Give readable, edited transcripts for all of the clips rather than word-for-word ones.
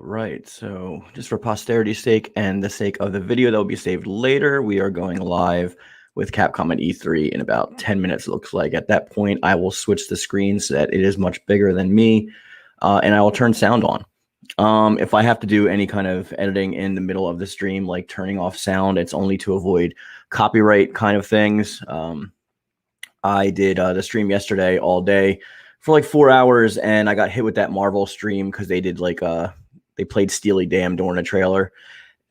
Right, so just for posterity's sake and the sake of the video that will be saved later, we are going live with Capcom at E3 in about 10 minutes, it looks like. At that point, I will switch the screen so that it is much bigger than me, and I will turn sound on. If I have to do any kind of editing in the middle of the stream, like turning off sound, it's only to avoid copyright kind of things. I did the stream yesterday all day for like 4 hours, and I got hit with that Marvel stream because they did like they played Steely Dan during a trailer,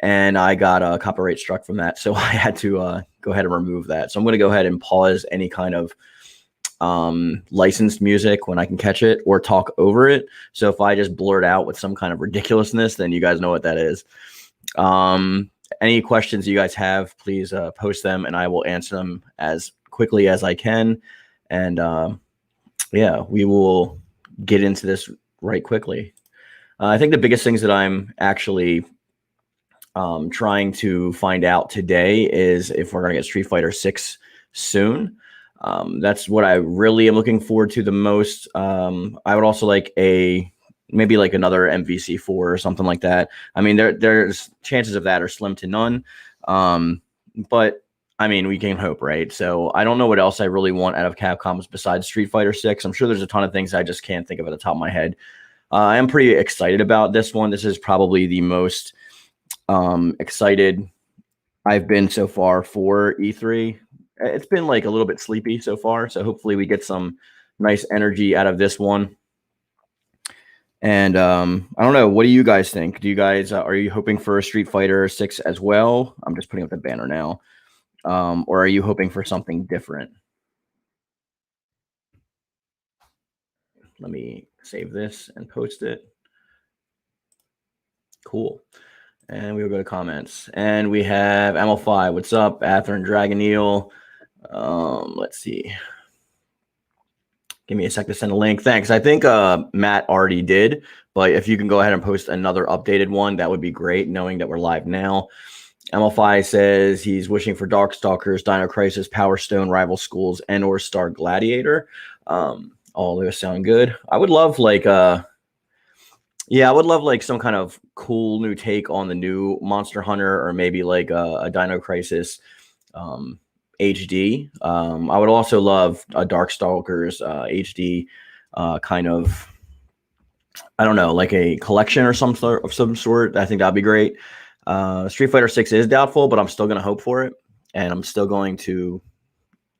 and I got copyright struck from that. So I had to go ahead and remove that. So I'm going to go ahead and pause any kind of licensed music when I can catch it or talk over it. So if I just blurt out with some kind of ridiculousness, then you guys know what that is. Any questions you guys have, please post them and I will answer them as quickly as I can. And yeah, we will get into this right quickly. I think the biggest things that I'm actually trying to find out today is if we're going to get Street Fighter 6 soon. That's what I really am looking forward to the most. I would also like maybe like another MVC4 or something like that. I mean, there's chances of that are slim to none. But I mean, we can hope, right? So I don't know what else I really want out of Capcom besides Street Fighter 6. I'm sure there's a ton of things I just can't think of at the top of my head. I am pretty excited about this one. This is probably the most excited I've been so far for E3. It's been like a little bit sleepy so far, so hopefully we get some nice energy out of this one. And I don't know, what do you guys think? Do you guys are you hoping for Street Fighter 6 as well? I'm just putting up the banner now. Or are you hoping for something different? Let me save this and post it. Cool. And we'll go to comments. And we have ML5. What's up? Ather and Dragon Eel. Let's see. Give me a sec to send a link. Thanks. I think Matt already did, but if you can go ahead and post another updated one, that would be great, knowing that we're live now. ML5 says he's wishing for Darkstalkers, Dino Crisis, Power Stone, Rival Schools, and or Star Gladiator. All those sound good. I would love like yeah, I would love like some kind of cool new take on the new Monster Hunter, or maybe like a Dino Crisis HD. I would also love a Darkstalkers HD kind of, I don't know, like a collection or some sort. I think that'd be great. Street Fighter 6 is doubtful, but I'm still going to hope for it, and I'm still going to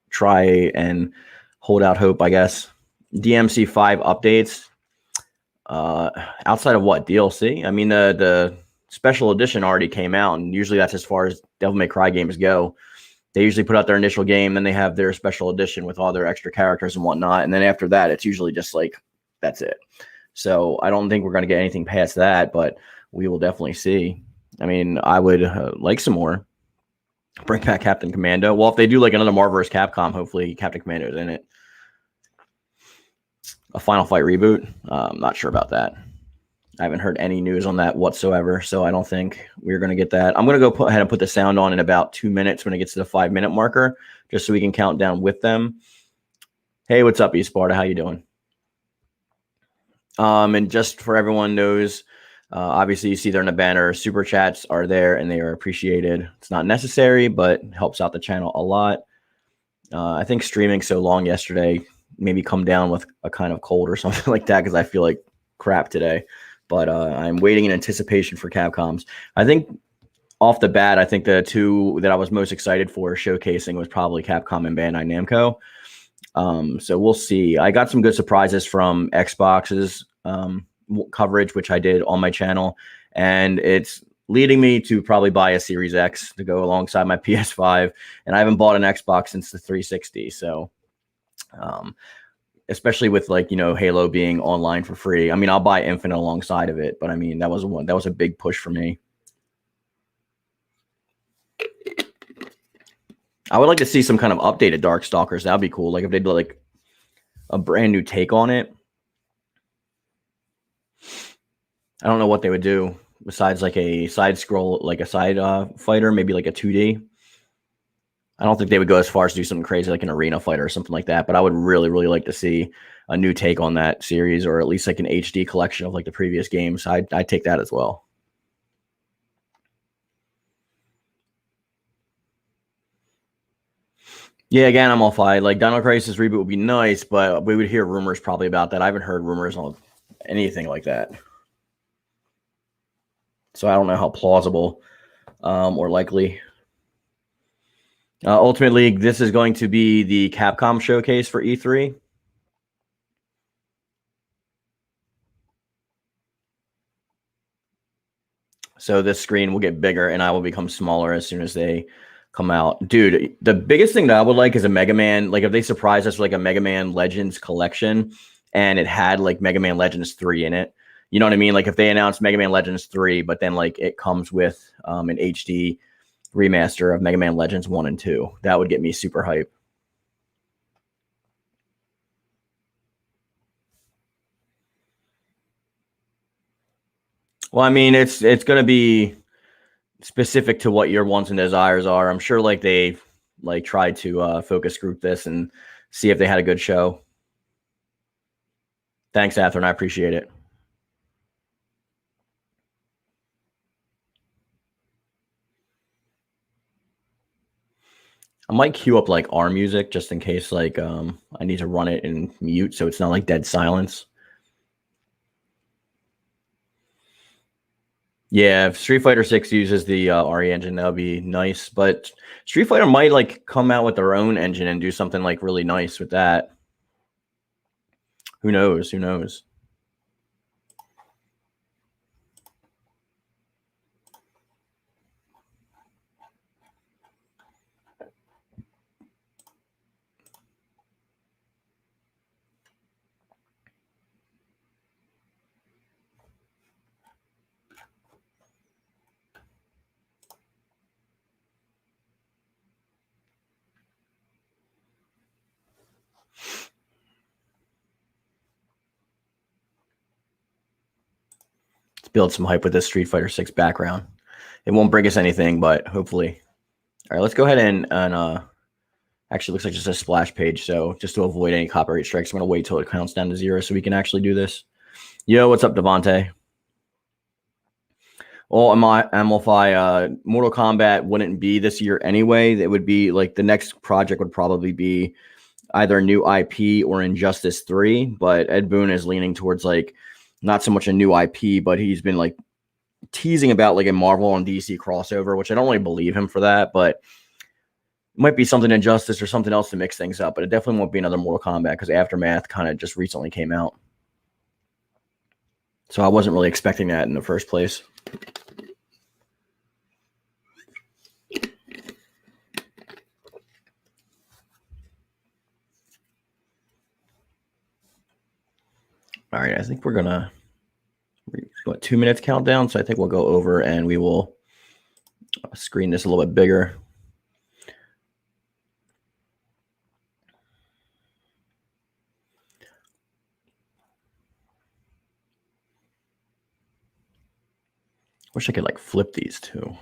try and hold out hope, I guess. DMC 5 updates. Outside of what, DLC? I mean, the special edition already came out, and usually that's as far as Devil May Cry games go. They usually put out their initial game, then they have their special edition with all their extra characters and whatnot, and then after that, it's usually just like, that's it. So I don't think we're going to get anything past that, but we will definitely see. I mean, I would like some more. Bring back Captain Commando. Well, if they do like another Marvel vs. Capcom, hopefully Captain Commando is in it. A Final Fight reboot? I'm not sure about that. I haven't heard any news on that whatsoever, so I don't think we're going to get that. I'm going to go ahead and put the sound on in about 2 minutes when it gets to the 5-minute marker, just so we can count down with them. Hey, what's up, eSparta? How you doing? And just for everyone knows, obviously you see there in the banner, super chats are there and they are appreciated. It's not necessary, but helps out the channel a lot. I think streaming so long yesterday maybe come down with a kind of cold or something like that, because I feel like crap today. But I'm waiting in anticipation for Capcom's. I think off the bat, I think the two that I was most excited for showcasing was probably Capcom and Bandai Namco. So we'll see. I got some good surprises from Xbox's coverage, which I did on my channel, and it's leading me to probably buy a Series X to go alongside my PS5. And I haven't bought an Xbox since the 360. So especially with, like, you know, Halo being online for free. I mean, I'll buy Infinite alongside of it, but I mean, that was a big push for me. I would like to see some kind of updated Darkstalkers. That'd be cool. Like if they did like a brand new take on it. I don't know what they would do besides like a side scroll, like a side fighter, maybe like a 2D. I don't think they would go as far as to do something crazy like an arena fighter or something like that, but I would really, really like to see a new take on that series, or at least like an HD collection of like the previous games. I'd take that as well. Yeah, again, I'm all fine. Like Dino Crisis reboot would be nice, but we would hear rumors probably about that. I haven't heard rumors on anything like that, so I don't know how plausible or likely. Ultimately, this is going to be the Capcom showcase for E3. So this screen will get bigger, and I will become smaller as soon as they come out. Dude, the biggest thing that I would like is a Mega Man. Like if they surprise us with like a Mega Man Legends collection, and it had like Mega Man Legends 3 in it. You know what I mean? Like if they announced Mega Man Legends 3, but then like it comes with an HD remaster of Mega Man Legends 1 and 2. That would get me super hype. Well, I mean, it's going to be specific to what your wants and desires are. I'm sure like they like tried to focus group this and see if they had a good show. Thanks, Atherton. I appreciate it. I might queue up like our music just in case like I need to run it in mute so it's not like dead silence. Yeah, if Street Fighter 6 uses the RE engine, that would be nice. But Street Fighter might like come out with their own engine and do something like really nice with that. Who knows? Who knows? Let's build some hype with this Street Fighter 6 background. It won't bring us anything, but hopefully. All right, let's go ahead and actually looks like just a splash page. So just to avoid any copyright strikes, I'm going to wait till it counts down to 0 so we can actually do this. Yo, what's up, Devontae? Well, Amplify, Mortal Kombat wouldn't be this year anyway. It would be like the next project would probably be either a new IP or Injustice 3. But Ed Boon is leaning towards like not so much a new IP, but he's been like teasing about like a Marvel and DC crossover, which I don't really believe him for that, but it might be something Injustice or something else to mix things up. But it definitely won't be another Mortal Kombat because Aftermath kind of just recently came out. So I wasn't really expecting that in the first place. All right, I think we're going 2 minutes countdown. So I think we'll go over and we will screen this a little bit bigger. Wish I could like flip these two.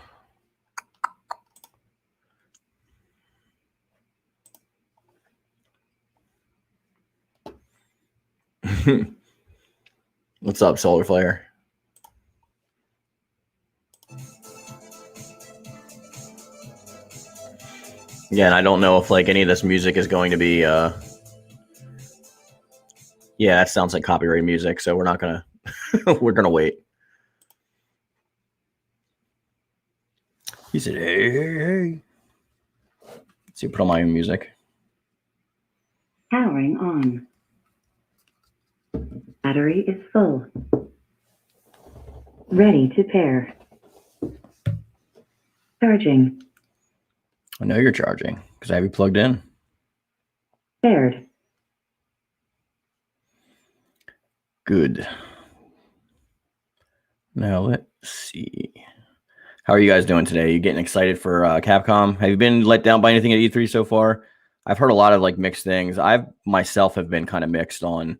What's up, Solar Flare? Again, I don't know if like any of this music is going to be yeah, that sounds like copyright music, so we're not gonna we're gonna wait. He said, hey. Let's see, put on my own music. Powering on. Battery is full. Ready to pair. Charging. I know you're charging because I have you plugged in. Paired. Good. Now let's see. How are you guys doing today? You getting excited for Capcom? Have you been let down by anything at E3 so far? I've heard a lot of like mixed things. I myself have been kind of mixed on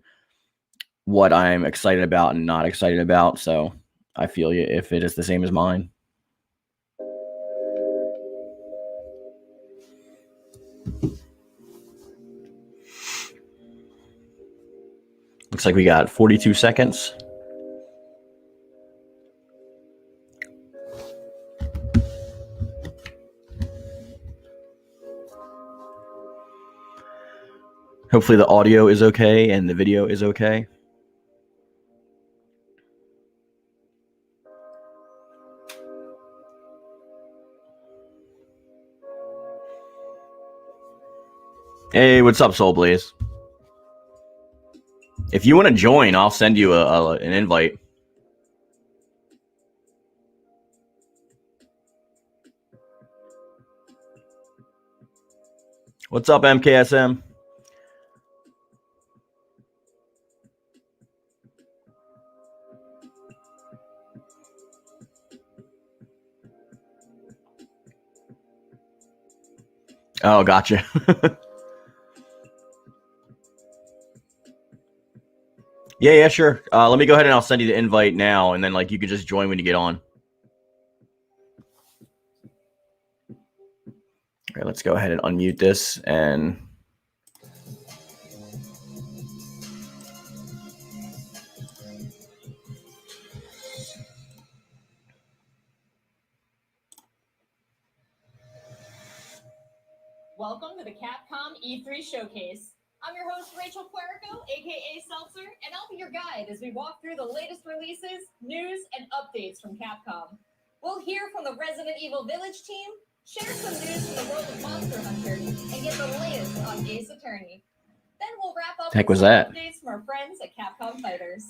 what I'm excited about and not excited about. So I feel you if it is the same as mine. Looks like we got 42 seconds. Hopefully the audio is okay and the video is okay. Hey, what's up, Soul Blaze? If you want to join, I'll send you an invite. What's up, MKSM? Oh, gotcha. Yeah, sure. Let me go ahead and I'll send you the invite now, and then like you can just join when you get on. All right, let's go ahead and unmute this and. Welcome to the Capcom E3 Showcase. I'm your host, Rachel Querico, aka Seltzer, and I'll be your guide as we walk through the latest releases, news, and updates from Capcom. We'll hear from the Resident Evil Village team, share some news from the world of Monster Hunter, and get the latest on Ace Attorney. Then we'll wrap up Heck with was some that? updates from our friends at Capcom Fighters.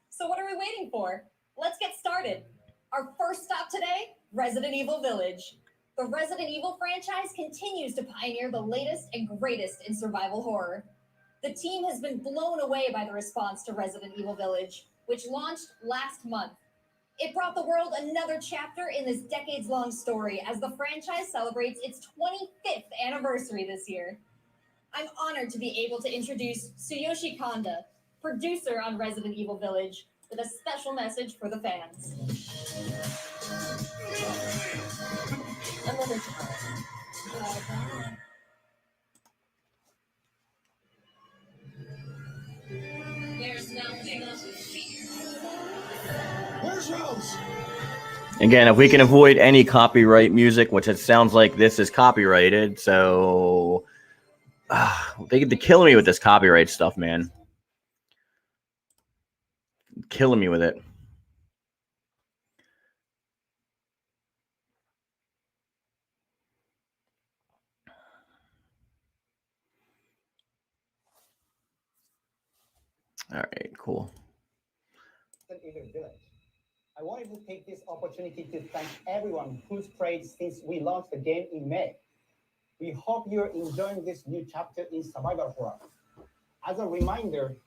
So what are we waiting for? Let's get started. Our first stop today, Resident Evil Village. The Resident Evil franchise continues to pioneer the latest and greatest in survival horror. The team has been blown away by the response to Resident Evil Village, which launched last month. It brought the world another chapter in this decades-long story as the franchise celebrates its 25th anniversary this year. I'm honored to be able to introduce Tsuyoshi Kanda, producer on Resident Evil Village, with a special message for the fans. Another time. There's nothing to fear. Where's Rose? Again, if we can avoid any copyright music, which it sounds like this is copyrighted, so they're killing me with this copyright stuff, man. Killing me with it. All right, cool. I wanted to take this opportunity to thank everyone who's played since we launched the game in May. We hope you're enjoying this new chapter in survival horror. As a reminder,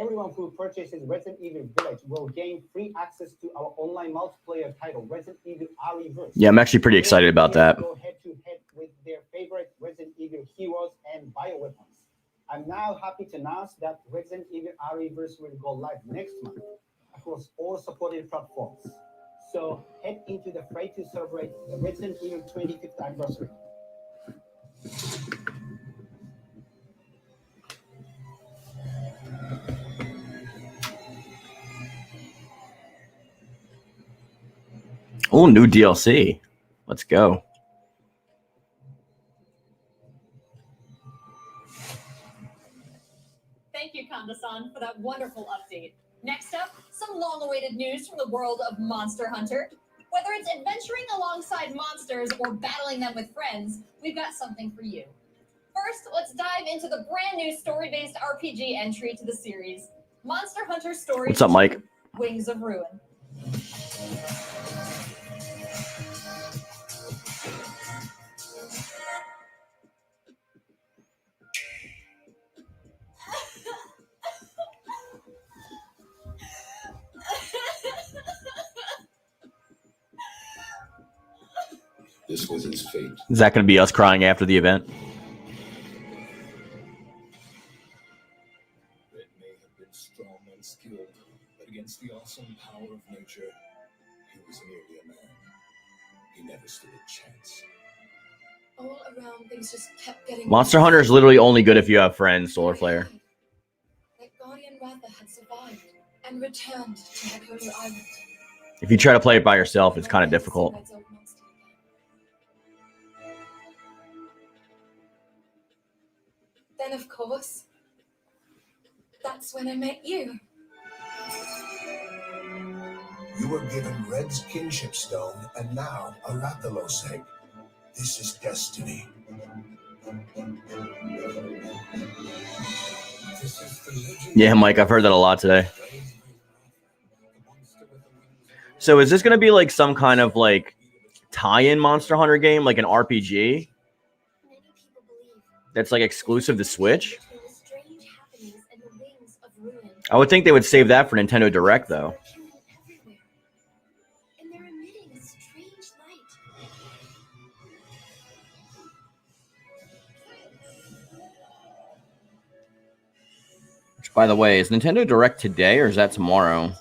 everyone who purchases Resident Evil Village will gain free access to our online multiplayer title, Resident Evil Reverse. Yeah, I'm actually pretty excited about that. Go head to head with their favorite Resident Evil heroes and bioweapons. I'm now happy to announce that Resident Evil Reverse will go live next month across all supported platforms. So head into the fray to celebrate the Resident Evil 25th anniversary. Oh, new DLC. Let's go. Thank you, Kanda-san, for that wonderful update. Next up, some long-awaited news from the world of Monster Hunter. Whether it's adventuring alongside monsters or battling them with friends, we've got something for you. First, let's dive into the brand new story-based RPG entry to the series, Monster Hunter Stories. What's up, Mike? Wings of Ruin. This was his fate. Is that going to be us crying after the event? Red may have been strong and skilled, but against the awesome power of nature, he was merely a man. He never stood a chance. All around, things just kept getting Monster Hunter is literally only good if you have friends, Solar Flare. That Guardian Ratha had survived and returned to Hakoda Island. If you try to play it by yourself, it's kind of difficult. Then, of course, that's when I met you. You were given Red's kinship stone and now a Rathalos egg. This is destiny. This is the legend. Yeah, Mike, I've heard that a lot today. So is this going to be like some kind of like tie-in Monster Hunter game, like an RPG that's like exclusive to Switch? I would think they would save that for Nintendo Direct, though. Which, by the way, is Nintendo Direct today or is that tomorrow?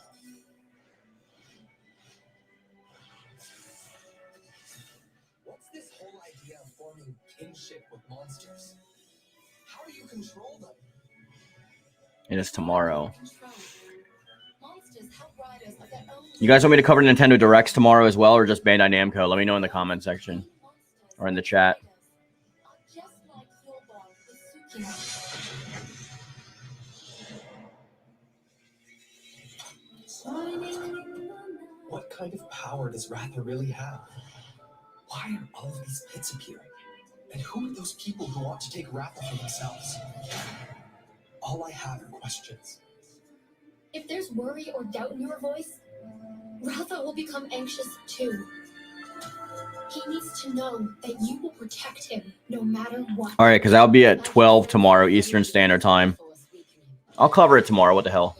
What's this whole idea of forming kinship with monsters? How do you control them? It is tomorrow. Monsters have riders of their own. You guys want me to cover Nintendo Directs tomorrow as well, or just Bandai Namco? Let me know in the comment section or in the chat. Just like your bond with Tsukino. What kind of power does Ratha really have? Why are all of these pits appearing? And who are those people who want to take Ratha for themselves? All I have are questions. If there's worry or doubt in your voice, Ratha will become anxious too. He needs to know that you will protect him no matter what. All right, because I'll be at 12 tomorrow Eastern Standard Time. I'll cover it tomorrow. What the hell?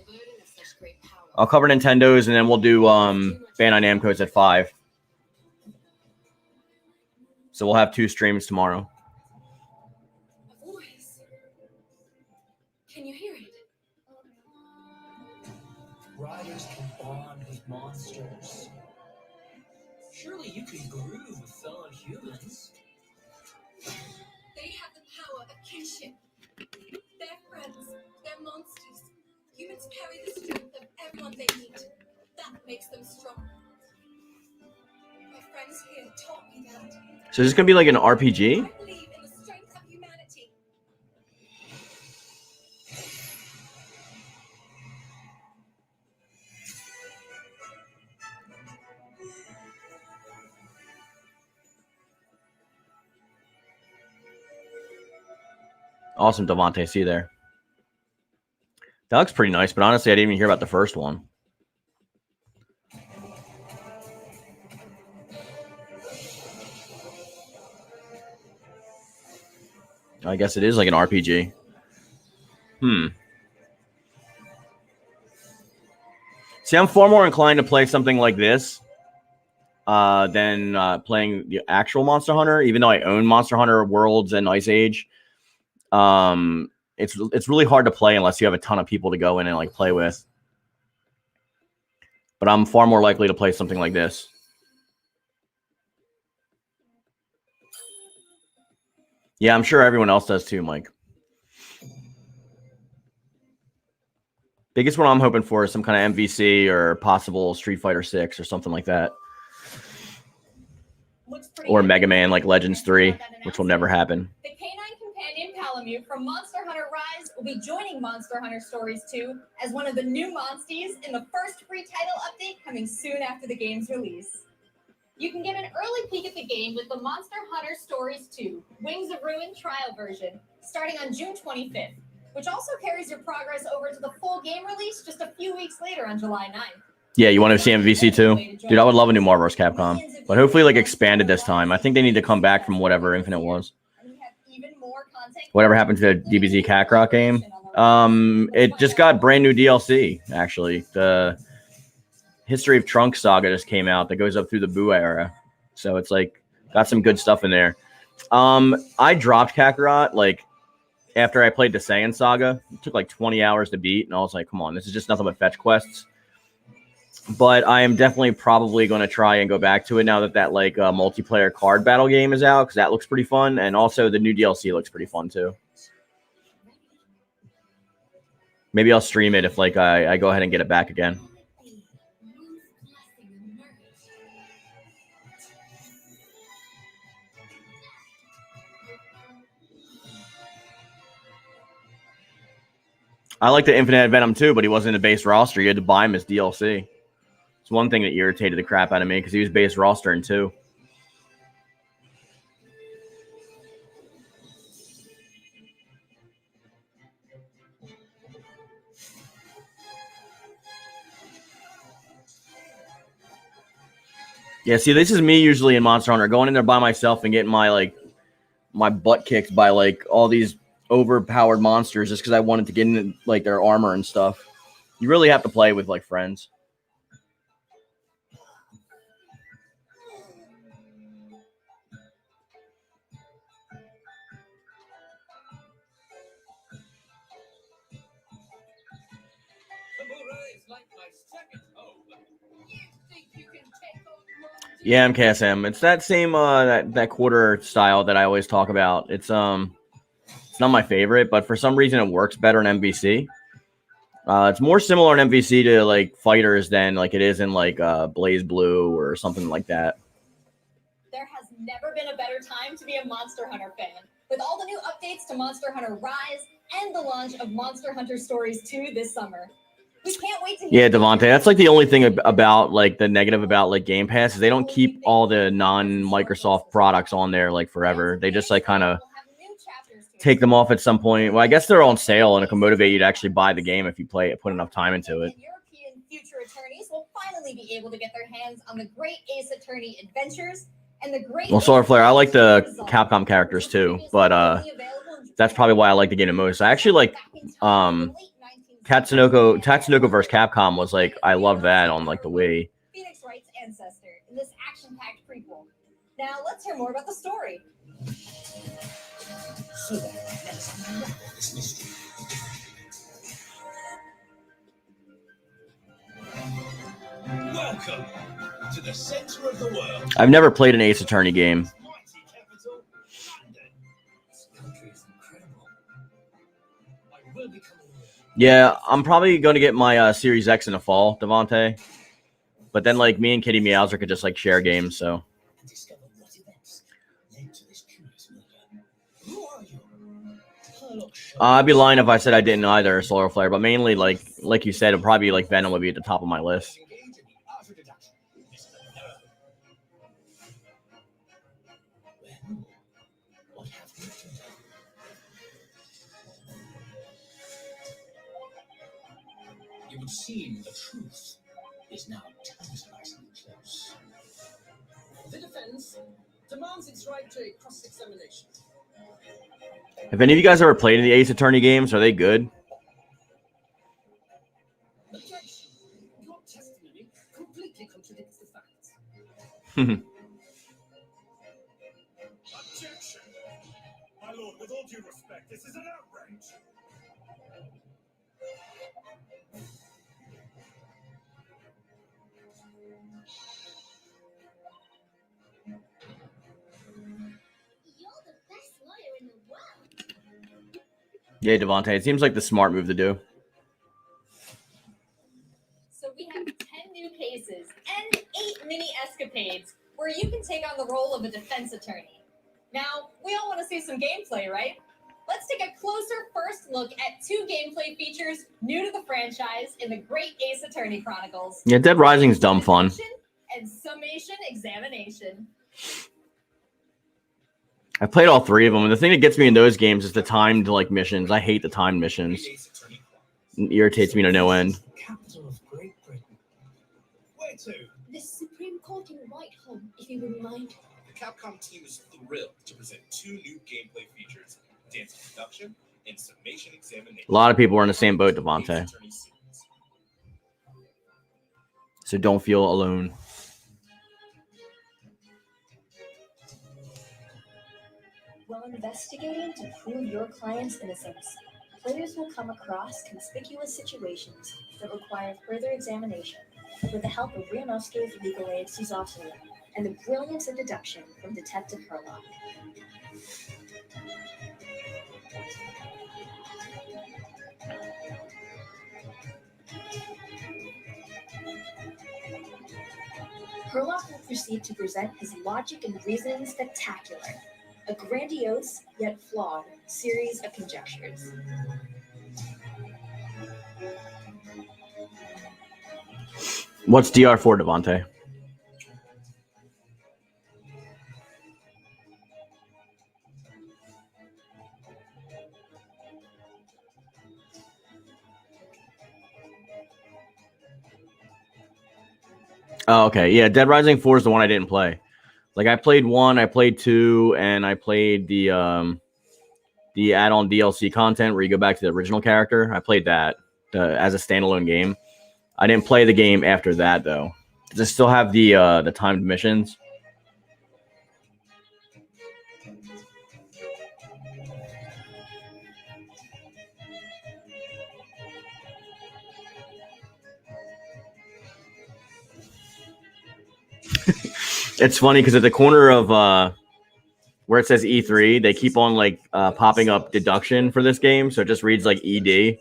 I'll cover Nintendo's, and then we'll do Bandai Namco's at 5. So we'll have 2 streams tomorrow. A voice. Can you hear it? Riders can bond with monsters. Surely you can groove with fellow humans. They have the power of kinship. They're friends. They're monsters. Humans carry the strength of everyone they meet. That makes them strong. My friends here taught me that. So is this going to be like an RPG? I believe in the strength of humanity. Awesome, Devontae. See you there. That looks pretty nice, but honestly, I didn't even hear about the first one. I guess it is like an RPG. See, I'm far more inclined to play something like this than playing the actual Monster Hunter, even though I own Monster Hunter Worlds and Ice Age. It's really hard to play unless you have a ton of people to go in and like play with. But I'm far more likely to play something like this. Yeah, I'm sure everyone else does too, Mike. Biggest one I'm hoping for is some kind of MVC or possible Street Fighter 6 or something like that. Or Mega Man like Legends 3, which will never happen. The canine companion Palamute from Monster Hunter Rise will be joining Monster Hunter Stories 2 as one of the new monsties in the first free title update coming soon after the game's release. You can get an early peek at the game with the Monster Hunter Stories 2 Wings of Ruin trial version starting on June 25th, which also carries your progress over to the full game release just a few weeks later on July 9th. Yeah, you want to see MVC too? Dude, I would love a new Marvel vs. Capcom. But hopefully like expanded this time. I think they need to come back from whatever Infinite was. Whatever happened to the DBZ Kakarot game. It just got brand new DLC, actually. The History of Trunks saga just came out that goes up through the Boo era. So it's like got some good stuff in there. I dropped Kakarot like after I played the Saiyan saga. It took like 20 hours to beat, and I was like, come on, this is just nothing but fetch quests. But I am definitely probably going to try and go back to it now that that like multiplayer card battle game is out, because that looks pretty fun, and also the new DLC looks pretty fun too. Maybe I'll stream it if like I go ahead and get it back again. I like the Infinite Venom too, but he wasn't a base roster. You had to buy him as DLC. It's one thing that irritated the crap out of me because he was base roster in 2. Yeah, see, this is me usually in Monster Hunter, going in there by myself and getting my butt kicked by like all these overpowered monsters just because I wanted to get in like their armor and stuff. You really have to play with like friends. Yeah, MKSM. It's that same that quarter style that I always talk about. It's not my favorite, but for some reason it works better in MVC. It's more similar in MVC to like fighters than like it is in like Blaze Blue or something like that. There has never been a better time to be a Monster Hunter fan. With all the new updates to Monster Hunter Rise and the launch of Monster Hunter Stories 2 this summer. We can't wait to hear. Yeah, Devontae, that's like the only thing about like the negative about like Game Pass is they don't keep all the non-Microsoft products on there like forever. They just like kind of take them off at some point. Well, I guess they're on sale and it can motivate you to actually buy the game if you play it, put enough time into it. European future attorneys will finally be able to get their hands on the Great Ace Attorney Adventures and the Great. Well, Solar Flare, I like the Capcom characters too, but that's probably why I like the game the most. I actually like Tatsunoko vs. Capcom was like I love that on like the Wii. Phoenix Wright's ancestor in this action-packed prequel. Now let's hear more about the story. So then, let's unravel this mystery. Welcome to the center of the world. I've never played an Ace Attorney game. Mighty capital, London. This country is incredible. I will be coming here. Yeah, I'm probably going to get my Series X in the fall, Devontae. But then like me and KittyMeowser could just like share games, so. And discover what events led to this curious murder. Who are you? I'd be lying if I said I didn't either, Solar Flare, but mainly like you said, it'd probably be like Venom would be at the top of my list. Engage in the art of deduction, Mr. Nerd. Well, what have you done? It would seem the truth is now tantalizingly close. The defense demands its right to a cross-examination. Have any of you guys ever played any Ace Attorney games? Are they good? Objection. Your testimony completely contradicts the facts. Objection! My lord, with all due respect, this is an outrage! You're the best lawyer in the world. Yeah, Devontae, it seems like the smart move to do. So we have 10 new cases and 8 mini escapades where you can take on the role of a defense attorney. Now, we all want to see some gameplay, right? Let's take a closer first look at 2 gameplay features new to the franchise in the Great Ace Attorney Chronicles. Yeah, Dead Rising's dumb fun. And summation examination. I played all 3 of them, and the thing that gets me in those games is the timed like missions. I hate the timed missions. It irritates me to no end. Capital of Great Britain. Where to? The Supreme Court in Whitehall, if you wouldn't mind. The Capcom team is thrilled to present 2 new gameplay features, dance deduction and summation examination. A lot of people are in the same boat, Devontae. So don't feel alone. While investigating to prove your client's innocence, players will come across conspicuous situations that require further examination with the help of Ryunosuke's legal aid Suzato and the brilliance of deduction from Detective Herlock. Herlock will proceed to present his logic and reasoning spectacular, a grandiose yet flawed series of conjectures. What's DR4, Devontae? Oh, okay. Yeah, Dead Rising 4 is the one I didn't play. Like, I played 1, I played 2, and I played the add-on DLC content where you go back to the original character. I played that as a standalone game. I didn't play the game after that, though. Does it still have the timed missions? It's funny because at the corner of where it says E3, they keep on like popping up deduction for this game, so it just reads like ED.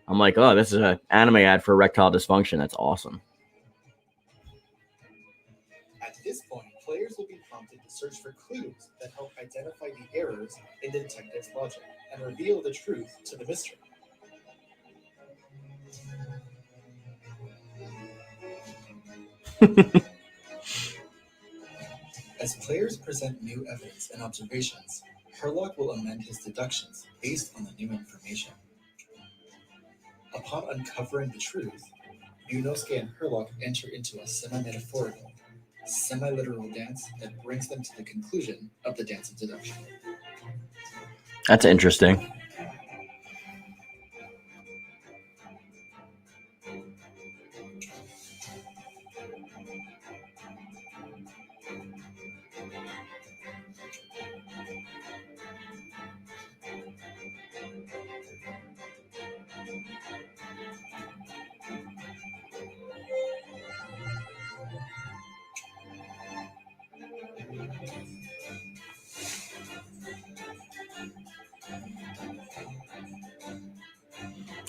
I'm like, oh, this is an anime ad for erectile dysfunction. That's awesome. At this point, players will be prompted to search for clues that help identify the errors in the detective's logic and reveal the truth to the mystery. As players present new evidence and observations, Herlock will amend his deductions based on the new information. Upon uncovering the truth, Yunosuke and Herlock enter into a semi-metaphorical, semi-literal dance that brings them to the conclusion of the dance of deduction. That's interesting.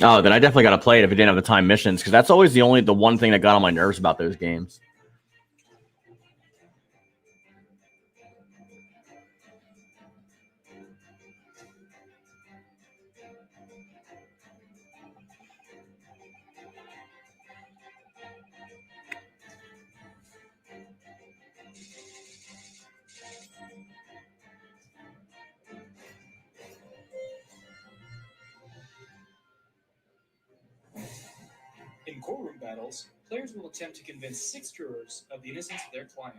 Oh, then I definitely got to play it if it didn't have the time missions, because that's always the one thing that got on my nerves about those games. In courtroom battles, players will attempt to convince 6 jurors of the innocence of their client.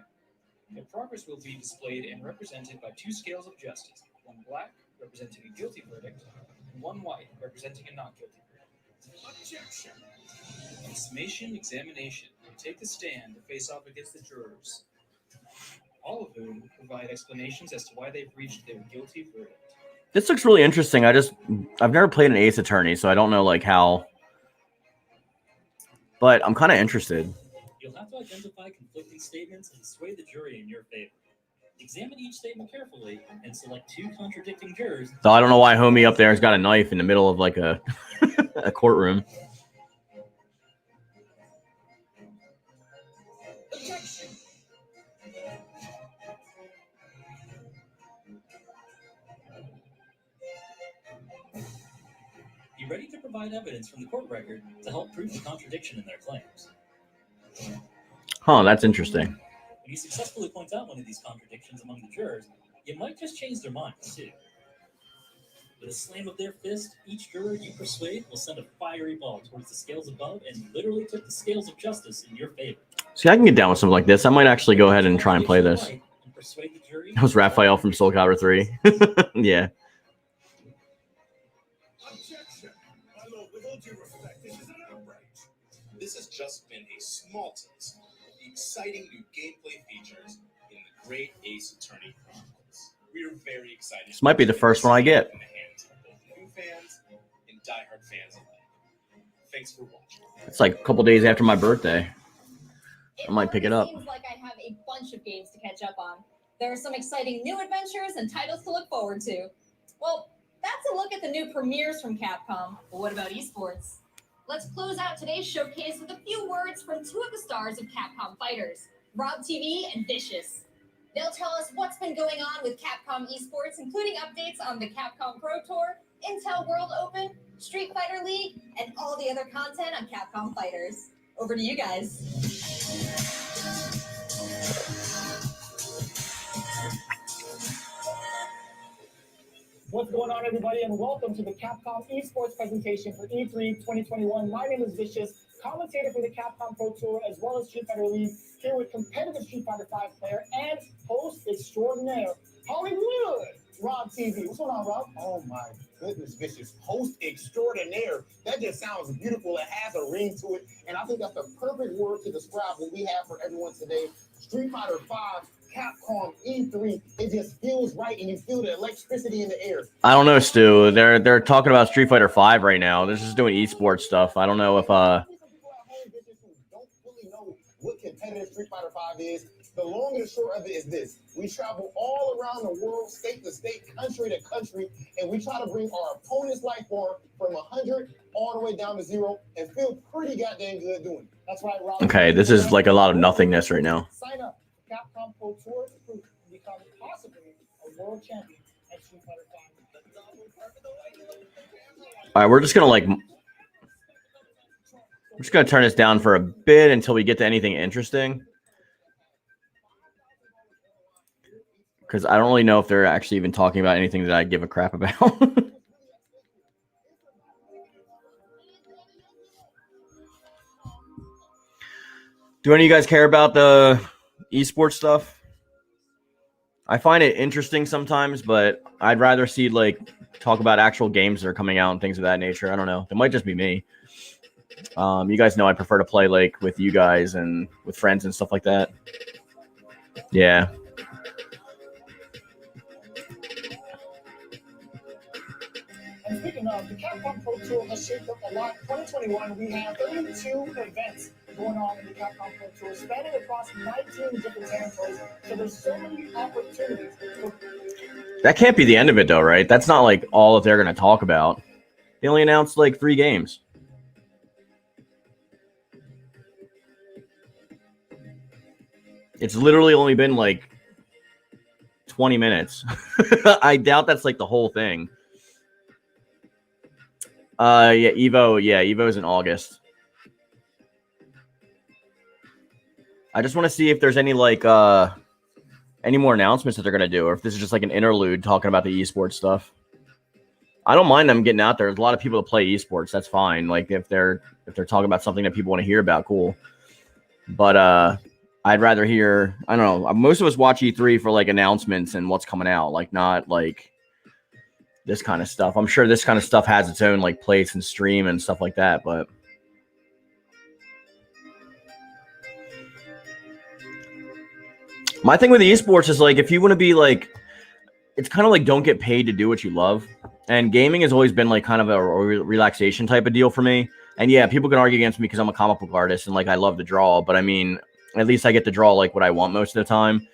Their progress will be displayed and represented by 2 scales of justice, one black, representing a guilty verdict, and one white, representing a not guilty verdict. Objection! In summation examination, they take the stand to face off against the jurors, all of whom provide explanations as to why they've reached their guilty verdict. This looks really interesting. I've never played an Ace Attorney, so I don't know like how, but I'm kind of interested. You'll have to identify conflicting statements and sway the jury in your favor. Examine each statement carefully and select 2 contradicting jurors. So I don't know why homie up there has got a knife in the middle of like a a courtroom. Objection! Be ready to provide evidence from the court record to help prove the contradiction in their claims. Huh, that's interesting. When you successfully point out one of these contradictions among the jurors, you might just change their minds, too. With a slam of their fist, each juror you persuade will send a fiery ball towards the scales above and literally tip the scales of justice in your favor. See, I can get down with something like this. I might actually go ahead and try and play this. That was Raphael from Soul Calibur 3. Yeah. Objection! My lord, with all due respect, this is an outrage. This has just been a small taste of the exciting new gameplay features in the Great Ace Attorney Chronicles. We are very excited. This might be the first one I get. In the hands of both new fans and diehard fans alike. Thanks for watching. It's like a couple days after my birthday. I might pick it up. Seems like I have a bunch of games to catch up on. There are some exciting new adventures and titles to look forward to. Well, that's a look at the new premieres from Capcom. But what about esports? Let's close out today's showcase with a few words from 2 of the stars of Capcom Fighters. Rob TV, and Vicious. They'll tell us what's been going on with Capcom Esports, including updates on the Capcom Pro Tour, Intel World Open, Street Fighter League, and all the other content on Capcom Fighters. Over to you guys. What's going on, everybody, and welcome to the Capcom Esports presentation for E3 2021. My name is Vicious, commentator for the Capcom Pro Tour as well as Street Fighter League, here with competitive Street Fighter V player and host extraordinaire, Hollywood, Rob TV. What's going on, Rob? Oh my goodness, Vicious. Host extraordinaire. That just sounds beautiful. It has a ring to it. And I think that's the perfect word to describe what we have for everyone today. Street Fighter V, Capcom E3. It just feels right, and you feel the electricity in the air. I don't know, Stu. They're talking about Street Fighter V right now. They're just doing esports stuff. I don't know if People at home, Vicious, who don't really know what competitive Street Fighter V is. The long and the short of it is this. We travel all around the world, state to state, country to country, and we try to bring our opponent's life bar from 100 all the way down to 0 and feel pretty goddamn good doing it. That's right, Rob. Okay, this is like a lot of nothingness right now. Sign up for Capcom Pro Tour to become possibly a world champion at Street Fighter V. All right, we're just gonna turn this down for a bit until we get to anything interesting. Because I don't really know if they're actually even talking about anything that I give a crap about. Do any of you guys care about the esports stuff? I find it interesting sometimes, but I'd rather see like talk about actual games that are coming out and things of that nature. I don't know. It might just be me. You guys know I prefer to play like with you guys and with friends and stuff like that. Yeah. And speaking of, the Capcom Pro Tour has shaped up a lot. 2021, we have 32 events going on in the Capcom Pro Tour, spanning across 19 different territories. So there's so many opportunities. That can't be the end of it, though, right? That's not like all that they're going to talk about. They only announced like 3 games. It's literally only been like 20 minutes. I doubt that's like the whole thing. Yeah, Evo is in August. I just want to see if there's any like any more announcements that they're gonna do, or if this is just like an interlude talking about the esports stuff. I don't mind them getting out there. There's a lot of people that play esports. That's fine. Like if they're talking about something that people want to hear about, cool. But I'd rather hear. I don't know. Most of us watch E3 for like announcements and what's coming out, like not like this kind of stuff. I'm sure this kind of stuff has its own like place and stream and stuff like that, but my thing with the esports is like if you want to be like, it's kind of like don't get paid to do what you love. And gaming has always been like kind of a relaxation type of deal for me. And yeah, people can argue against me because I'm a comic book artist and like I love to draw, but I mean, at least I get to draw like what I want most of the time.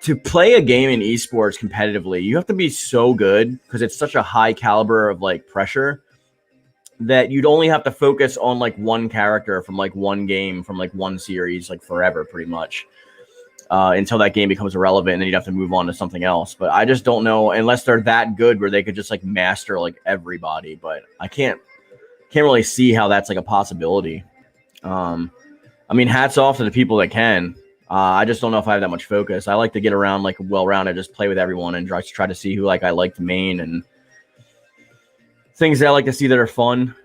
To play a game in esports competitively, you have to be so good because it's such a high caliber of like pressure that you'd only have to focus on like one character from like one game from like one series like forever pretty much until that game becomes irrelevant and then you'd have to move on to something else. But I just don't know unless they're that good where they could just like master like everybody. But I can't really see how that's like a possibility. I mean, hats off to the people that can. I just don't know if I have that much focus. I like to get around like well-rounded, just play with everyone and try to see who like I like to main and things that I like to see that are fun.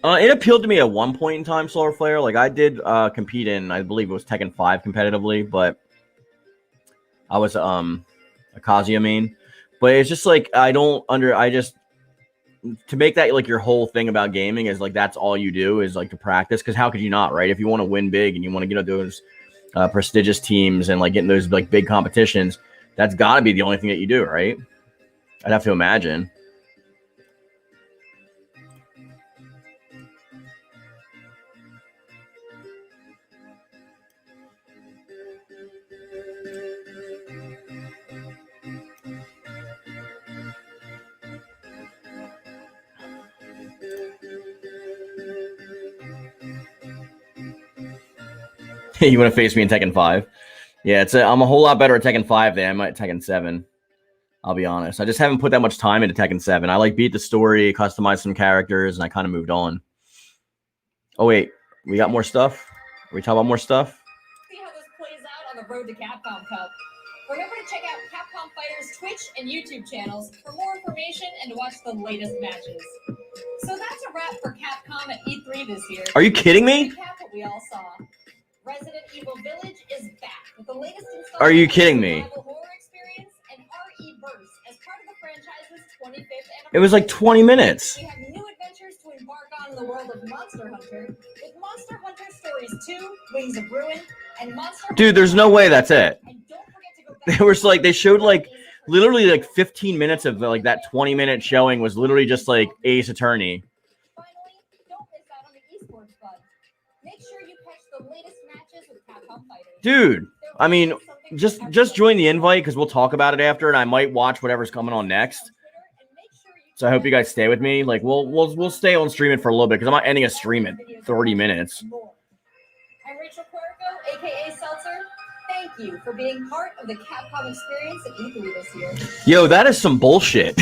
It appealed to me at one point in time, Solar Flare. Like I did compete in, I believe it was Tekken 5 competitively, but I was a Kazuya main. But it's just like to make that like your whole thing about gaming is like that's all you do is like to practice, because how could you not, right? If you want to win big and you want to get on those prestigious teams and like get in those like big competitions, that's got to be the only thing that you do, right? I'd have to imagine. You want to face me in Tekken 5? Yeah, I'm a whole lot better at Tekken 5 than I am at Tekken 7. I'll be honest. I just haven't put that much time into Tekken 7. I like beat the story, customized some characters, and I kind of moved on. Oh wait, we got more stuff? Are we talking about more stuff? See how this plays out on the road to Capcom Cup. Remember to check out Capcom Fighters' Twitch and YouTube channels for more information and to watch the latest matches. So that's a wrap for Capcom at E3 this year. Are you kidding me? To recap what we all saw. Resident Evil Village is back with the latest installment. Are you kidding me? Survival horror experience and RE-Verse as part of the franchise's 25th anniversary. It was like 20 minutes. We have new adventures to embark on in the world of Monster Hunter with Monster Hunter Stories 2, Wings of Ruin, and Monster Hunter. Dude, there's no way that's it. And don't forget to go back. There was like, they showed like literally like 15 minutes of like that 20-minute showing was literally just like Ace Attorney. Finally, don't miss out on the Esports fun. Make sure you catch the latest matches with Capcom Fighters. Dude, I mean, just join the invite because we'll talk about it after, and I might watch whatever's coming on next. So I hope you guys stay with me. Like we'll stay on stream it for a little bit because I'm not ending a stream at 30 minutes. I'm Rachel Quirico, aka Seltzer. Thank you for being part of the Capcom experience at E3 this year. Yo, that is some bullshit.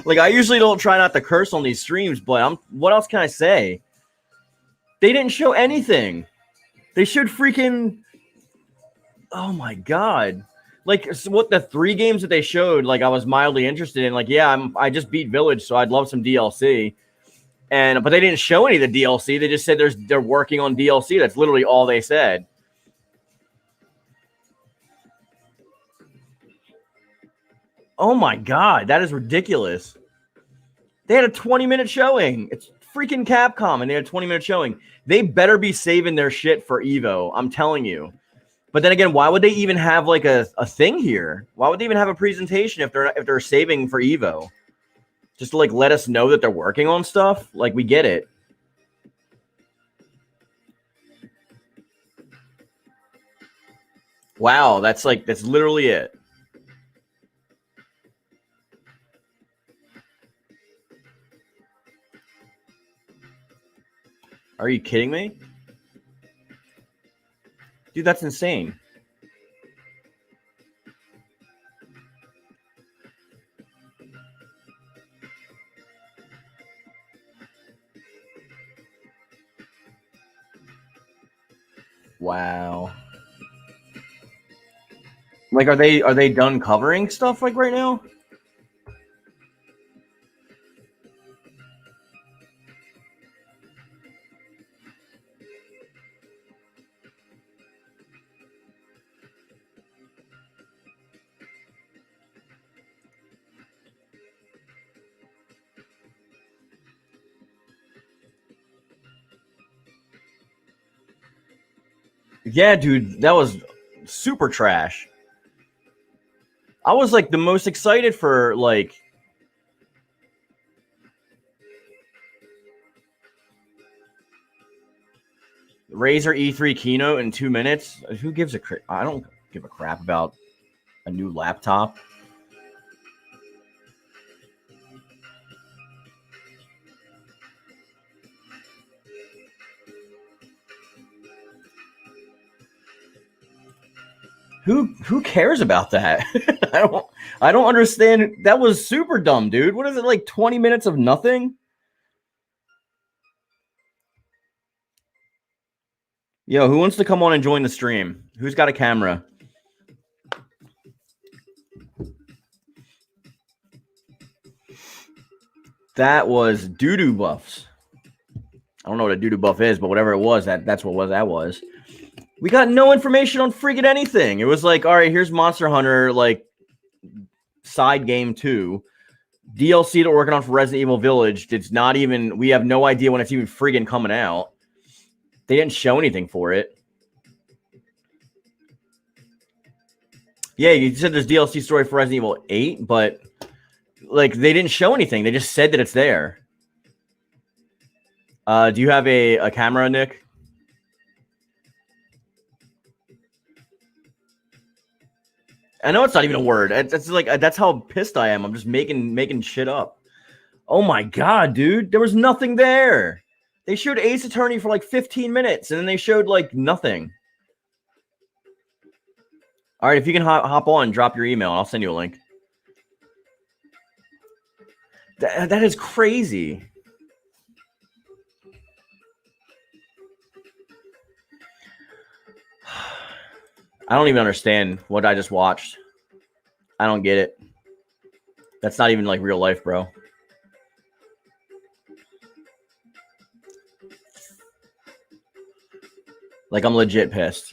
Like I usually don't try not to curse on these streams, but what else can I say? They didn't show anything. They showed freaking, oh my god. Like what the 3 games that they showed, like I was mildly interested in. Like, yeah, I just beat Village, so I'd love some DLC. But they didn't show any of the DLC. They just said they're working on DLC. That's literally all they said. Oh my god, that is ridiculous. They had a 20-minute showing. It's freaking Capcom, and they had a 20-minute showing. They better be saving their shit for Evo. I'm telling you. But then again, why would they even have like a thing here? Why would they even have a presentation if they're saving for Evo? Just to like let us know that they're working on stuff? Like we get it. Wow, that's literally it. Are you kidding me? Dude, that's insane. Wow. Like, are they done covering stuff like right now? Yeah, dude, that was super trash. I was like the most excited for like Razer E3 keynote in 2 minutes. Who gives a crap? I don't give a crap about a new laptop. Who cares about that? I don't understand. That was super dumb, dude. What is it, like 20 minutes of nothing? Yo, who wants to come on and join the stream? Who's got a camera? That was doo-doo buffs. I don't know what a doo-doo buff is, but whatever it was, that's what that was. We got no information on freaking anything. It was like, all right, here's Monster Hunter, like, side game 2. DLC that we're working on for Resident Evil Village. It's not even, we have no idea when it's even friggin' coming out. They didn't show anything for it. Yeah, you said there's DLC story for Resident Evil 8, but, like, they didn't show anything. They just said that it's there. Do you have a camera, Nick? I know it's not even a word. It's like that's how pissed I am. I'm just making shit up. Oh my god, dude. There was nothing there. They showed Ace Attorney for like 15 minutes, and then they showed like nothing. All right, if you can hop on, drop your email, and I'll send you a link. That is crazy. I don't even understand what I just watched. I don't get it. That's not even like real life, bro. Like, I'm legit pissed.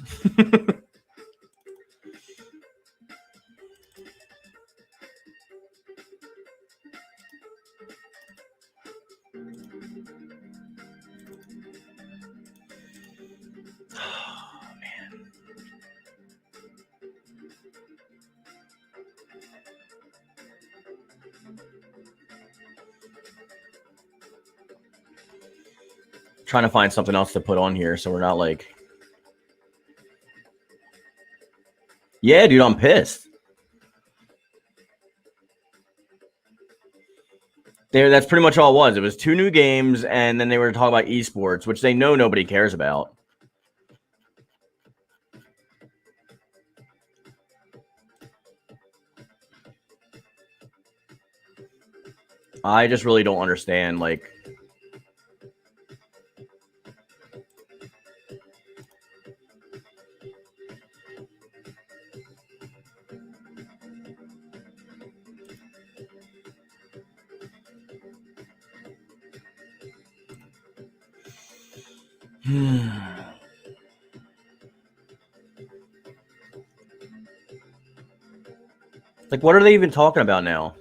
Trying to find something else to put on here so we're not like... Yeah, dude, I'm pissed. That's pretty much all it was. It was 2 new games, and then they were talking about esports, which they know nobody cares about. I just really don't understand, like... Like, what are they even talking about now?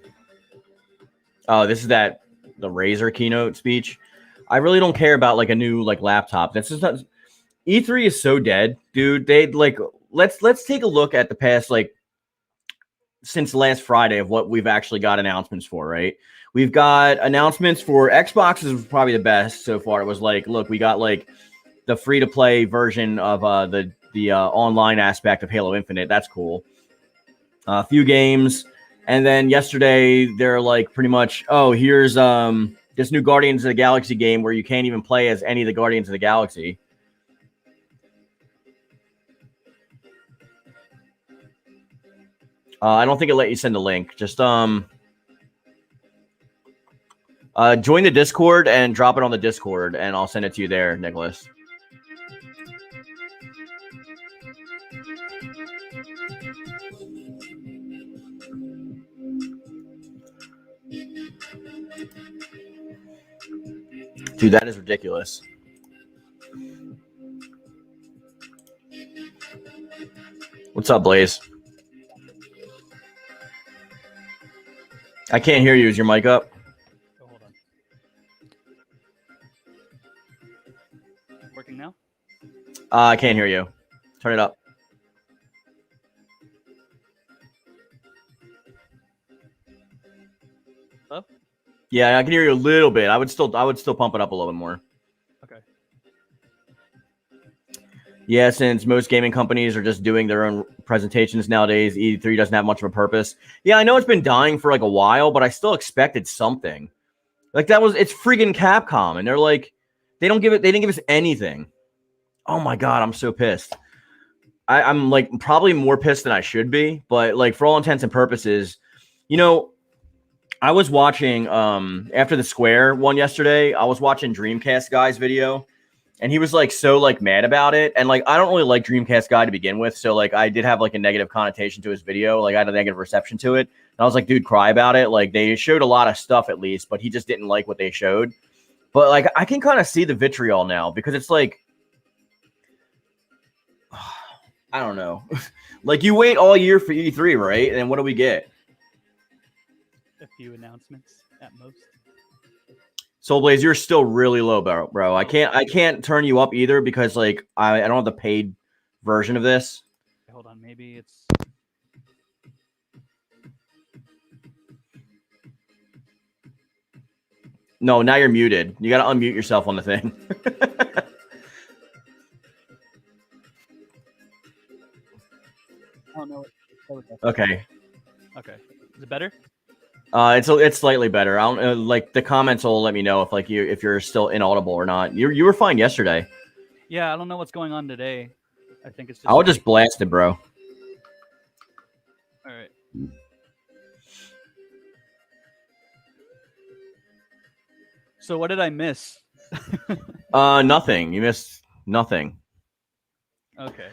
Oh, this is the Razer keynote speech. I really don't care about like a new like laptop. That's just not... E3 is so dead, dude. They like let's take a look at the past like since last Friday of what we've actually got announcements for, right? We've got announcements for Xbox is probably the best so far. It was like, look, we got like the free-to-play version of the online aspect of Halo Infinite. That's cool. A few games. And then yesterday, they're like pretty much, oh, here's this new Guardians of the Galaxy game where you can't even play as any of the Guardians of the Galaxy. I don't think it let you send a link. Just join the Discord and drop it on the Discord, and I'll send it to you there, Nicholas. Dude, that is ridiculous. What's up, Blaze? I can't hear you. Is your mic up? Oh, hold on. Working now? I can't hear you. Turn it up. Hello? Yeah, I can hear you a little bit. I would still pump it up a little bit more. Okay. Yeah, since most gaming companies are just doing their own presentations nowadays, E3 doesn't have much of a purpose. Yeah, I know it's been dying for like a while, but I still expected something. Like it's freaking Capcom, and they're like, they didn't give us anything. Oh my god, I'm so pissed. I'm like probably more pissed than I should be, but like for all intents and purposes, you know, I was watching after the Square one yesterday, I was watching Dreamcast Guy's video. And he was like so like mad about it. And like I don't really like Dreamcast Guy to begin with. So like I did have like a negative connotation to his video. Like I had a negative reception to it. And I was like, dude, cry about it. Like they showed a lot of stuff at least, but he just didn't like what they showed. But like I can kind of see the vitriol now because it's like I don't know. Like you wait all year for E3, right? And then what do we get? A few announcements at most. Soul Blaze, you're still really low, bro. I can't turn you up either because like I don't have the paid version of this. Hold on, maybe it's No, now you're muted. You gotta unmute yourself on the thing. oh no. Okay. Okay. Is it better? It's slightly better. I don't like the comments will let me know if you're still inaudible or not. You were fine yesterday. Yeah, I don't know what's going on today. I think it's just. I'll just blast it, bro. All right. So what did I miss? Nothing. You missed nothing. Okay.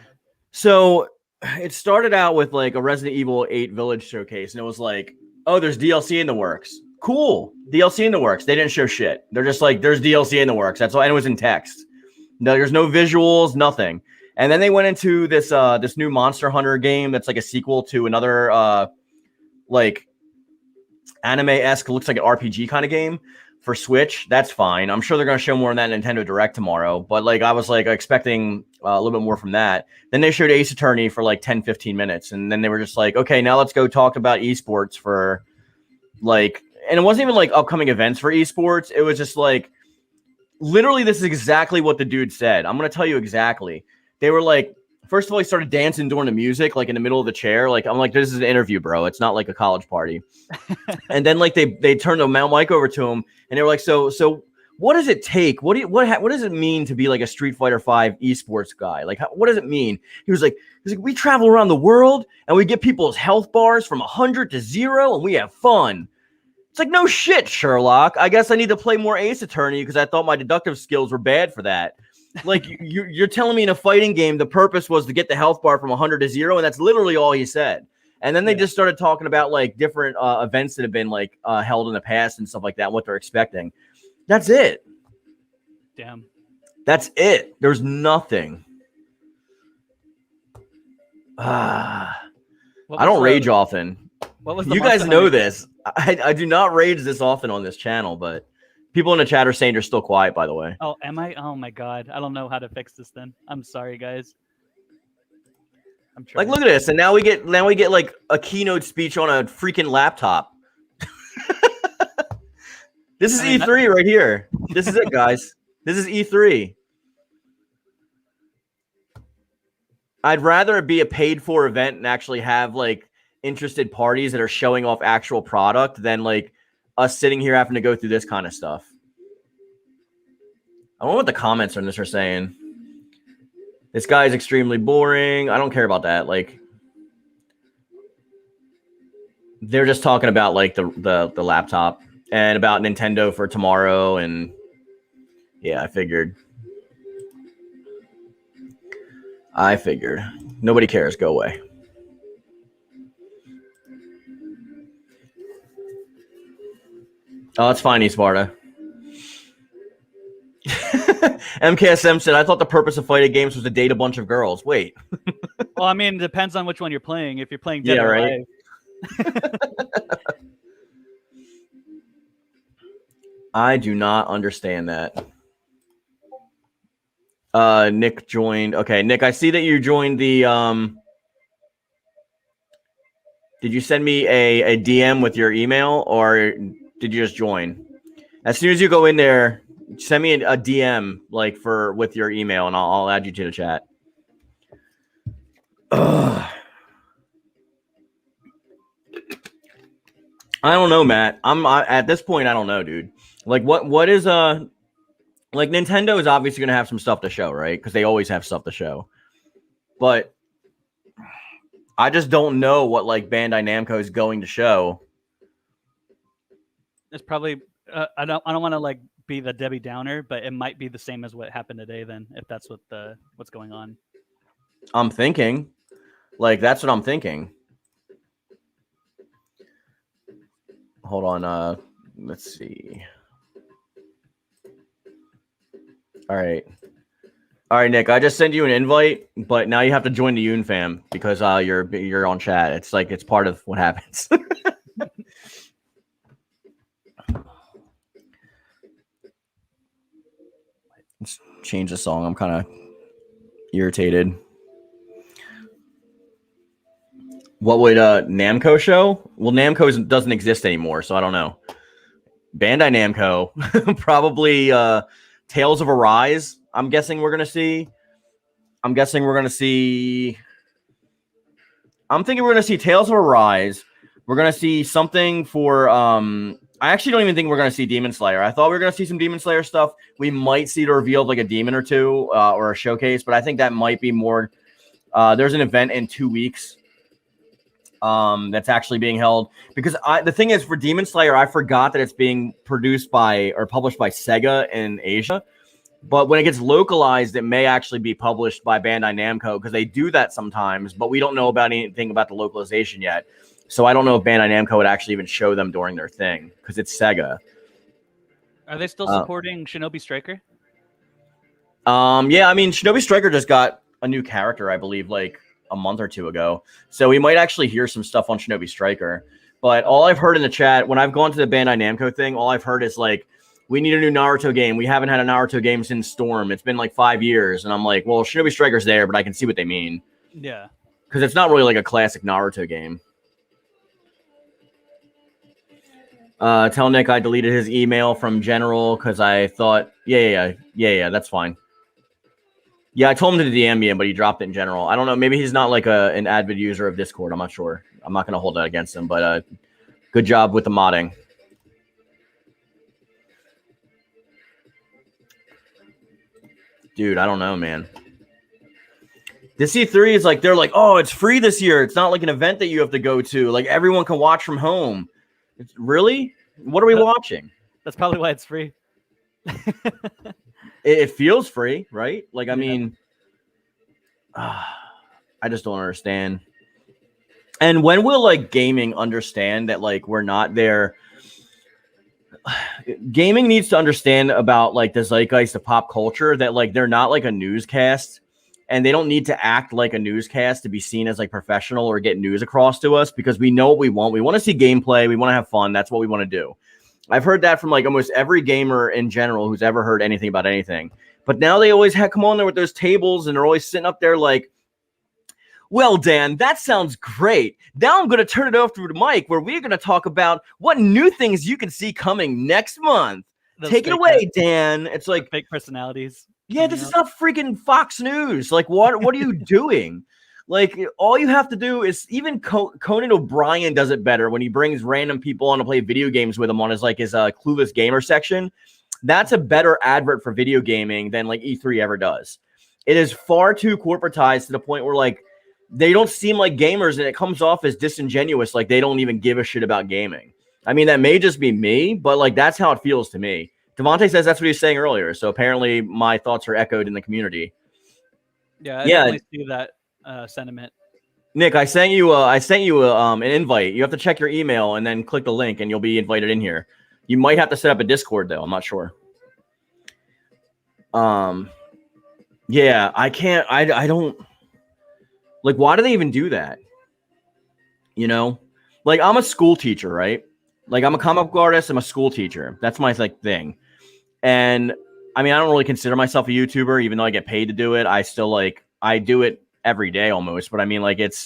So it started out with like a Resident Evil 8 Village showcase, and it was like, oh, there's DLC in the works. Cool. DLC in the works. They didn't show shit. They're just like, there's DLC in the works. That's all. And it was in text. No, there's no visuals, nothing. And then they went into this this new Monster Hunter game that's like a sequel to another like anime-esque, looks like an RPG kind of game for Switch. That's fine. I'm sure they're going to show more in that Nintendo Direct tomorrow. But like I was like expecting a little bit more from that. Then they showed Ace Attorney for like 10, 15 minutes. And then they were just like, okay, now let's go talk about esports for like, and it wasn't even like upcoming events for esports. It was just like, literally, this is exactly what the dude said. I'm going to tell you exactly. They were like, first of all, he started dancing during the music, like in the middle of the chair. Like, I'm like, this is an interview, bro. It's not like a college party. And then like they turned the mic over to him, and they were like, so what does it take? What does it mean to be like a Street Fighter V esports guy? Like, what does it mean? He was like, we travel around the world and we get people's health bars from 100 to 0, and we have fun. It's like, no shit, Sherlock. I guess I need to play more Ace Attorney because I thought my deductive skills were bad for that. Like, you're telling me in a fighting game, the purpose was to get the health bar from 100 to 0, and that's literally all he said. And then they just started talking about, like, different events that have been, like, held in the past and stuff like that, what they're expecting. That's it. Damn. That's it. There's nothing. I don't rage often. What was the you guys Monster know Hunter this. I do not rage this often on this channel, but people in the chat are saying they're still quiet, by the way. Oh, am I? Oh my god. I don't know how to fix this then. I'm sorry, guys. I'm trying. Like, look at this. And now we get like a keynote speech on a freaking laptop. This is E3 right here. This is it, guys. This is E3. I'd rather it be a paid for event and actually have like interested parties that are showing off actual product than like us sitting here having to go through this kind of stuff. I don't know what the comments on this are saying. This guy is extremely boring. I don't care about that. Like, they're just talking about like the laptop and about Nintendo for tomorrow. And yeah, I figured. Nobody cares. Go away. Oh, it's fine, Esparta. MKSM said, I thought the purpose of fighting games was to date a bunch of girls. Wait. Well, I mean, it depends on which one you're playing. If you're playing Dead or Alive. I do not understand that. Nick joined. Okay, Nick, I see that you joined the Did you send me a DM with your email, or did you just join? As soon as you go in there, send me a DM like with your email, and I'll add you to the chat. Ugh. I don't know, Matt. At this point, I don't know, dude. Like, what is like Nintendo is obviously gonna have some stuff to show, right? Because they always have stuff to show. But I just don't know what like Bandai Namco is going to show. It's probably I don't want to like be the Debbie Downer, but it might be the same as what happened today. Then, if that's what's going on, I'm thinking, like that's what I'm thinking. Hold on, let's see. All right, Nick. I just sent you an invite, but now you have to join the Yoon-Fam because you're on chat. It's like it's part of what happens. Let's change the song. I'm kind of irritated. What would Namco show? Well, Namco doesn't exist anymore, so I don't know. Bandai Namco, probably Tales of Arise. I'm guessing we're gonna see. I'm thinking we're gonna see Tales of Arise, We're gonna see something for I actually don't even think we're gonna see Demon Slayer. I thought we were gonna see some Demon Slayer stuff. We might see the reveal of like a demon or two or a showcase, but I think that might be more. There's an event in 2 weeks that's actually being held because the thing is for Demon Slayer, I forgot that it's being produced by or published by Sega in Asia. But when it gets localized, it may actually be published by Bandai Namco because they do that sometimes, but we don't know about anything about the localization yet. So I don't know if Bandai Namco would actually even show them during their thing because it's Sega. Are they still supporting Shinobi Striker? Yeah, I mean, Shinobi Striker just got a new character, I believe, like a month or two ago. So we might actually hear some stuff on Shinobi Striker. But all I've heard in the chat, when I've gone to the Bandai Namco thing, all I've heard is like, we need a new Naruto game. We haven't had a Naruto game since Storm. It's been like 5 years. And I'm like, well, Shinobi Striker's there, but I can see what they mean. Yeah. Because it's not really like a classic Naruto game. Tell Nick I deleted his email from General because I thought, yeah, that's fine. Yeah, I told him to DM me, but he dropped it in General. I don't know. Maybe he's not like an avid user of Discord. I'm not sure. I'm not going to hold that against him, but good job with the modding. Dude, I don't know, man. This E3 is like, they're like, oh, it's free this year. It's not like an event that you have to go to. Like, everyone can watch from home. Really? What are we watching? That's probably why it's free. It feels free, right? Like, I mean, I just don't understand. And when will, like, gaming understand that, like, we're not there? Gaming needs to understand about, like, the zeitgeist of pop culture that, like, they're not, like, a newscast. And they don't need to act like a newscast to be seen as, like, professional or get news across to us because we know what we want. We want to see gameplay. We want to have fun. That's what we want to do. I've heard that from, like, almost every gamer in general who's ever heard anything about anything. But now they always come on there with those tables, and they're always sitting up there like, well, Dan, that sounds great. Now I'm going to turn it over to Mike, where we're going to talk about what new things you can see coming next month. Take it away, Dan. It's like fake personalities. Yeah, this is not freaking Fox News. Like, what are you doing? Like, all you have to do is even Conan O'Brien does it better when he brings random people on to play video games with him on his Clueless Gamer section. That's a better advert for video gaming than like E3 ever does. It is far too corporatized to the point where like they don't seem like gamers and it comes off as disingenuous, like they don't even give a shit about gaming. I mean, that may just be me, but like that's how it feels to me. Devontae says that's what he was saying earlier. So apparently my thoughts are echoed in the community. Yeah, I definitely see that sentiment. Nick, I sent you an invite. You have to check your email and then click the link and you'll be invited in here. You might have to set up a Discord though. I'm not sure. Yeah, I can't. I don't like. Why do they even do that? You know, like I'm a school teacher, right? Like I'm a comic book artist. I'm a school teacher. That's my like thing. And I mean, I don't really consider myself a YouTuber, even though I get paid to do it. I still like I do it every day almost. But I mean, like it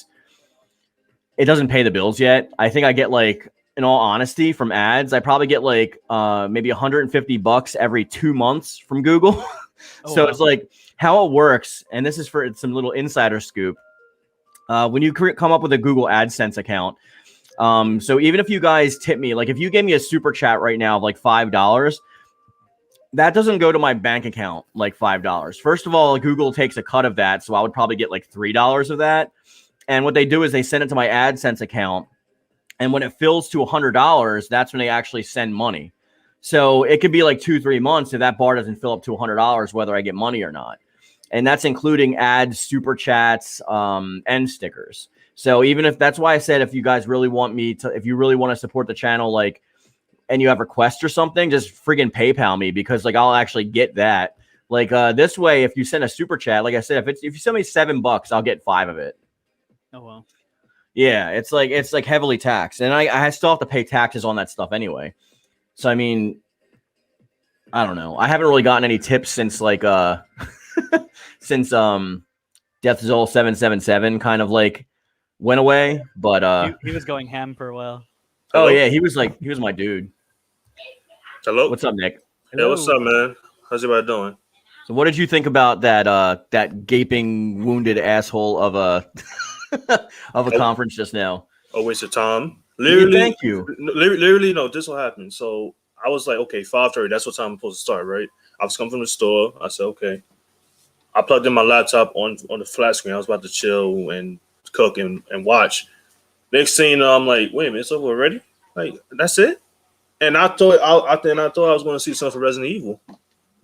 doesn't pay the bills yet. I think I get like, in all honesty, from ads, I probably get like maybe $150 every 2 months from Google. So wow. It's like how it works. And this is for some little insider scoop. When you come up with a Google AdSense account, so even if you guys tip me, like if you gave me a super chat right now of like $5, that doesn't go to my bank account like $5. First of all, Google takes a cut of that. So I would probably get like $3 of that. And what they do is they send it to my AdSense account. And when it fills to $100, that's when they actually send money. So it could be like 2-3 months if that bar doesn't fill up to $100, whether I get money or not. And that's including ads, super chats, and stickers. So even if that's why I said, if you guys really want me to, if you really want to support the channel, like, and you have requests or something, just friggin' PayPal me because like I'll actually get that. Like this way, if you send a super chat, like I said, if you send me $7, I'll get 5 of it. Oh well. Yeah, it's like heavily taxed, and I still have to pay taxes on that stuff anyway. So I mean, I don't know. I haven't really gotten any tips since like since Death Zone 777 kind of like went away. But he was going ham for a while. Oh yeah, he was my dude. Hello. What's up, Nick? Yeah, what's up, man? How's everybody doing? So what did you think about that gaping wounded asshole of a of a conference just now? A waste of time. Literally, thank you. Literally, no. This will happen. So I was like, okay, 5:30. That's what time I'm supposed to start, right? I was coming from the store. I said, okay. I plugged in my laptop on the flat screen. I was about to chill and cook and watch. Next thing you know, I'm like, wait a minute, it's over already? Like, that's it? And I thought I was going to see something for Resident Evil,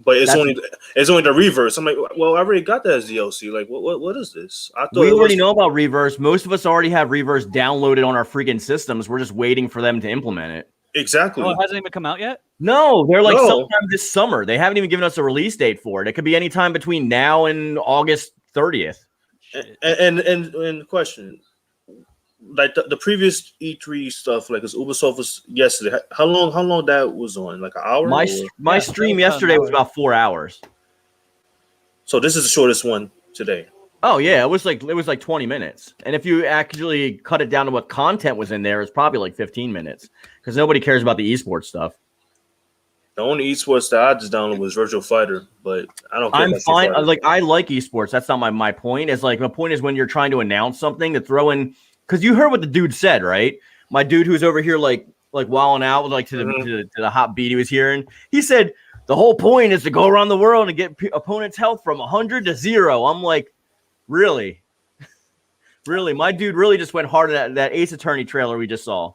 but it's only the reverse. I'm like, well, I already got that as DLC. Like, what is this? I thought We already know about reverse. Most of us already have reverse downloaded on our freaking systems. We're just waiting for them to implement it. Exactly. Oh, it hasn't even come out yet? No, they're like No. sometime this summer. They haven't even given us a release date for it. It could be any time between now and August 30th. And question, like the previous E3 stuff, like as Ubisoft was yesterday. How long that was on? Like an hour? My stream yesterday was about 4 hours. So this is the shortest one today. Oh yeah, it was like 20 minutes. And if you actually cut it down to what content was in there, it's probably like 15 minutes because nobody cares about the esports stuff. The only esports that I just downloaded was Virtual Fighter, but I don't care. I'm fine. I like esports. That's not my point. It's like my point is when you're trying to announce something to throw in, because you heard what the dude said, right? My dude who's over here like wilding out like to the hot beat he was hearing. He said the whole point is to go around the world and get opponents' health from 100 to 0. I'm like, really? Really? My dude really just went hard at that Ace Attorney trailer we just saw.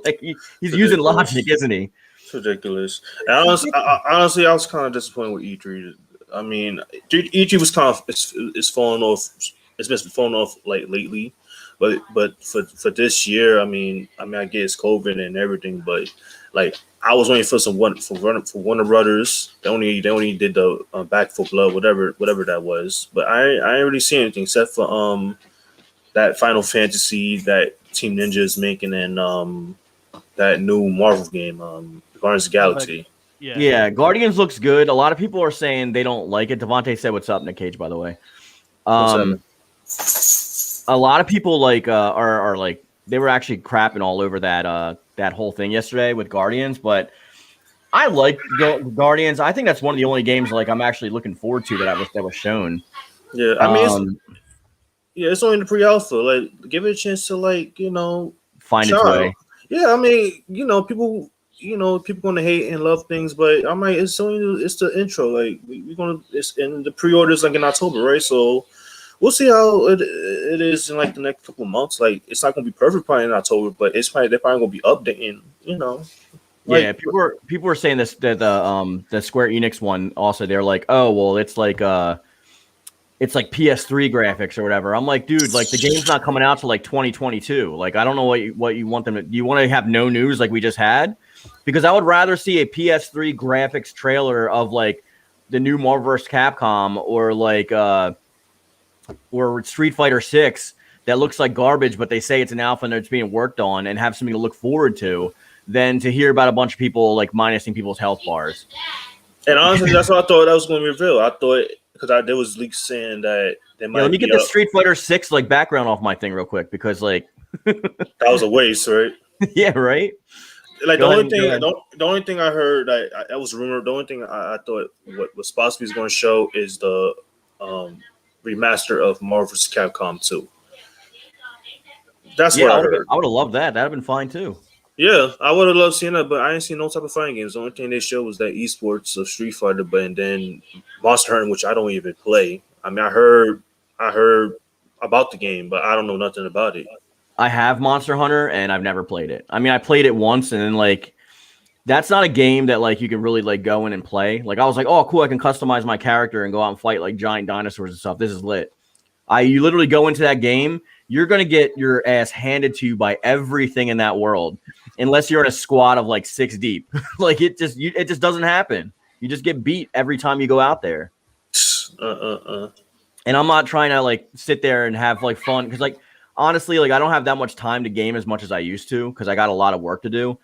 Like he's using logic, isn't he? It's ridiculous. And honestly, I was kind of disappointed with E3. I mean, E3 was kind of it's falling off. It's been falling off like lately, but for this year, I mean, I guess COVID and everything, but like I was waiting for Warner Brothers. They only did the Back for Blood, whatever that was. But I ain't really seen anything except for that Final Fantasy that Team Ninja is making and that new Marvel game, Guardians of the Galaxy. Yeah, Guardians looks good. A lot of people are saying they don't like it. Devontae said, "What's up, Nick Cage?" By the way, a lot of people like are like they were actually crapping all over that whole thing yesterday with Guardians, but I like Guardians. I think that's one of the only games like I'm actually looking forward to that was shown. Yeah, I mean, it's only the pre-alpha. Like, give it a chance to find its way. Yeah, I mean, people gonna hate and love things, but I'm like, it's the intro. Like it's in the pre-orders like in October, right? So we'll see how it is in like the next couple of months. Like it's not gonna be perfect probably in October, but they're probably gonna be updating. Yeah, people were saying this that the Square Enix one also. They're like, oh well, it's like PS3 graphics or whatever. I'm like, dude, like the game's not coming out till like 2022. Like I don't know what you want them to. Do you want to have no news like we just had? Because I would rather see a PS3 graphics trailer of like the new Marvel vs. Capcom or like or Street Fighter 6 that looks like garbage, but they say it's an alpha and it's being worked on and have something to look forward to, than to hear about a bunch of people like minusing people's health bars. And honestly, that's what I thought that was going to reveal. I thought because there was leaks saying that they might. Let me get the Street Fighter 6 like background off my thing real quick because like that was a waste, right? Yeah, right. Like the only thing I heard that was rumored. The only thing I thought what was possibly going to show is the remaster of Marvel vs. Capcom 2. That's what I heard. I would have loved that. That'd have been fine too. Yeah, I would have loved seeing that, but I ain't seen no type of fighting games. The only thing they showed was that esports of Street Fighter, and then Monster Hunter, which I don't even play. I mean, I heard about the game, but I don't know nothing about it. I have Monster Hunter and I've never played it. I mean, I played it once and then like that's not a game that like you can really like go in and play. Like I was like, oh cool, I can customize my character and go out and fight like giant dinosaurs and stuff. This is lit. You literally go into that game, you're gonna get your ass handed to you by everything in that world, unless you're in a squad of like 6 deep. Like it just doesn't happen. You just get beat every time you go out there. And I'm not trying to like sit there and have like fun because like honestly, like I don't have that much time to game as much as I used to because I got a lot of work to do.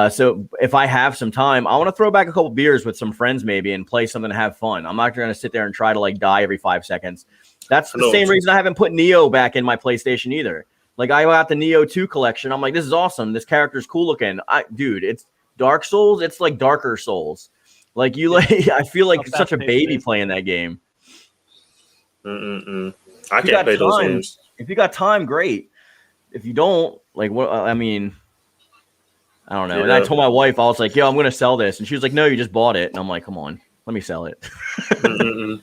So if I have some time, I want to throw back a couple beers with some friends maybe and play something to have fun. I'm not going to sit there and try to like die every 5 seconds. That's the same reason I haven't put Neo back in my PlayStation either. Like I got the Neo 2 collection. I'm like, this is awesome. This character's cool looking. Dude, it's Dark Souls. It's like Darker Souls. Like you like, I feel like such a baby playing that game. I can't play those games. If you got time, great. if you don't, like, what? I mean, I don't know. And I Yeah. told my wife, I was like, "Yo, I'm gonna sell this," and she was like, "No, you just bought it." And I'm like, "Come on, let me sell it." Mm-mm-mm.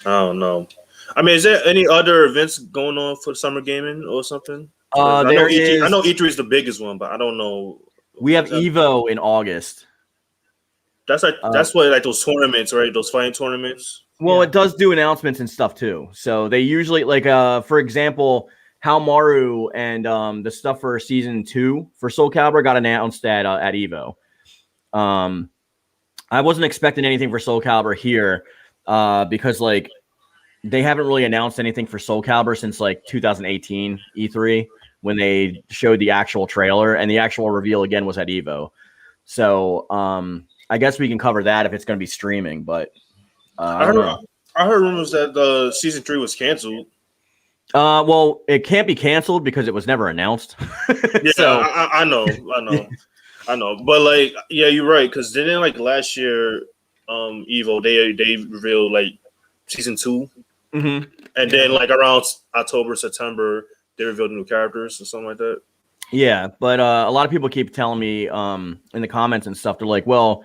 I don't know. I mean, is there any other events going on for summer gaming or something? 'Cause I know There E3. I is. know E3 is the biggest one, but I don't know. We have Is that- Evo in August. That's like that's what like those tournaments, right? Those fighting tournaments. Well, it does do announcements and stuff too. So they usually like for example, how Maru and the stuff for season 2 for Soul Calibur got announced at Evo. I wasn't expecting anything for Soul Calibur here because like they haven't really announced anything for Soul Calibur since like 2018 E3 when they showed the actual trailer, and the actual reveal again was at Evo. So I guess we can cover that if it's going to be streaming, but I don't know. I heard rumors that season 3 was canceled. Well, it can't be canceled because it was never announced. Yeah, So I know. But like, yeah, you're right. Because didn't like last year, Evo they revealed like season 2, and then like around October, September, they revealed new characters or something like that. yeah, but a lot of people keep telling me in the comments and stuff, they're like, well,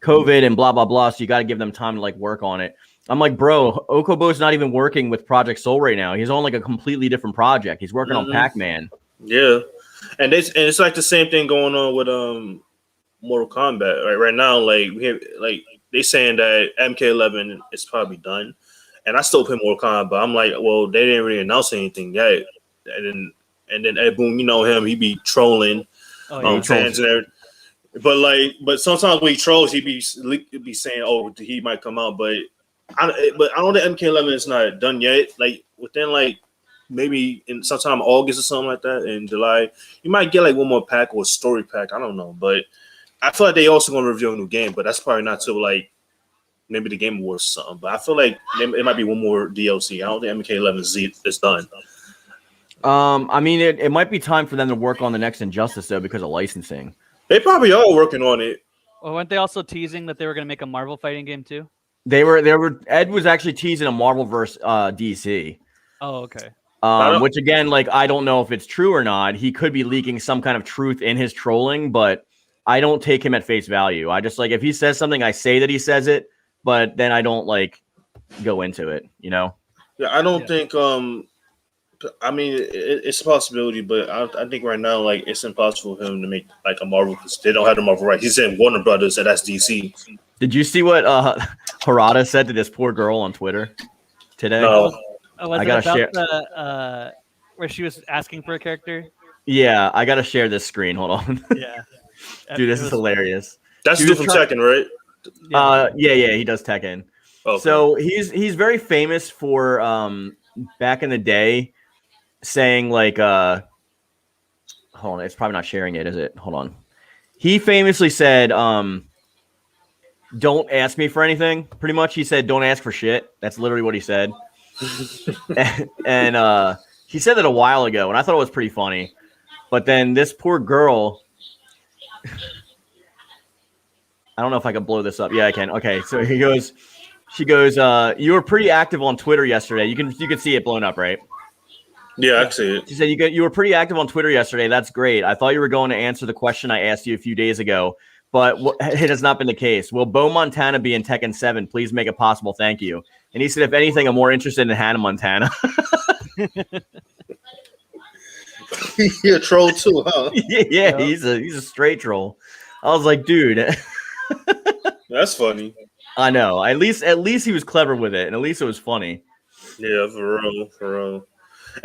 COVID and blah blah blah, so you got to give them time to like work on it. I'm like, bro, Okobo's not even working with Project Soul right now. He's on like a completely different project. He's working on Pac-Man. Yeah, and it's like the same thing going on with Mortal Kombat right now. Like we have like they saying that MK11 is probably done, and I still play Mortal Kombat. But I'm like, well, they didn't really announce anything yet, and then Ed Boon, you know him, he be trolling fans and everything. But sometimes when he trolls, he be saying, "Oh, he might come out," but I don't think MK11 is not done yet. Like within like maybe in sometime August or something like that in July, you might get like one more pack or a story pack. I don't know, but I feel like they also gonna reveal a new game, but that's probably not till like maybe the Game Awards or something. But I feel like it might be one more DLC. I don't think MK11 is done. I mean, it might be time for them to work on the next Injustice though because of licensing. They probably are working on it. Well, weren't they also teasing that they were going to make a Marvel fighting game too? They were. Ed was actually teasing a Marvel verse DC. Oh, okay. Which again, like I don't know if it's true or not. He could be leaking some kind of truth in his trolling, but I don't take him at face value. I just like if he says something, I say that he says it, but then I don't like go into it. You know? Yeah, I don't think. I mean, it's a possibility, but I think right now, like, it's impossible for him to make like a Marvel because they don't have the Marvel right. He's in Warner Brothers, and that's DC. Did you see what Harada said to this poor girl on Twitter today? No. I gotta share. Where she was asking for a character? Yeah, I gotta share this screen. Hold on. Yeah. Dude, this is hilarious. That's dude from Tekken, right? Yeah, he does Tekken. Okay. So he's very famous for back in the day saying like hold on, it's probably not sharing it, is it? Hold on. He famously said don't ask me for anything. Pretty much he said don't ask for shit. That's literally what he said. and he said that a while ago, and I thought it was pretty funny. But then this poor girl, I don't know if I can blow this up. Yeah, I can. Okay, so she goes, you were pretty active on Twitter yesterday. You can see it blown up, right? Yeah, I see it. She said you were pretty active on Twitter yesterday. That's great. I thought you were going to answer the question I asked you a few days ago, but it has not been the case. Will Bo Montana be in Tekken 7? Please make it possible. Thank you. And he said, if anything, I'm more interested in Hannah Montana. You're a troll too, huh? Yeah, he's a straight troll. I was like, dude. That's funny. I know. At least he was clever with it, and at least it was funny. Yeah, for real.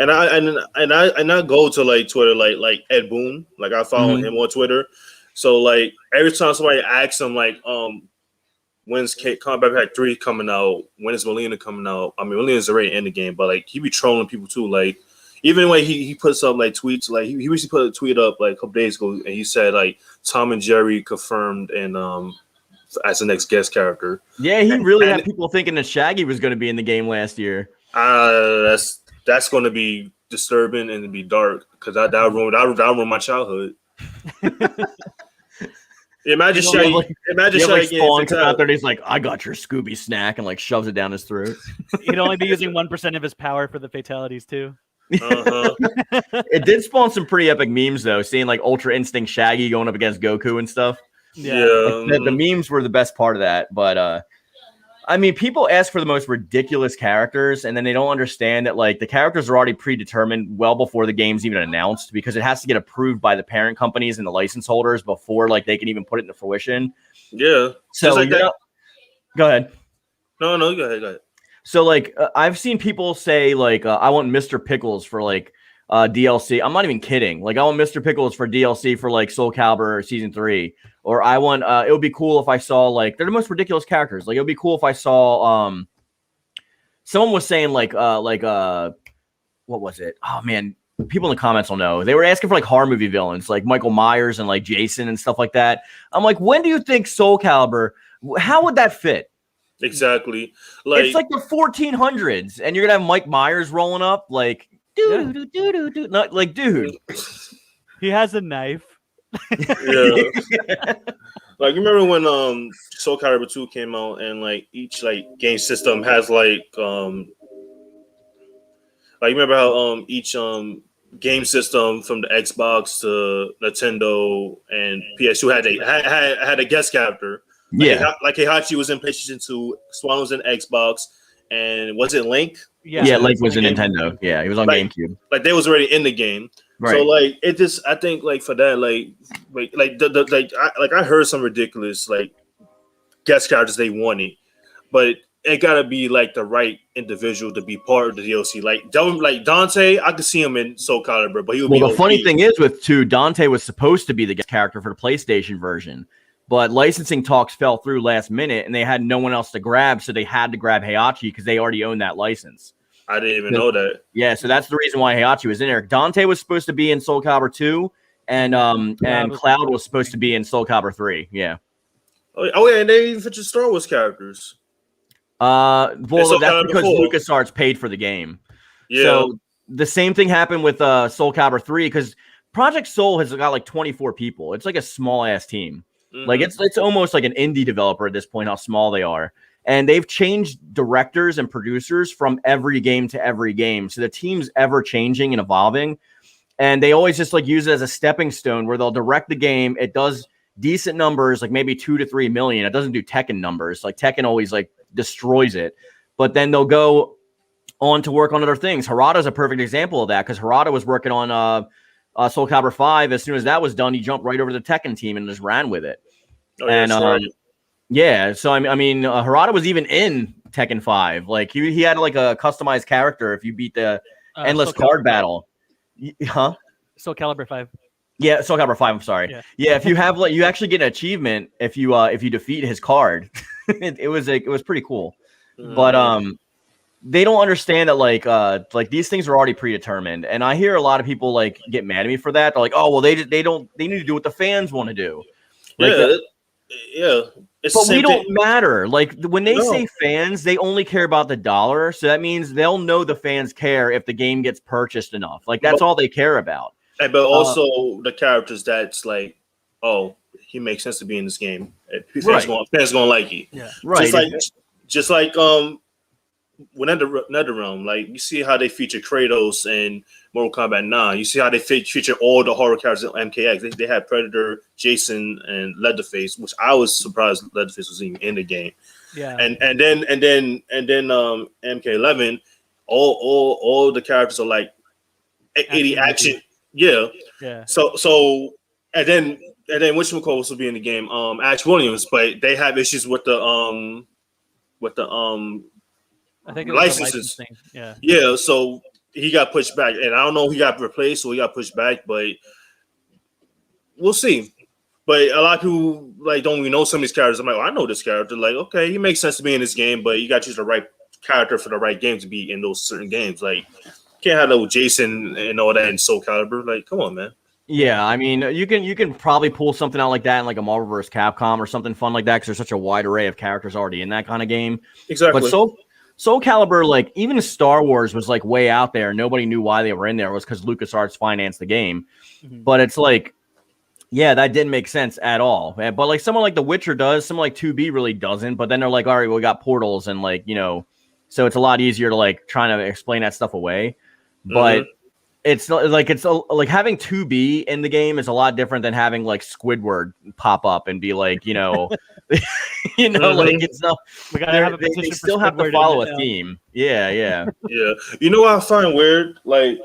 And I go to like Twitter like Ed Boon. Like I follow him on Twitter. So like every time somebody asks him like when's Combat Pack 3 coming out? When is Melina coming out? I mean Melina's already in the game, but like he be trolling people too. Like even when he puts up like tweets, like he recently put a tweet up like a couple days ago, and he said like Tom and Jerry confirmed and as the next guest character. Yeah, he really had people thinking that Shaggy was going to be in the game last year. That's going to be disturbing and to be dark because that ruined my childhood. Imagine Shaggy. Imagine Shaggy like out there. And he's like, "I got your Scooby snack," and like shoves it down his throat. He'd only be using 1% of his power for the fatalities too. It did spawn some pretty epic memes though, seeing like Ultra Instinct Shaggy going up against Goku and stuff. Yeah. Like, the memes were the best part of that. But I mean, people ask for the most ridiculous characters, and then they don't understand that like the characters are already predetermined well before the game's even announced, because it has to get approved by the parent companies and the license holders before like they can even put it into fruition. Yeah. So like that. Go ahead. No, go ahead. So like I've seen people say like I want Mr. Pickles for like DLC. I'm not even kidding. Like I want Mr. Pickles for DLC for like Soul Calibur Season 3. Or I want it would be cool if I saw like they're the most ridiculous characters. Like it would be cool if I saw someone was saying like what was it? Oh man, people in the comments will know. They were asking for like horror movie villains like Michael Myers and like Jason and stuff like that. I'm like, when do you think Soul Calibur, how would that fit? Exactly. Like it's like the 1400s, and you're gonna have Mike Myers rolling up like not like dude. He has a knife. Yeah. Like you remember when Soul Calibur 2 came out, and like each like game system has like you remember how each game system from the Xbox to Nintendo and PS2 had a guest character. Like Heihachi was in PlayStation 2, Swan was in Xbox, and was it Link? Yeah, Link was in Nintendo. Yeah, he was on GameCube. Like they was already in the game. Right. So like it just, I think like for that I heard some ridiculous like guest characters they wanted, but it gotta be like the right individual to be part of the DLC. Like Dante, I could see him in Soul Calibur, but he would be the OP. funny thing is with 2, Dante was supposed to be the guest character for the PlayStation version, but licensing talks fell through last minute, and they had no one else to grab, so they had to grab Heihachi because they already owned that license. I didn't even know that. Yeah, so that's the reason why Heihachi was in there. Dante was supposed to be in Soul Calibur 2, and Cloud was supposed to be in Soul Calibur 3. Yeah. Oh yeah, and they even featured Star Wars characters. Well, Soul that's Calibur because 4. LucasArts paid for the game. Yeah. So the same thing happened with Soul Calibur 3, because Project Soul has got like 24 people. It's like a small ass team. Like it's almost like an indie developer at this point, how small they are. And they've changed directors and producers from every game to every game. So the team's ever changing and evolving. And they always just like use it as a stepping stone where they'll direct the game. It does decent numbers, like maybe 2 to 3 million. It doesn't do Tekken numbers. Like Tekken always like destroys it. But then they'll go on to work on other things. Harada's a perfect example of that, because Harada was working on Soul Calibur 5. As soon as that was done, he jumped right over to the Tekken team and just ran with it. Oh, yeah, and yeah, so I mean, Harada was even in Tekken 5. Like he had like a customized character if you beat the endless card battle. Soul Calibur 5. Yeah, Soul Calibur 5. I'm sorry. Yeah, if you have like, you actually get an achievement if you defeat his card. it was pretty cool. But they don't understand that like these things are already predetermined, and I hear a lot of people like get mad at me for that. They're like, oh well, they need to do what the fans want to do. Like, yeah. But we don't matter. Like when they say fans, they only care about the dollar. So that means they'll know the fans care if the game gets purchased enough. Like that's all they care about. But also the characters that's like, oh, he makes sense to be in this game. Fans gonna like it. Yeah. Right. Just like when NetherRealm, like you see how they feature Kratos in Mortal Kombat 9. You see how they feature all the horror characters in MKX. They had Predator, Jason, and Leatherface, which I was surprised Leatherface was even in the game. Yeah. And then MK11, all the characters are like 80 action. Yeah. Yeah. So and then whatchamacallit will be in the game? Ash Williams, but they have issues with the I think it was licenses. Yeah. Yeah, so he got pushed back, and I don't know if he got replaced or he got pushed back, but we'll see. But a lot of people like don't even know some of these characters. I'm like, I know this character. Like, okay, he makes sense to be in this game, but you got to choose the right character for the right game to be in those certain games. Like, you can't have no Jason and all that in Soul Calibur. Like, come on, man. Yeah, I mean, you can probably pull something out like that in like a Marvel vs. Capcom or something fun like that, because there's such a wide array of characters already in that kind of game. Exactly. But Soul Calibur, like even Star Wars was like way out there. Nobody knew why they were in there. It was because LucasArts financed the game. But it's like, yeah, that didn't make sense at all. But like someone like The Witcher does, someone like 2B really doesn't. But then they're like, all right, well, we got portals and like, so it's a lot easier to like trying to explain that stuff away. But it's not like like having 2B in the game is a lot different than having like Squidward pop up and be like, you know, like it's not. We gotta have a They petition for still have to Squidward follow in a it, theme. Yeah, yeah. Yeah. You know what I find weird? Like,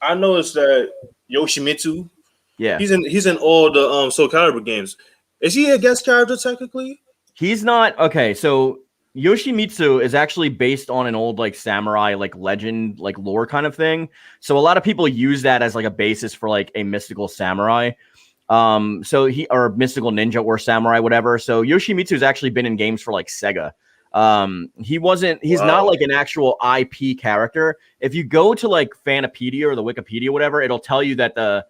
I noticed that Yoshimitsu, Yeah. he's in all the Soul Calibur games. Is he a guest character technically? He's not okay. So Yoshimitsu is actually based on an old like samurai like legend like lore kind of thing. So a lot of people use that as like a basis for like a mystical samurai. So he or mystical ninja or samurai, whatever. So Yoshimitsu has actually been in games for like Sega. He's not like an actual IP character. If you go to like Fanipedia or the Wikipedia, whatever, it'll tell you that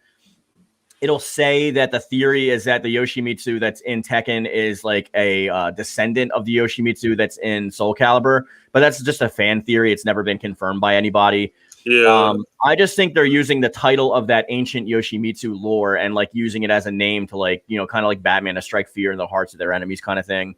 it'll say that the theory is that the Yoshimitsu that's in Tekken is like a descendant of the Yoshimitsu that's in Soul Calibur, but that's just a fan theory. It's never been confirmed by anybody. Yeah. I just think they're using the title of that ancient Yoshimitsu lore and like using it as a name to like, you know, kind of like Batman to strike fear in the hearts of their enemies kind of thing.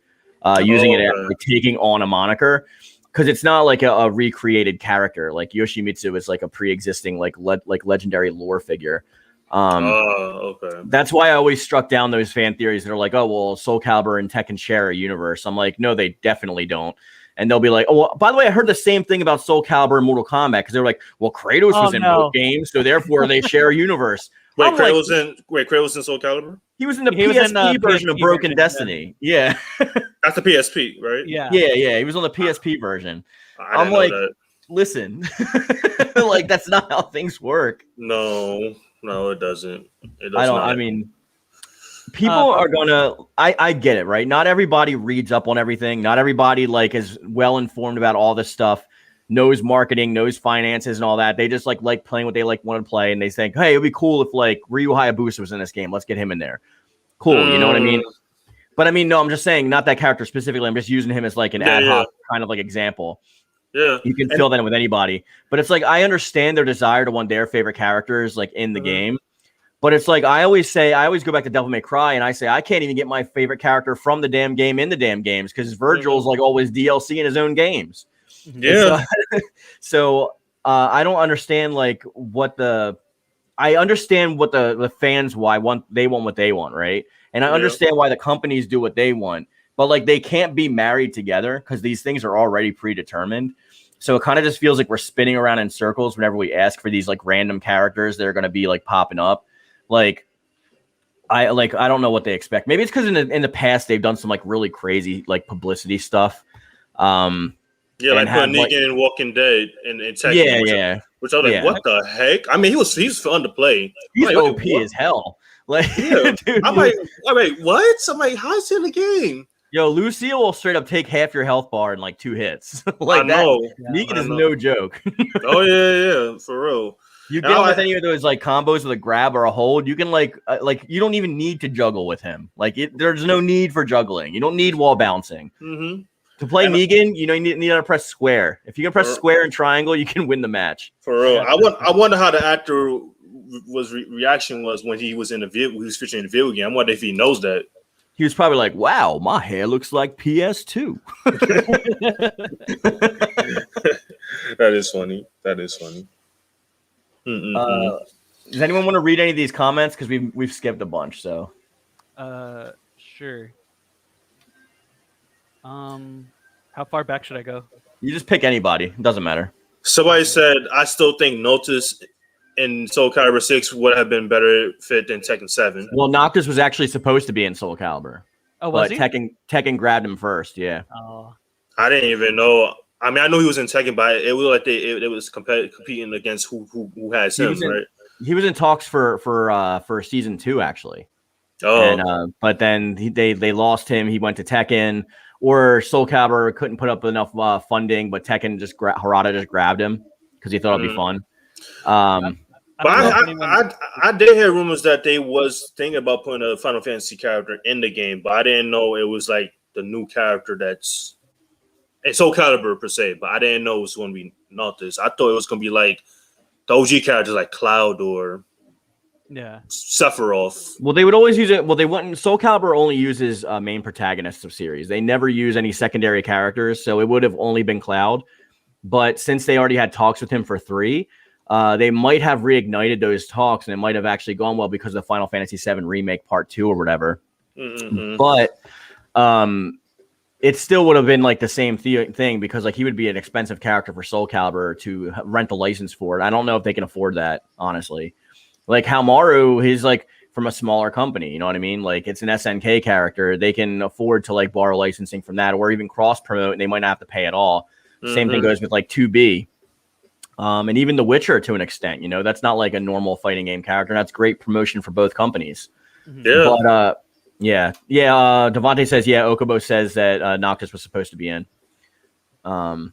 Using it as like taking on a moniker. Because it's not like a recreated character. Like Yoshimitsu is like a pre-existing like legendary lore figure. Okay. That's why I always struck down those fan theories that are like, oh well, Soul Calibur and Tekken share a universe. I'm like, no, they definitely don't. And they'll be like, oh, well, by the way, I heard the same thing about Soul Calibur and Mortal Kombat because they're like, well, Kratos was in both games, so therefore they share a universe. Wait, I'm Kratos was in Soul Calibur? He was in the PSP version of Broken Destiny. Yeah. That's the PSP, right? Yeah. He was on the PSP version. I'm like, listen, like that's not how things work. No, it doesn't. I mean, people are gonna. I get it, right? Not everybody reads up on everything. Not everybody like is well informed about all this stuff. Knows marketing, knows finances, and all that. They just like playing what they want to play, and they think, hey, it'd be cool if like Ryu Hayabusa was in this game. Let's get him in there. Cool, you know what I mean? But I mean, no, I'm just saying, not that character specifically. I'm just using him as like an ad hoc kind of like example. Yeah, you can fill that in with anybody. But it's like I understand their desire to want their favorite characters like in the game. But it's like I always go back to Devil May Cry, and I say I can't even get my favorite character from the damn game in the damn games because Virgil's like always DLC in his own games. Yeah. So I don't understand like I understand what the fans they want what they want, right? And I understand why the companies do what they want, but like they can't be married together because these things are already predetermined. So it kind of just feels like we're spinning around in circles whenever we ask for these like random characters that are going to be like popping up. Like I don't know what they expect. Maybe it's because in the past they've done some like really crazy like publicity stuff. Yeah, like putting Negan in Walking Dead and Tekken. Which I was like, what the heck? I mean, he's fun to play. He's like, OP as hell. Like, dude, I'm like, what? I'm like, how's he in the game? Yo, Lucille will straight up take half your health bar in like 2 hits. Like I know. Negan is no joke. Oh yeah, for real. You get him with any of those like combos with a grab or a hold, you can like you don't even need to juggle with him. Like there's no need for juggling. You don't need wall bouncing. To play Negan, you need to press square. If you can press square and triangle, you can win the match. For real. I wonder how the actor reaction was when he was in the video. He was featuring in the video game. I wonder if he knows that. He was probably like, "Wow, my hair looks like PS2." That is funny. Does anyone want to read any of these comments? Because we've skipped a bunch. So, sure. How far back should I go? You just pick anybody. It doesn't matter. Somebody said, I still think Notice in Soul Calibur 6 would have been better fit than Tekken 7. Well, Noctis was actually supposed to be in Soul Calibur. Oh, was he? Tekken grabbed him first, yeah. Oh. I didn't even know. I mean, I knew he was in Tekken, but it was like it was competing against who had him, right? He was in talks for season 2, actually. Oh. And, but then they lost him. He went to Tekken. Or Soul Calibur couldn't put up enough funding, but Tekken Harada just grabbed him because he thought it'd be fun. But I did hear rumors that they was thinking about putting a Final Fantasy character in the game, but I didn't know it was like the new character that's in Soul Calibur per se. But I didn't know it was going to be Noctis. I thought it was going to be like the OG characters like Cloud or Sephiroth. Well, they would always use it. Well, they wouldn't. Soul Calibur only uses main protagonists of series. They never use any secondary characters, so it would have only been Cloud. But since they already had talks with him for 3, they might have reignited those talks, and it might have actually gone well because of the Final Fantasy VII Remake Part 2 or whatever. But it still would have been like the same thing because like he would be an expensive character for Soul Calibur to rent the license for it. I don't know if they can afford that, honestly. Like Hamaru, he's like from a smaller company, you know what I mean? Like it's an SNK character. They can afford to like borrow licensing from that or even cross promote, and they might not have to pay at all. Same thing goes with like 2B. And even The Witcher to an extent, you know, that's not like a normal fighting game character. That's great promotion for both companies. Yeah. But Devante says, Okubo says that Noctis was supposed to be in. Atherin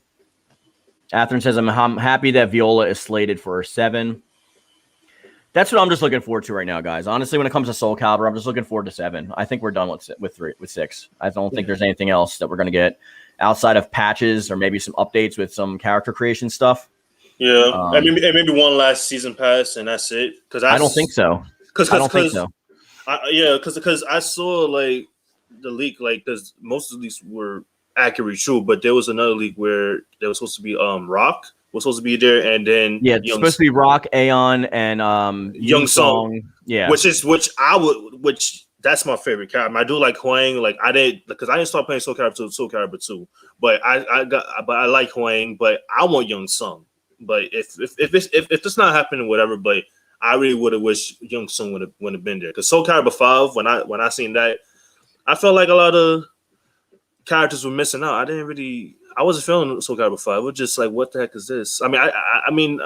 says, I'm happy that Viola is slated for 7. That's what I'm just looking forward to right now, guys. Honestly, when it comes to Soul Calibur, I'm just looking forward to 7. I think we're done with 6. I don't think there's anything else that we're going to get outside of patches or maybe some updates with some character creation stuff. Yeah, and maybe one last season pass, and that's it. Because I don't think so. I don't think so. Because I saw like the leak, like because most of these were accurate, true, but there was another leak where there was supposed to be Rock was supposed to be there, and then it's supposed to be Rock, Aeon, and Young Song. Yeah, which that's my favorite character. I do like Huang. Like I didn't start playing Soul Calibur till Soul Calibur 2, but I like Huang, but I want Young Sung. But if it's not happening, whatever. But I really would have wished Young Sung would have been there because Soul Calibur 5, when I seen that, I felt like a lot of characters were missing out. I wasn't feeling Soul Calibur 5. It was just like, what the heck is this? I mean,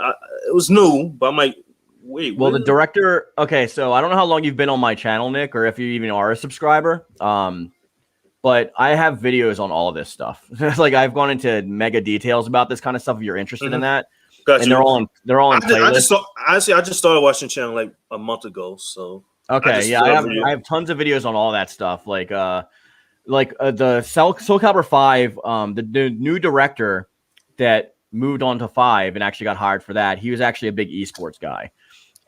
it was new, but I'm like, wait. Well, the director. Okay, so I don't know how long you've been on my channel, Nick, or if you even are a subscriber. But I have videos on all of this stuff. Like I've gone into mega details about this kind of stuff. If you're interested in that, and they're all in playlists. I just started watching the channel like a month ago. So okay, I have tons of videos on all that stuff. Like the Soul Calibur 5, the new director that moved on to 5 and actually got hired for that. He was actually a big esports guy,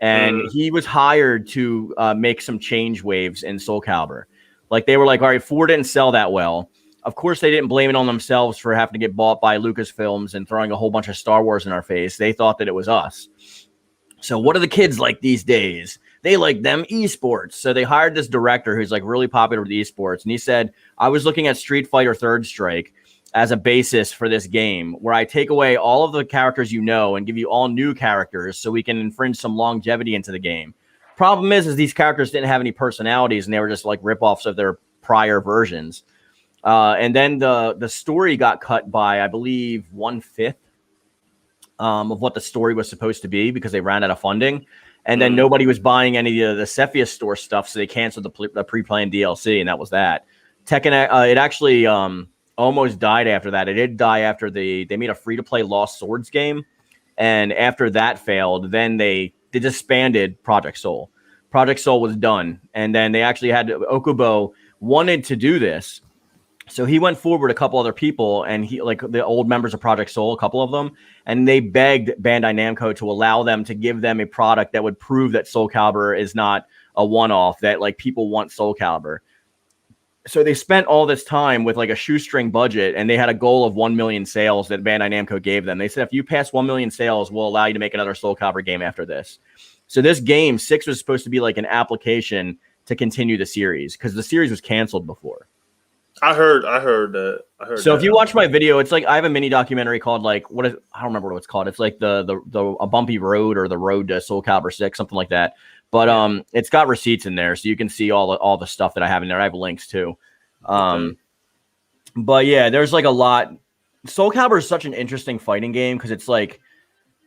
and he was hired to make some change waves in Soul Calibur. Like they were like, all right, 4 didn't sell that well. Of course, they didn't blame it on themselves for having to get bought by Lucasfilms and throwing a whole bunch of Star Wars in our face. They thought that it was us. So what are the kids like these days? They like them esports. So they hired this director who's like really popular with esports. And he said, I was looking at Street Fighter Third Strike as a basis for this game where I take away all of the characters you know and give you all new characters so we can infringe some longevity into the game. Problem is these characters didn't have any personalities and they were just like ripoffs of their prior versions. And then the story got cut by, I believe, 1/5 of what the story was supposed to be because they ran out of funding. And then nobody was buying any of the Cepheus store stuff, so they canceled the pre-planned DLC, and that was that. Tekken, it actually almost died after that. It did die after they made a free-to-play Lost Swords game, and after that failed, then they disbanded Project Soul. Project Soul was done, and then they actually had Okubo wanted to do this. So he went forward a couple other people, and he like the old members of Project Soul, a couple of them, and they begged Bandai Namco to allow them to give them a product that would prove that Soul Calibur is not a one-off, that like people want Soul Calibur. So they spent all this time with like a shoestring budget, and they had a goal of 1 million sales that Bandai Namco gave them. They said, if you pass 1 million sales, we'll allow you to make another Soul Calibur game after this. So this game, 6, was supposed to be like an application to continue the series because the series was canceled before. I heard that. So if you watch my video, it's like I have a mini documentary called like I don't remember what it's called. It's like a bumpy road or the road to Soul Calibur 6, something like that. But it's got receipts in there, so you can see all the stuff that I have in there. I have links too. But yeah, there's like a lot. Soul Calibur is such an interesting fighting game because it's like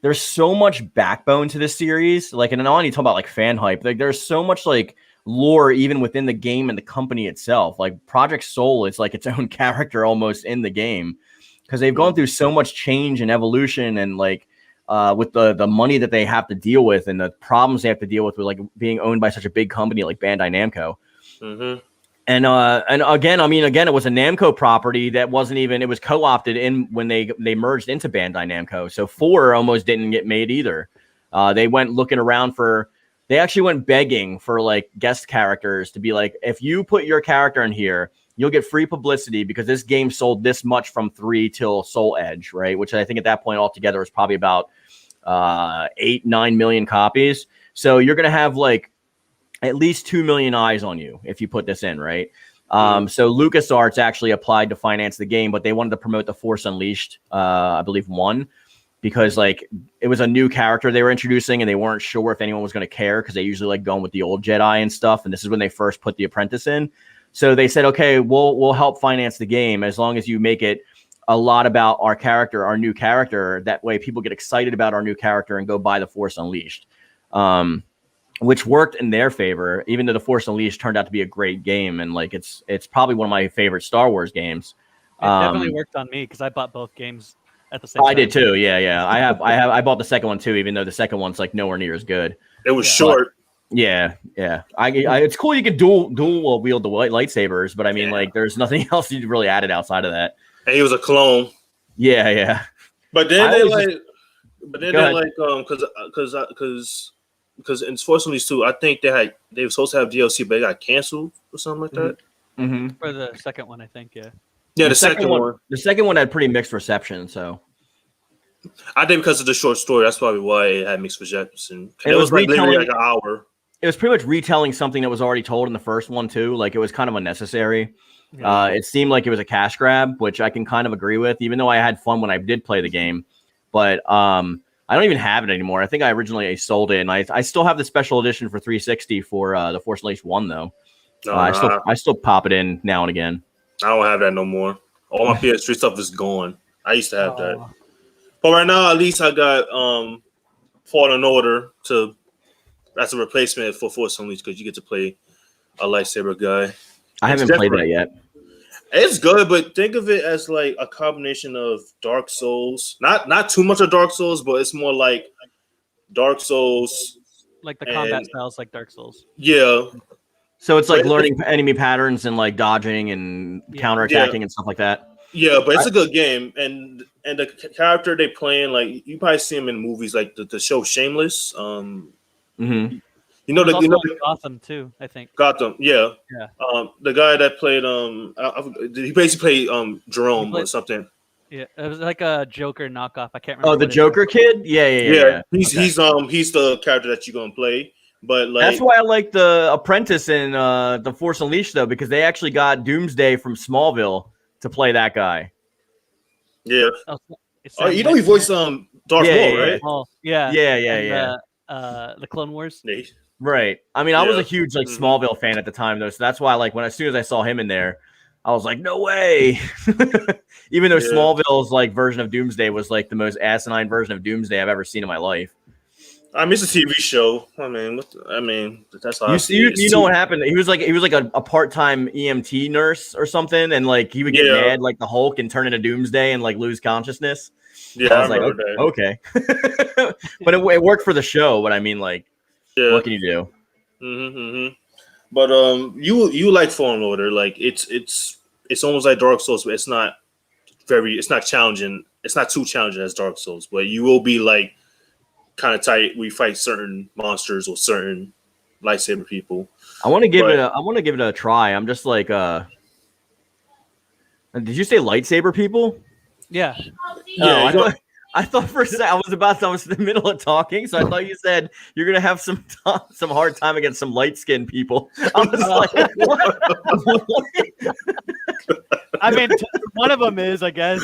there's so much backbone to this series. Like, and I don't need to talk about like fan hype. Like, there's so much like lore even within the game and the company itself. Like Project Soul is like its own character almost in the game because they've gone through so much change and evolution and like with the money that they have to deal with and the problems they have to deal with like being owned by such a big company like Bandai Namco. And again, it was a Namco property that wasn't even, it was co-opted in when they merged into Bandai Namco. So 4 almost didn't get made either. They went looking around they actually went begging for like guest characters to be like, if you put your character in here, you'll get free publicity because this game sold this much from 3 till Soul Edge, right? Which I think at that point altogether was probably about 8-9 million copies. So you're gonna have like at least 2 million eyes on you if you put this in, right? So LucasArts actually applied to finance the game, but they wanted to promote the Force Unleashed, I believe 1, because like it was a new character they were introducing and they weren't sure if anyone was going to care because they usually like going with the old Jedi and stuff. And this is when they first put the Apprentice in. So they said, okay, we'll help finance the game as long as you make it a lot about our character, our new character. That way people get excited about our new character and go buy the Force Unleashed. Which worked in their favor, even though the Force Unleashed turned out to be a great game, and like it's probably one of my favorite Star Wars games. It definitely worked on me because I bought both games at the same time. I did too. Yeah. I bought the second one too, even though the second one's like nowhere near as good. It was short. Yeah. It's cool you can dual wield the lightsabers, but I mean, like, there's nothing else you really added outside of that. And he was a clone. Yeah. But then because in Force Unleashed 2, I think they were supposed to have DLC, but it got canceled or something like that. Mm-hmm. For the second one, I think, yeah. Yeah, the second one. The second one had pretty mixed reception, so I think because of the short story, that's probably why it had mixed reception. It was like literally like an hour. It was pretty much retelling something that was already told in the first one too. Like it was kind of unnecessary. Yeah. It seemed like it was a cash grab, which I can kind of agree with, even though I had fun when I did play the game. But I don't even have it anymore. I think I originally sold it, and I still have the special edition for 360 for the Force Unleashed 1 though. I still pop it in now and again. I don't have that no more. All my PS3 stuff is gone. I used to have that. But right now, at least I got Fallen Order as a replacement for Force Unleashed because you get to play a lightsaber guy. I haven't played that yet. It's good, but think of it as like a combination of Dark Souls. Not too much of Dark Souls, but it's more like Dark Souls. Like the combat styles like Dark Souls. Yeah. So it's like learning enemy patterns and like dodging and counterattacking and stuff like that. Yeah, but it's a good game. And the character they playing, like you probably see him in movies like the show Shameless. Mm-hmm. You know Gotham too, I think. Gotham, yeah. The guy that played he basically played Jerome or something. Yeah, it was like a Joker knockoff. I can't remember. Oh, the Joker kid? Yeah. He's the character that you're gonna play. But like that's why I like the Apprentice in the Force Unleashed though, because they actually got Doomsday from Smallville to play that guy. Yeah. You know he voiced Darth Maul, right? Yeah. The Clone Wars. Right. I mean, I was a huge like Smallville fan at the time though, so that's why like as soon as I saw him in there, I was like, no way. Even though Smallville's like version of Doomsday was like the most asinine version of Doomsday I've ever seen in my life. I mean, it's a TV show. I mean, that's how you know what happened. He was like a part-time EMT nurse or something, and like he would get mad like the Hulk and turn into Doomsday and like lose consciousness. Yeah, I was like, okay. But it worked for the show. But I mean, like, what can you do? Mm-hmm. But you like Fallen Order? Like it's almost like Dark Souls, but it's not challenging. It's not too challenging as Dark Souls, but you will be like kind of tight. We fight certain monsters or certain lightsaber people. I want to give it a try. I'm just like, did you say lightsaber people? Yeah. I thought for a second I was in the middle of talking, so I thought you said you're gonna have some hard time against some light skinned people. I was like, what? I mean, one of them is, I guess.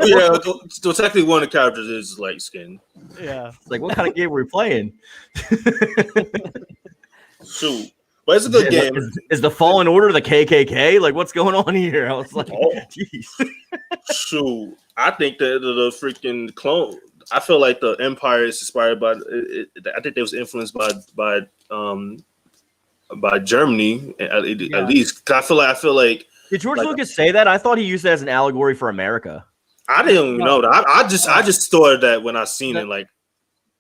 Yeah, so technically one of the characters is light skinned. Yeah. It's like, what kind of game are we playing? Shoot. But it's a good game. Is the Fallen Order the KKK? Like, what's going on here? I was like, jeez. Shoot. I think that the freaking clone. I feel like the Empire is inspired by. I think they was influenced by Germany at least. I feel like. Did George Lucas say that? I thought he used that as an allegory for America. I didn't even know that. I just thought that when I seen it, like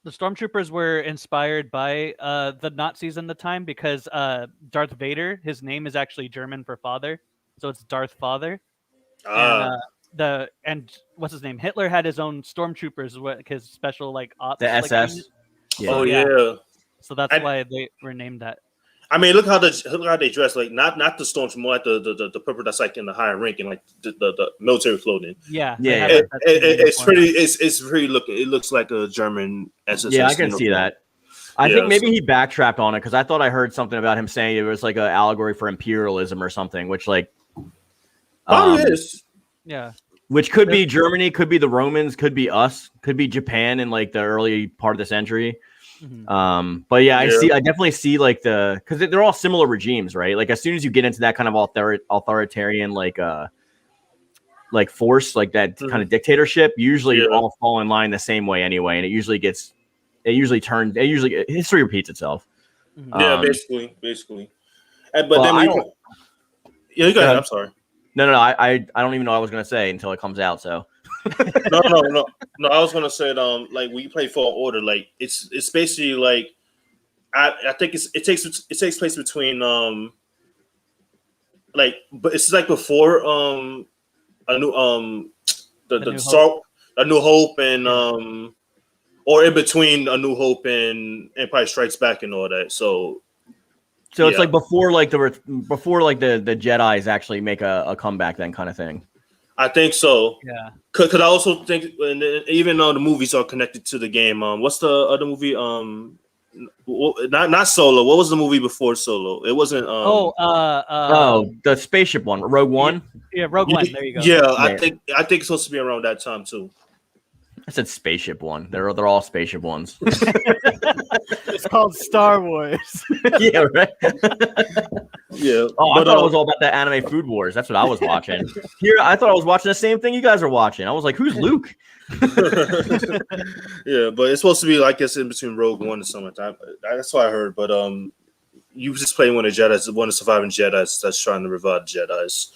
the Stormtroopers were inspired by the Nazis in the time because Darth Vader, his name is actually German for father, so it's Darth Father. And what's his name? Hitler had his own Stormtroopers, his special like ops. The SS. Yeah. Oh yeah. So that's why they were named that. I mean, look how they dress. Like not the storms, more like the purple that's like in the higher rank and like the military clothing. Yeah, it's pretty. It's pretty looking. It looks like a German SS. Yeah, I can see that. I think maybe he backtracked on it because I thought I heard something about him saying it was like an allegory for imperialism or something, which like probably is. Yeah. Which could be Germany, could be the Romans, could be us, could be Japan in like the early part of the century. But yeah, I definitely see like because they're all similar regimes, right? Like as soon as you get into that kind of authoritarian like force, like that kind of dictatorship, usually all fall in line the same way anyway, and history repeats itself. Yeah, basically. But then you go ahead. I'm sorry. No. I don't even know what I was gonna say until it comes out. So no. I was gonna say like when you play Fallen Order, like it's basically like I think it takes place between like, but it's like before a new A New Hope and or in between A New Hope and Empire Strikes Back and all that. So it's like before like the Jedis actually make a comeback, then kind of thing. I think so. Yeah. Because I also think, and even though the movies are connected to the game, what's the other movie? Not Solo. What was the movie before Solo? It wasn't. The spaceship one, Rogue One. Yeah, Rogue One. There you go. Yeah, I think it's supposed to be around that time too. I said spaceship one. They're all spaceship ones. It's called Star Wars. Yeah, right. Yeah. Oh, I thought it was all about that anime Food Wars. That's what I was watching. Here, I thought I was watching the same thing you guys are watching. I was like, "Who's Luke?" Yeah, but it's supposed to be like this in between Rogue One and something like that. That's what I heard. But you just playing one of the Jedi's, one of the surviving Jedi's that's trying to revive Jedi's.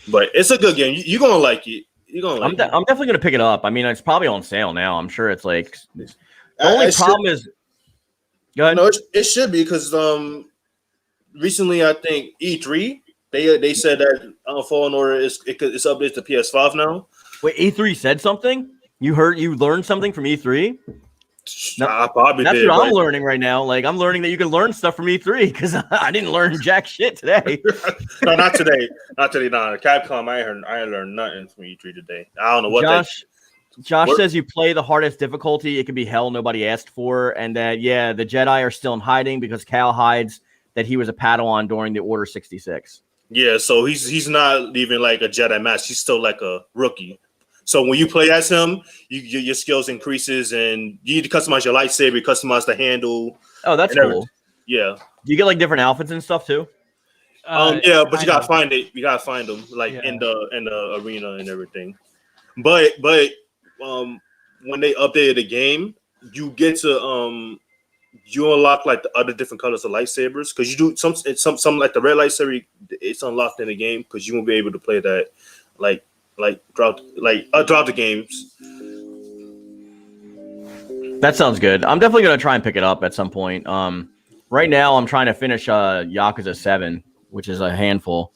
But it's a good game. You're gonna like it. I'm definitely gonna pick it up. I mean, it's probably on sale now. I'm sure it's like the only problem is. Go ahead. No, it should be because recently I think E3 they said that Fallen Order it's updated to PS5 now. Wait, E3 said something? You learned something from E3? I probably that's did. What I'm learning right now. Like I'm learning that you can learn stuff from E3 because I didn't learn jack shit today. No, not today. Not today. No, Capcom. I ain't learned nothing from E3 today. I don't know what. Josh says you play the hardest difficulty. It can be hell nobody asked for, and that the Jedi are still in hiding because Cal hides that he was a Padawan during the Order 66. Yeah, so he's not even like a Jedi Master. He's still like a rookie. So when you play as him, your skills increases, and you need to customize your lightsaber, customize the handle. Oh, that's cool. Yeah. Do you get like different outfits and stuff too? Yeah, but you gotta find it. You gotta find them like in the arena and everything. But when they updated the game, you get to you unlock like the other different colors of lightsabers because you do some like the red lightsaber. It's unlocked in the game because you won't be able to play that throughout the games. That sounds good. I'm definitely gonna try and pick it up at some point. Right now I'm trying to finish Yakuza 7, which is a handful.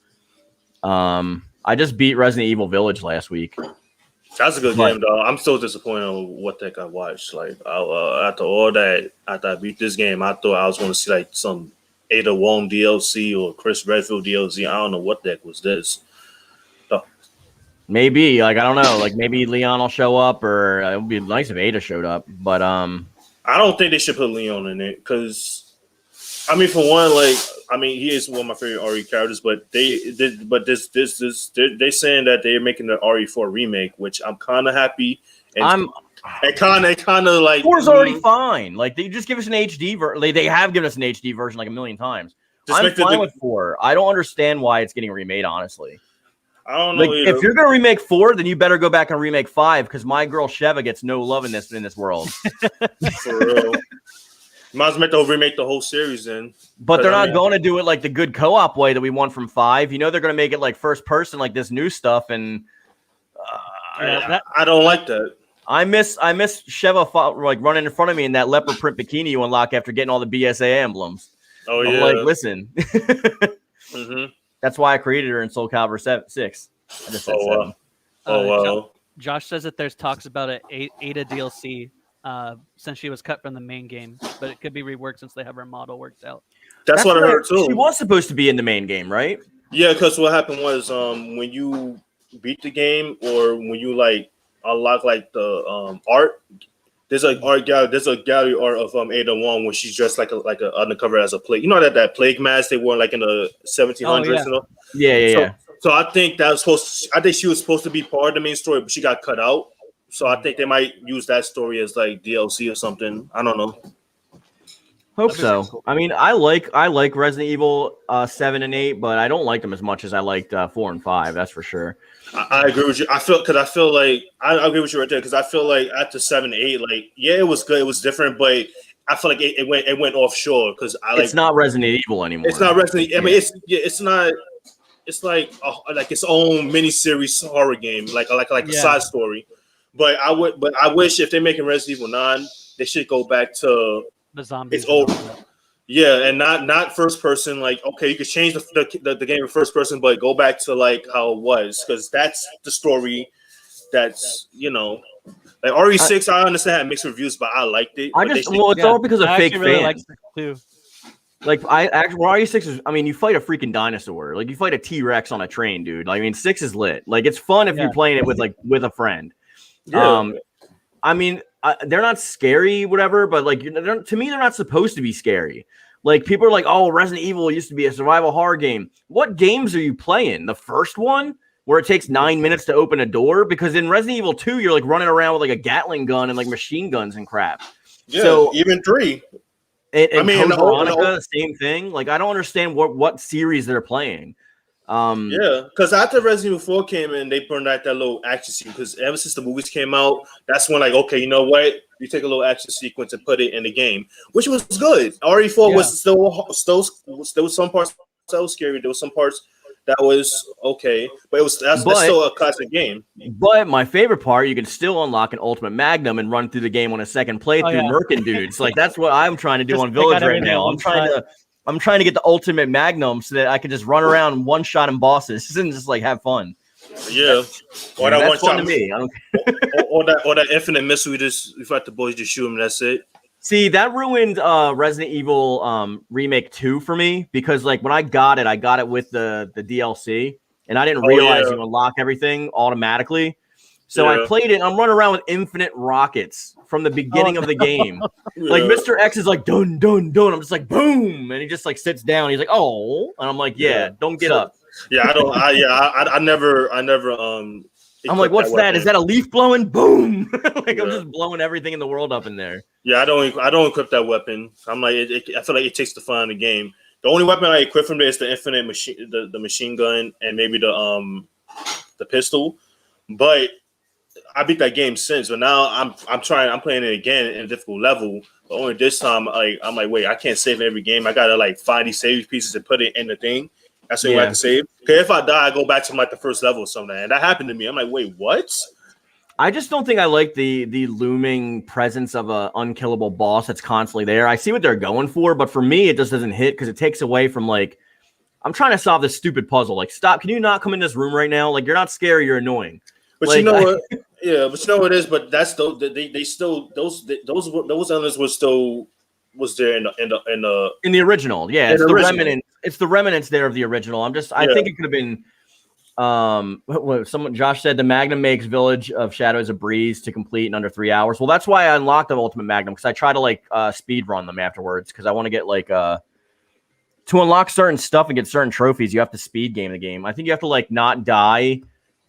I just beat Resident Evil Village last week. That's a good game, though. I'm still disappointed on what the heck I watched. Like after all that, after I beat this game, I thought I was going to see like some Ada Wong DLC or Chris Redfield DLC. I don't know what the heck was this. Maybe I don't know. Like maybe Leon will show up, or it would be nice if Ada showed up. But I don't think they should put Leon in it because. I mean, for one, he is one of my favorite RE characters, but they're saying that they're making the RE4 remake, which I'm kind of happy. And kind of like 4's already fine. Like they just give us an HD version. They have given us an HD version like a million times. I'm fine with 4. I don't understand why it's getting remade. Honestly, I don't know. Like, if you're gonna remake 4, then you better go back and remake 5 because my girl Sheva gets no love in this world. For real. Might as well remake the whole series then. But they're not going to do it like the good co-op way that we want from 5. You know they're going to make it like first person, like this new stuff, and I don't like that. I miss Sheva like running in front of me in that leopard print bikini you unlock after getting all the BSA emblems. Oh I'm yeah. like, listen. Mm-hmm. That's why I created her in Soul Calibur 6. I just said 7. Wow. Josh says that there's talks about an Ada DLC. Since she was cut from the main game, but it could be reworked since they have her model worked out. That's what I heard too. She was supposed to be in the main game, right? Yeah, because what happened was when you beat the game or when you like unlock like the art, there's like art gallery. There's a gallery art of Ada Wong where she's dressed like a undercover as a plague. You know that plague mask they wore like in the 1700s. Oh, yeah. You know? Yeah. So I think that was I think she was supposed to be part of the main story, but she got cut out. So I think they might use that story as like DLC or something. I don't know. Hope so. Cool. I mean, I like Resident Evil 7 and 8, but I don't like them as much as I liked 4 and 5. That's for sure. I agree with you. I feel like I agree with you right there because I feel like after 7 and 8, like it was good, it was different, but I feel like it went offshore because it's not Resident Evil anymore. It's not Resident. I mean, it's not. It's like its own miniseries horror game, like a side story. But I wish if they're making Resident Evil 9, they should go back to the zombies. It's old. Yeah, and not first person. Like, okay, you could change the game in first person, but go back to like how it was because that's the story. That's like RE6. I understand had mixed reviews, but I liked it. It's all because of fake really fans. Too. Like RE6 is. I mean, you fight a freaking dinosaur. Like you fight a T-Rex on a train, dude. Like, I mean, 6 is lit. Like it's fun if you're playing it with a friend. Yeah. I mean, they're not scary, whatever, but like to me, they're not supposed to be scary. Like people are like, "Oh, Resident Evil used to be a survival horror game." What games are you playing? The first one where it takes 9 minutes to open a door? Because in Resident Evil 2, you're like running around with like a Gatling gun and like machine guns and crap. Yeah, so even 3. I mean, Code Veronica, same thing. Like I don't understand what series they're playing. Yeah, because after Resident Evil 4 came in, they burned out that little action scene. Because ever since the movies came out, that's when like, okay, you know what? You take a little action sequence and put it in the game, which was good. RE4 was still some parts that was scary. There was some parts that was okay, but that's still a classic game. But my favorite part, you can still unlock an Ultimate Magnum and run through the game on a second playthrough, murking dudes. Like that's what I'm trying to do on Village right now. I'm trying to get the Ultimate Magnum so that I can just run around and one-shotting bosses and just like have fun. Yeah, or that that's one fun shot to me. I don't or that infinite missile. You fight the boys, just shoot them. That's it. See, that ruined Resident Evil Remake 2 for me because like when I got it with the DLC and I didn't realize you unlock everything automatically. So I played it and I'm running around with infinite rockets from the beginning of the game. Like Mr. X is like dun dun dun. I'm just like boom, and he just like sits down. He's like, oh, and I'm like, don't get up. Yeah, I don't. I never. I'm like, what's that? Is that a leaf blowing? Boom! Like I'm just blowing everything in the world up in there. Yeah, I don't equip that weapon. I'm like, I feel like it takes the fun of the game. The only weapon I equip from there is the infinite machine, the machine gun, and maybe the pistol. But I beat that game since, but now I'm playing it again in a difficult level. But only this time, I'm like, wait, I can't save every game. I gotta like find these save pieces and put it in the thing. That's what you have to save. Okay, if I die, I go back to like the first level or something, and that happened to me. I'm like, wait, what? I just don't think I like the looming presence of a unkillable boss that's constantly there. I see what they're going for, but for me, it just doesn't hit because it takes away from like I'm trying to solve this stupid puzzle. Like, stop! Can you not come in this room right now? Like, you're not scary, you're annoying. But like, you know what? Yeah, but you know what it is. But that's those elements was there in the original. Yeah, it's the remnant. It's the remnants there of the original. I think it could have been. Josh said the Magnum makes Village of Shadows a breeze to complete in under 3 hours. Well, that's why I unlocked the Ultimate Magnum because I try to like speed run them afterwards because I want to get like to unlock certain stuff and get certain trophies. You have to speed game the game. I think you have to like not die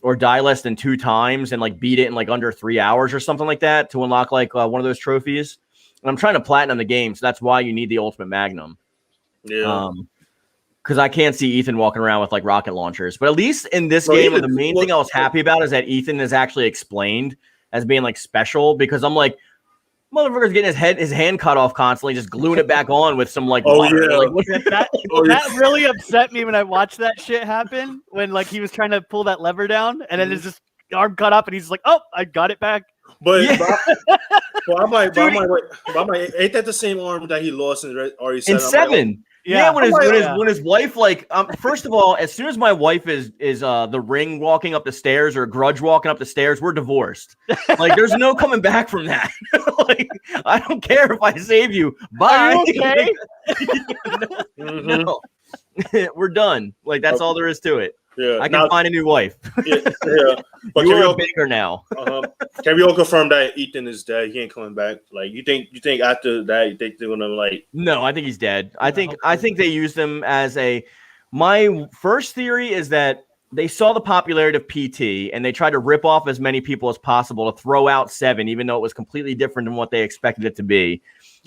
or die less than 2 times and like beat it in like under 3 hours or something like that to unlock like one of those trophies. And I'm trying to platinum the game, so that's why you need the Ultimate Magnum. Yeah. Because I can't see Ethan walking around with like rocket launchers. But at least in this game, the main thing I was happy about is that Ethan is actually explained as being like special. Because I'm like, motherfucker's getting his hand cut off constantly, just gluing it back on with some like water. Yeah. Like, that really upset me when I watched that shit happen. When like he was trying to pull that lever down, and then his just arm cut up, and he's like, "Oh, I got it back." But ain't that the same arm that he lost in RE7? In 7. Yeah, when his wife first of all, as soon as my wife is the ring walking up the stairs or Grudge walking up the stairs, we're divorced. Like there's no coming back from that. Like I don't care if I save you. Bye. Are you okay? No. We're done. Like that's all there is to it. Yeah, I can find a new wife. Yeah. But you are a baker now. Can we all confirm that Ethan is dead? He ain't coming back. Like you think after that they're gonna like? No, I think he's dead. I think they used him as a. My first theory is that they saw the popularity of PT and they tried to rip off as many people as possible to throw out 7, even though it was completely different than what they expected it to be.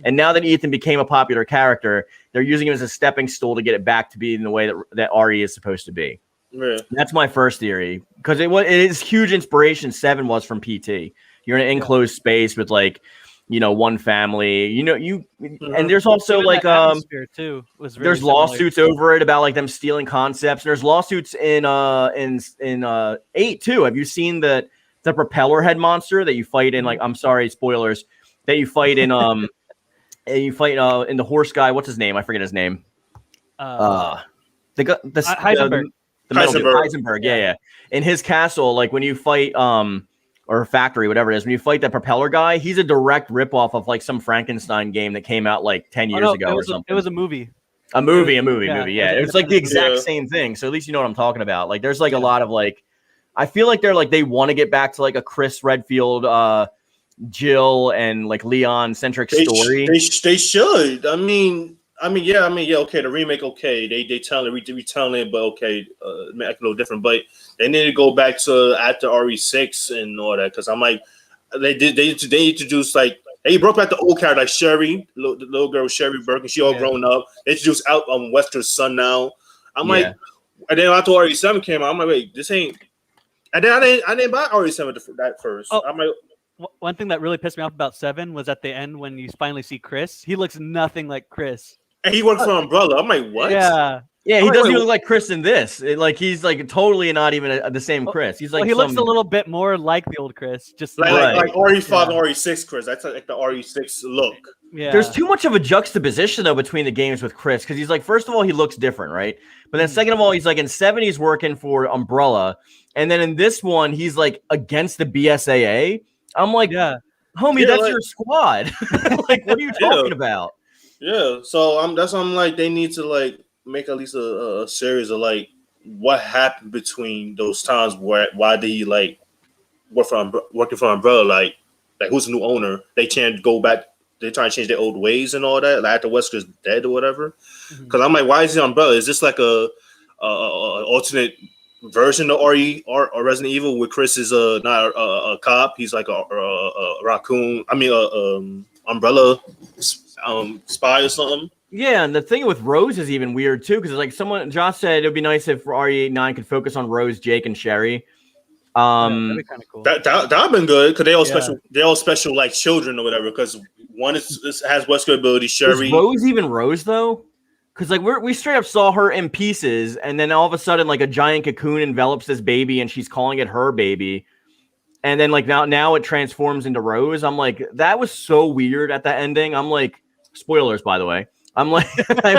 And now that Ethan became a popular character, they're using him as a stepping stool to get it back to be in the way that Ari is supposed to be. Yeah. That's my first theory because it is huge inspiration. 7 was from PT. You're in an enclosed space with one family. And there's also atmosphere too was really there's similar. lawsuits over it about like them stealing concepts. And there's lawsuits in 8 too. Have you seen the propeller head monster that you fight in? Like, I'm sorry, spoilers. That you fight in in the horse guy. What's his name? I forget his name. Heisenberg. Heisenberg, yeah. In his castle, like when you fight or factory, whatever it is, when you fight that propeller guy, he's a direct ripoff of like some Frankenstein game that came out like 10 years ago or something. It was a movie. A movie. Yeah. It's like the exact Yeah. same thing. So at least you know what I'm talking about. Like there's like a lot of like I feel like they want to get back to like a Chris Redfield, Jill and like Leon centric story. They should. I mean, yeah. Okay, the remake, okay. They telling it, but okay, make it a little different. But they need to go back to after RE6 and all that because I'm like, they introduced like they brought back the old character like Sherry, the little girl Sherry Birkin. She all grown up. They introduced out Wesker's son now. I'm like, and then after RE7 came out, I'm like, wait, this ain't. And then I didn't buy RE7 that first. I'm like. One thing that really pissed me off about 7 was at the end when you finally see Chris. He looks nothing like Chris. And he works for Umbrella. I'm like, what? Yeah. Yeah, he doesn't even look like Chris in this. He's like totally not even the same Chris. He's like he looks a little bit more like the old Chris, just like RE5 and RE6 Chris. That's like the RE6 look. Yeah. There's too much of a juxtaposition though between the games with Chris because he's like, first of all, he looks different, right? But then second of all, he's like in 7 he's working for Umbrella, and then in this one he's like against the BSAA. I'm like, homie, that's your squad. Like, what are you talking about? Yeah, so I'm like, they need to like make at least a series of like what happened between those times why did he like working for Umbrella, like who's the new owner? They can't go back. They try to change their old ways and all that. Like after Wesker's dead or whatever. Because I'm like, why is he Umbrella? Is this like a alternate version of RE or Resident Evil where Chris is not a cop, he's like a raccoon. I mean, Umbrella spy or something. Yeah, and the thing with Rose is even weird too, because like Josh said, it would be nice if RE9 could focus on Rose, Jake, and Sherry. That'd be kind of cool. That'd been good because they all special like children or whatever. Because one has Wesker ability, Sherry. Is Rose even Rose though? Because like we straight up saw her in pieces, and then all of a sudden like a giant cocoon envelops this baby, and she's calling it her baby, and then like now it transforms into Rose. I'm like, that was so weird at that ending. I'm like, spoilers by the way. I'm like, the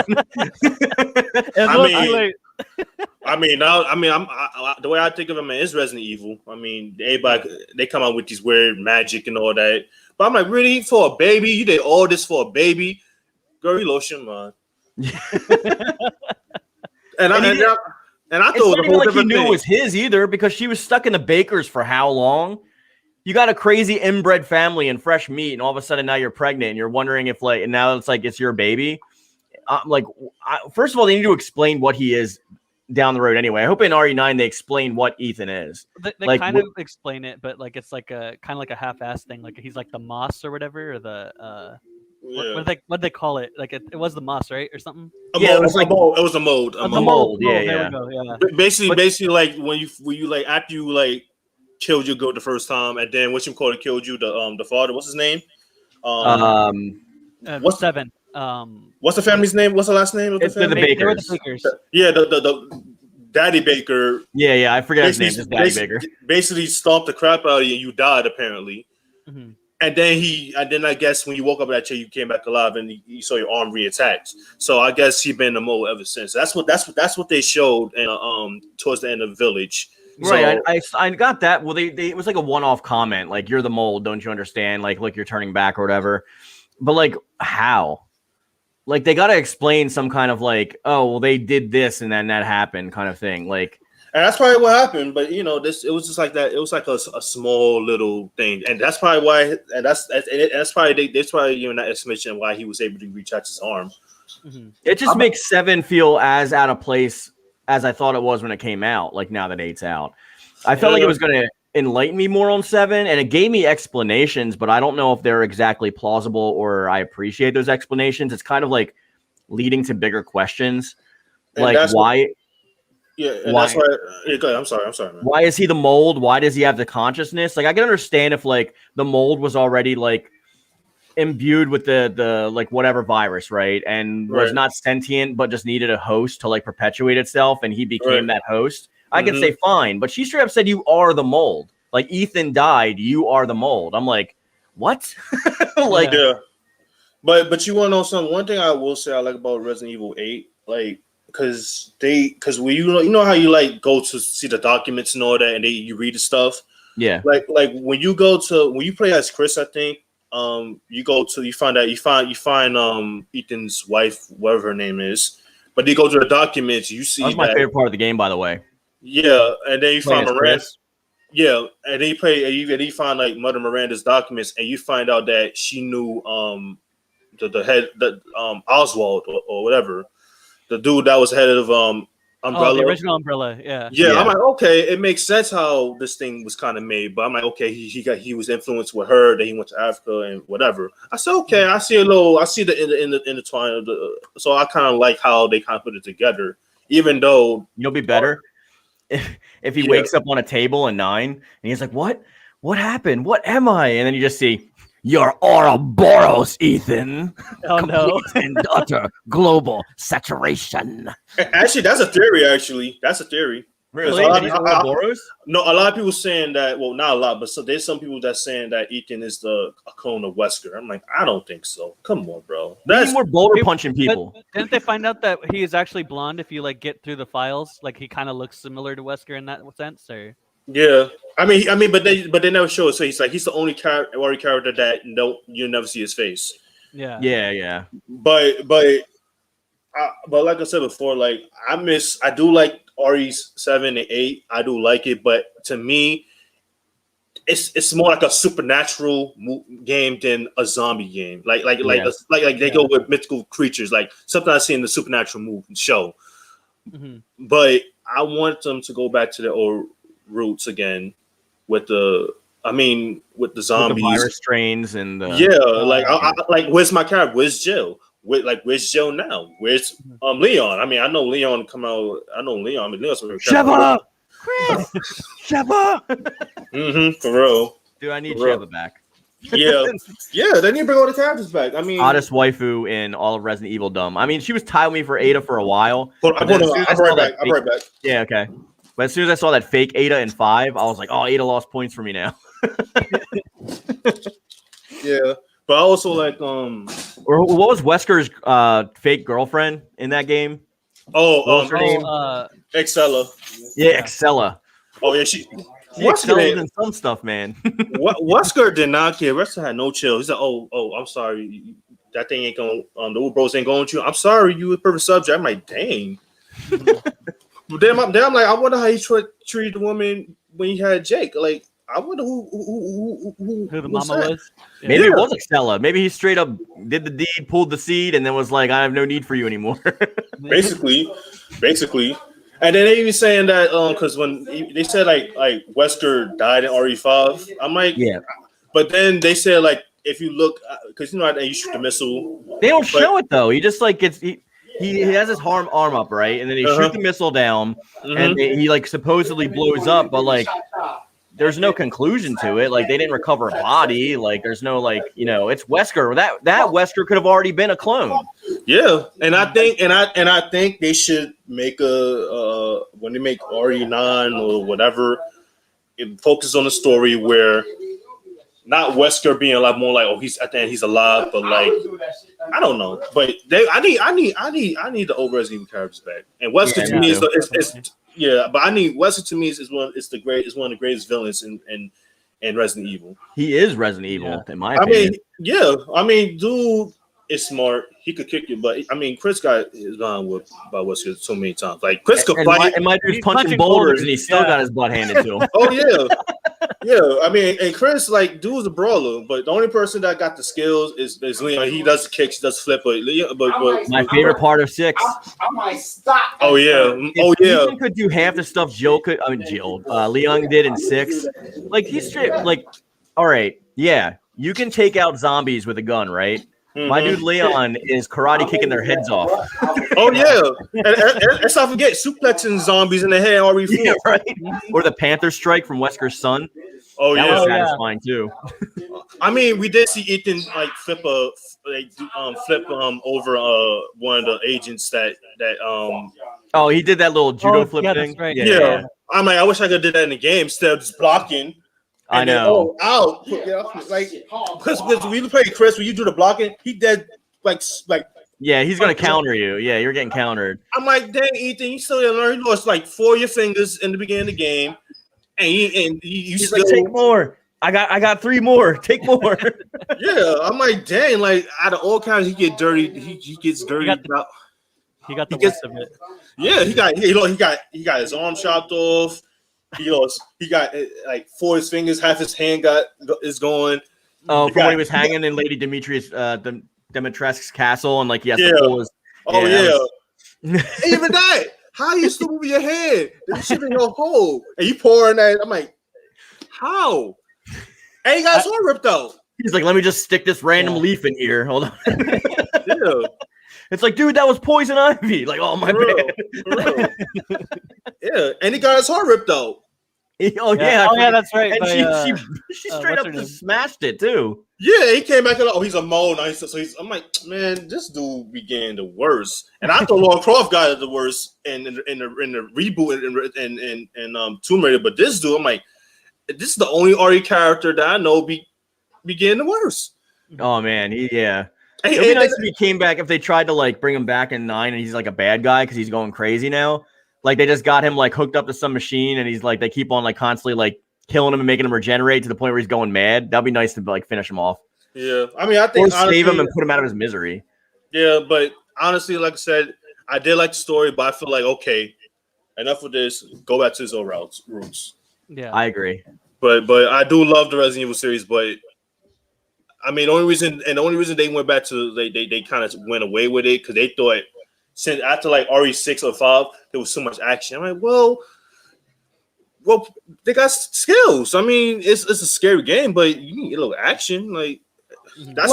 way I think of him is Resident Evil. I mean, everybody they come out with these weird magic and all that, but I'm like, really for a baby? You did all this for a baby? Girl, you lost your mind. and I thought it's not even like he knew it was his either because she was stuck in the bakers for how long? You got a crazy inbred family and fresh meat, and all of a sudden now you're pregnant, and you're wondering if and now it's like it's your baby. First of all, they need to explain what he is down the road anyway. I hope in RE9 they explain what Ethan is. They kind of explain it, but like it's like a kind of like a half-assed thing. Like he's like the Moss or whatever, or the what they call it? Like it was the Moss, right, or something? It was a mold. A mold. Yeah. There we go, yeah. Basically, like when you like after you like killed your goat the first time, and then killed you the father. What's his name? What's 7? What's the family's name? What's the last name of the family? The Bakers. Yeah, the Daddy Baker. Yeah, I forget his name. Just Daddy Baker. Basically stomped the crap out of you and you died apparently. Mm-hmm. And then I guess when you woke up in that chair, you came back alive, and you saw your arm reattached. So I guess he's been in the mold ever since. That's what they showed in towards the end of Village. Right, So, I got that. Well, they it was like a one-off comment, like you're the mold, don't you understand? Like you're turning back or whatever. But like how? Like they got to explain some kind of like, oh well, they did this and then that happened kind of thing. Like, and that's probably what happened. But it was just like that. It was like a small little thing, and that's probably why. And that's probably that explanation why he was able to reattach his arm. Mm-hmm. It just makes 7 feel as out of place as I thought it was when it came out. Like now that 8's out, I felt like it was going to enlighten me more on 7, and it gave me explanations, but I don't know if they're exactly plausible or I appreciate those explanations. It's kind of like leading to bigger questions, And like why. That's why. Yeah, go ahead. I'm sorry, man. Why is he the mold? Why does he have the consciousness? Like I can understand if like the mold was already like imbued with the like whatever virus, right? And was not sentient, but just needed a host to like perpetuate itself, and he became that host. I can say fine, but she straight up said you are the mold. Like Ethan died, you are the mold. I'm like, what? Like, yeah. But you want to know something? One thing I will say I like about Resident Evil 8, like, because when you know how you like go to see the documents and all that, and you read the stuff. Yeah. Like when you play as Chris, I think you find Ethan's wife, whatever her name is, but you go to the documents, you see that's my favorite part of the game, by the way. Yeah, and then you find Miranda. Chris. Yeah, and then you find like Mother Miranda's documents, and you find out that she knew the head Oswald or whatever, the dude that was head of Umbrella. Oh, the original Umbrella, yeah. I'm like, okay, it makes sense how this thing was kind of made, but I'm like, okay, he was influenced with her, then he went to Africa and whatever. I said, okay, I see the intertwine of the, so I kind of like how they kind of put it together, even though you'll be better if he wakes up on a table in 9 and he's like, what happened? What am I? And then you just see, you're Ouroboros, Ethan. Oh no. And utter global saturation. Actually, that's a theory. That's a theory. Really? A lot of people saying that. Well, not a lot, but there's some people that saying that Ethan is a clone of Wesker. I'm like, I don't think so. Come on, bro. That's more boulder punching people. But didn't they find out that he is actually blonde if you like get through the files? Like he kind of looks similar to Wesker in that sense, or? Yeah, I mean, but they never show it. So he's the only character that you never see his face. Yeah. But like I said before, like I do like RE's 7 and 8. I do like it, but to me, it's more like a supernatural game than a zombie game. Like they go with mythical creatures, like something I see in the supernatural show. Mm-hmm. But I want them to go back to their old roots again with the zombies, with the virus strains, and where's my character? Where's Jill? Where's Jill now? Where's Leon? I mean, I know Leon come out. I know Leon. I mean, Leon's Sheva, Chris, Sheva. For real, dude. I need Sheva back. Yeah. They need to bring all the characters back. I mean, hottest waifu in all of Resident Evil. Dumb. I mean, she was tied with me for Ada for a while. I'll be right back. Yeah, okay. But as soon as I saw that fake Ada in 5, I was like, oh, Ada lost points for me now. Yeah. But I also like or what was Wesker's fake girlfriend in that game? Excella. Yeah, Excella. Oh yeah, she excelled in some stuff, man. Wesker did not care. Wesker had no chill. He's like, oh, I'm sorry. That thing ain't going the old bros ain't going to you. I'm sorry, you a perfect subject. I'm like, dang. But then I'm like, I wonder how he treated the woman when he had Jake. Like, I wonder who the mama was. Yeah. Maybe it was Excella. Maybe he straight up did the deed, pulled the seed, and then was like, I have no need for you anymore. Basically. And then they even saying that because when they said like Wesker died in RE5, I'm like, yeah. But then they said like if you look, because you know you shoot the missile. They don't show it though. He just like gets he has his arm up, right, and then they shoot the missile down, and he like supposedly blows up, but like there's no conclusion to it. Like they didn't recover a body. Like there's no like it's Wesker. That Wesker could have already been a clone. Yeah, and I think they should make a when they make RE9 or whatever, it focuses on a story where not Wesker being a lot more like, oh, he's at the end he's alive, but like I don't know. But I need the old Resident Evil characters back. And Wesker to me is but I need Wesker to me is one of the greatest villains in Resident Evil. He is Resident Evil, in my opinion. I mean, dude is smart. He could kick you, but I mean, Chris got his gun whipped by Wesker so many times. Like Chris could fight, and my dude's punching boulders, and he still got his butt handed to him. Oh yeah. I mean, and Chris, like, dude was a brawler, but the only person that got the skills is Leon. He does the kicks, he does flip, but my favorite part of 6. I might stop. Oh yeah. Leon could do half the stuff Leon did in 6. Like he's straight. Like, all right, yeah, you can take out zombies with a gun, right? Mm-hmm. My dude Leon is karate kicking their heads off. Oh yeah, and let's not forget suplexing zombies in the head already. Yeah, right. Or the Panther Strike from Wesker's son. Oh that yeah, was satisfying too. I mean, we did see Ethan like flip over one of the agents that. Oh, he did that little judo flip thing. Right. Yeah. I'm like, I wish I could do that in the game instead of just blocking. I know. Out. Like because when you play Chris, when you do the blocking, he did like. Yeah, he's gonna counter you. Yeah, you're getting countered. I'm like, dang, Ethan, you still didn't learn. You lost like 4 of your fingers in the beginning of the game, and you he's still like, take more. I got 3 more. Take more. Yeah, I'm like, dang, like out of all kinds, he get dirty. He gets dirty. He got the worst of it. Yeah, he got his arm chopped off. He got like 4 of his fingers, half his hand is going. Oh, from when he was hanging in Lady Dimitrescu's castle, and like he has to pull his. Even that. How you still moving your head? There's shit in your hole, and you pouring that. I'm like, how? And he got his arm ripped out. He's like, let me just stick this random leaf in here. Hold on. Yeah. It's like, dude, that was poison ivy. Like, oh my bad. Yeah, and he got his heart ripped out. That's right. And she straight up just smashed it too. Yeah, he came back and like, oh, he's a mole. I'm like, man, this dude began the worst. And I thought Laura Croft got the worst in the reboot and Tomb Raider, but this dude, I'm like, this is the only RE character that I know began the worst. Oh man, It'd be nice if he came back, if they tried to like bring him back in 9 and he's like a bad guy because he's going crazy now. Like they just got him like hooked up to some machine and he's like they keep on like constantly like killing him and making him regenerate to the point where he's going mad. That'd be nice to like finish him off. Yeah, I mean, I think or save him and put him out of his misery. Yeah, but honestly, like I said, I did like the story, but I feel like okay, enough of this. Go back to his old roots. Yeah, I agree. But I do love the Resident Evil series, but I mean, the only reason they went back to they kind of went away with it because they thought since after like RE6 or 5 there was so much action. I'm like, well, they got skills. I mean, it's a scary game, but you can get a little action. Like that's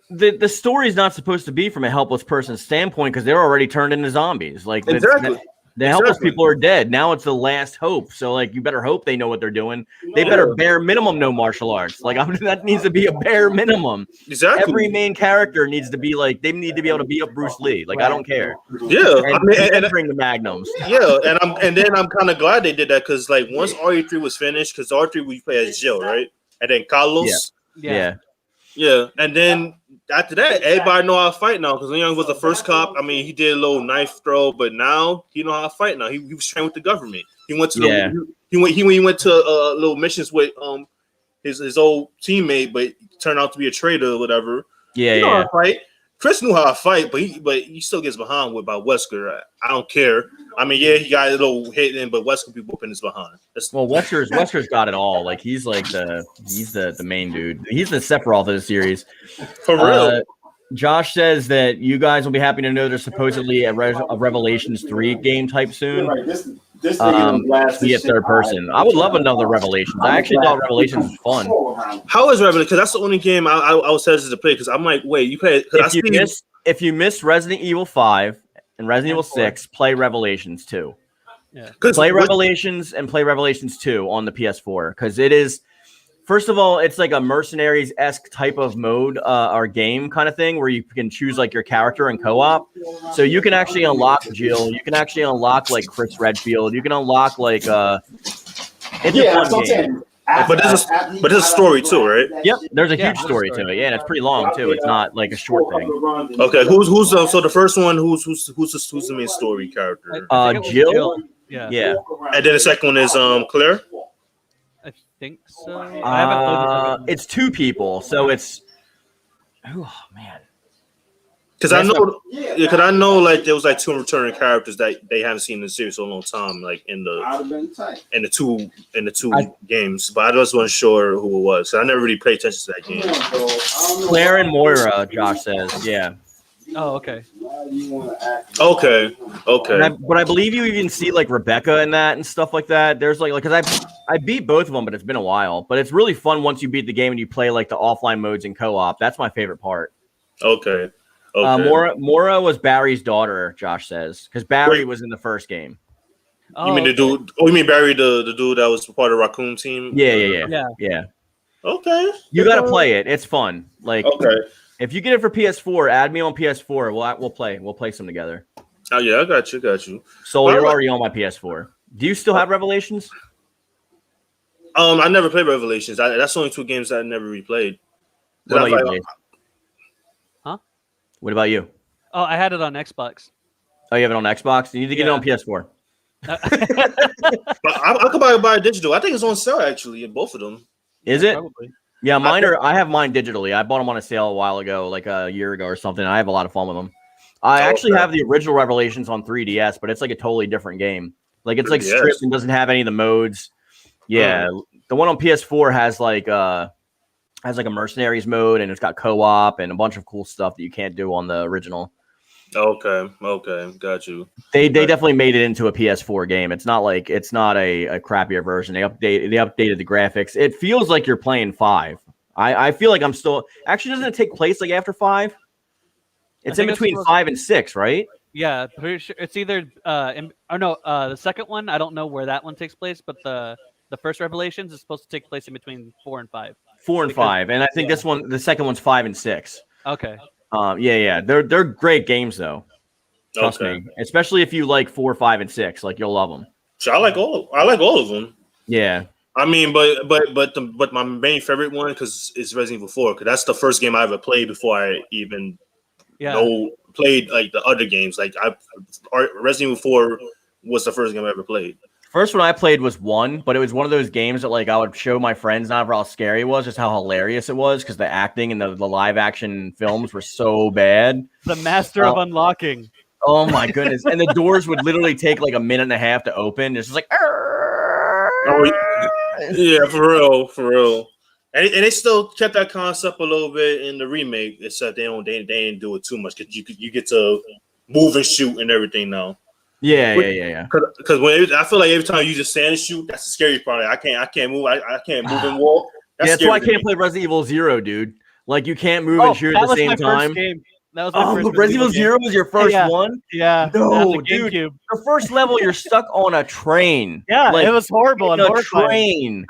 the story is not supposed to be from a helpless person's standpoint because they're already turned into zombies. Like exactly. The helpless people are dead. Now it's the last hope. So, like, you better hope they know what they're doing. They better bare minimum know martial arts. Like, that needs to be a bare minimum. Exactly. Every main character needs to be like, they need to be able to beat up Bruce Lee. Like, I don't care. Yeah. And bring the magnums. Yeah. And then I'm kind of glad they did that because, like, once RE3 was finished, because RE3 we play as Jill, right? And then Carlos. Yeah. And then after that, everybody know how to fight now because Leon was the first cop. I mean, he did a little knife throw, but now he know how to fight. Now he was trained with the government. He went to he went to little missions with his old teammate, but turned out to be a traitor or whatever. Yeah, he know how to fight. Chris knew how to fight, but he still gets behind with by Wesker. I don't care. I mean, yeah, he got a little hit in, but Wesker be whooping his behind. Wesker's got it all. Like he's like the main dude. He's the Sephiroth of the series. For real. Josh says that you guys will be happy to know there's supposedly a Revelations 3 game type soon. Be a third person. I would love another Revelations. I actually thought Revelations was fun. How is Revelations? Because that's the only game I was hesitant to play. Because I'm like, wait, you play? If you missed Resident Evil 5 and Resident Evil 6, play Revelations 2. Yeah. Play Revelations and play Revelations 2 on the PS4 because it is. First of all, it's like a Mercenaries-esque type of mode or game kind of thing where you can choose like your character in co-op. So you can actually unlock Jill. You can actually unlock like Chris Redfield. You can unlock like it's a fun game. But there's a story too, right? Yep, there's a Yeah, huge there's a story to it. Yeah, and it's pretty long too. It's not like a short thing. Okay, who's so the first one? Who's the main story character? I think it was Jill. Yeah. Yeah. And then the second one is Claire. I think so. I haven't played the second one. It's two people, so it's. Oh man. Because I know like there was like two returning characters that they haven't seen in the series for a long time, like in the two games. But I just wasn't sure who it was. So I never really paid attention to that game. Claire and Moira, Josh says. Yeah. Oh, okay. Okay. But I believe you even see like Rebecca in that and stuff like that. There's like because I beat both of them, but it's been a while. But it's really fun once you beat the game and you play like the offline modes in co-op. That's my favorite part. Okay. Moira was Barry's daughter, Josh says, because Barry was in the first game. You mean the dude? Oh, you mean Barry, the dude that was part of Raccoon Team? Yeah. Okay. You got to play it. It's fun. Like, okay. If you get it for PS4, add me on PS4. We'll play. We'll play some together. Oh yeah, I got you. So you're already on my PS4. Do you still have Revelations? I never played Revelations. That's the only two games that I never replayed. What about you, Dave? Huh? What about you? Oh, I had it on Xbox. Oh, you have it on Xbox? You need to get it on PS4. But I could buy it digital. I think it's on sale actually in both of them. Is it? Probably. Yeah, I have mine digitally. I bought them on a sale a while ago, like a year ago or something. I have a lot of fun with them. I actually have the original Revelations on 3DS, but it's like a totally different game. Like it's like stripped and doesn't have any of the modes. Yeah, the one on PS4 has like a mercenaries mode, and it's got co-op and a bunch of cool stuff that you can't do on the original. Okay, got you. They definitely made it into a PS4 game. It's not a crappier version. They updated the graphics. It feels like you're playing 5. I feel like I'm still actually doesn't it take place like after 5? It's in between 5 and 6, right? Yeah, pretty sure it's either the second one. I don't know where that one takes place, but the first Revelations is supposed to take place in between 4 and 5. 4 and 5, and I think the second one's 5 and 6. Okay. They're great games though. Trust me, especially if you like 4, 5, and 6, like you'll love them. So I like all of them. Yeah. I mean, but my main favorite one is Resident Evil 4 because that's the first game I ever played before I even played like the other games. Like Resident Evil 4 was the first game I ever played. First one I played was 1, but it was one of those games that like I would show my friends not how scary it was, just how hilarious it was because the acting and the live action films were so bad. The master of unlocking. Oh my goodness! And the doors would literally take like a minute and a half to open. It's just like, yeah, for real. And they still kept that concept a little bit in the remake, except they didn't do it too much because you get to move and shoot and everything now. Yeah. Because I feel like every time you just stand and shoot, that's the scary part. I can't move. I can't move and walk. That's why I can't play Resident Evil 0, dude. Like you can't move and shoot at the same time. That was my first Resident Evil 0 was your first one? Yeah. No, dude. The first level, you're stuck on a train. Yeah, it was horrible. On a train.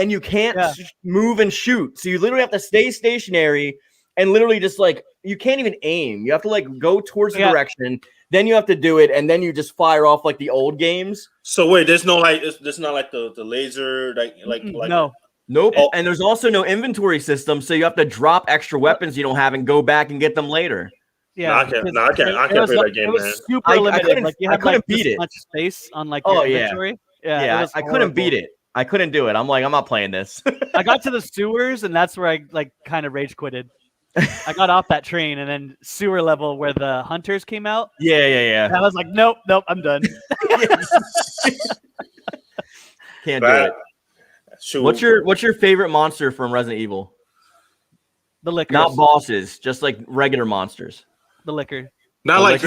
You can't move and shoot. So you literally have to stay stationary and literally just like you can't even aim. You have to like go towards the direction. Then you have to do it, and then you just fire off like the old games. So wait, there's no like, there's not like the laser, like no, nope. Oh. And there's also no inventory system, so you have to drop extra weapons you don't have and go back and get them later. Yeah, I can't play that game, man. Super limited. I couldn't beat it. Much space on like your inventory. Yeah, I couldn't beat it. I couldn't do it. I'm like, I'm not playing this. I got to the sewers, and that's where I like kind of rage quitted. I got off that train and then sewer level where the hunters came out. Yeah. And I was like, nope, I'm done. Can't do it. Sure. What's your favorite monster from Resident Evil? The liquor. Not bosses, just like regular monsters. The liquor. Not like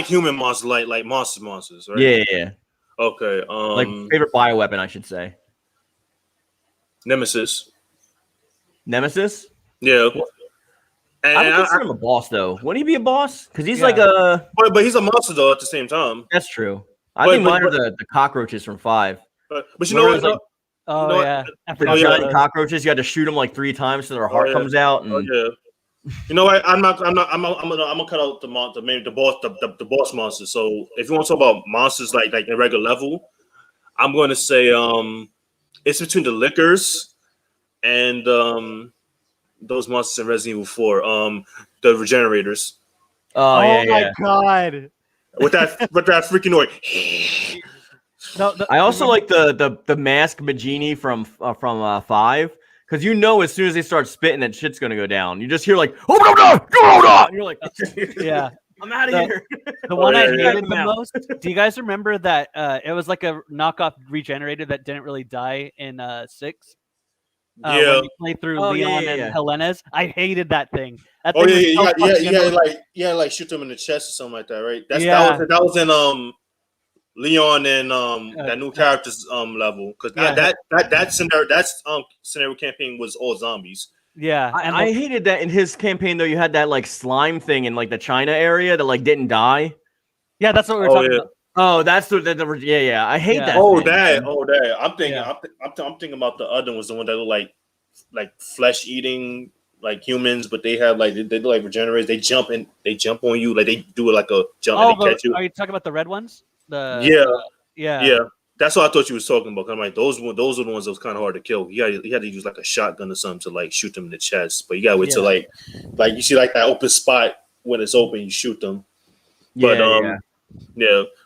human monsters, like monsters, right? Yeah. Okay. Like favorite bioweapon, I should say. Nemesis. I Yeah. would consider him a boss, though. Wouldn't he be a boss? Because he's like a... But he's a monster, though, at the same time. That's true. I think mine are the cockroaches from 5. But you know what? Like, the giant cockroaches, you had to shoot them like 3 times so their heart comes out. And... You know what? I'm gonna cut out the boss monsters. So if you want to talk about monsters like in regular level, I'm going to say It's between the Lickers and those monsters in Resident Evil 4. The Regenerators. Oh, yeah, my god. With that freaking noise. I also like the mask Magini from 5, because as soon as they start spitting, that shit's gonna go down. You just hear like, and you're like, yeah, I'm out of here. The one I hated the now. most. Do you guys remember that? It was like a knockoff regenerator that didn't really die in 6. When you play through Leon and Helena's, I hated that thing. That thing like shoot them in the chest or something like that, right? That was in Leon and that new characters level, because that scenario campaign was all zombies. Yeah, and I hated that in his campaign though. You had that like slime thing in like the China area that like didn't die. Yeah, that's what we were talking about. Oh, that's the I hate that. Oh, that. I'm thinking about the other ones, the one that look like flesh eating like humans, but they have like they look like regenerators. They jump on you, like they do it like a jump and they catch you. Are you talking about the red ones? Yeah. That's what I thought you was talking about. I'm like, those are the ones that was kind of hard to kill. You had to use like a shotgun or something to like shoot them in the chest. But you gotta wait till like you see like that open spot when it's open, you shoot them. But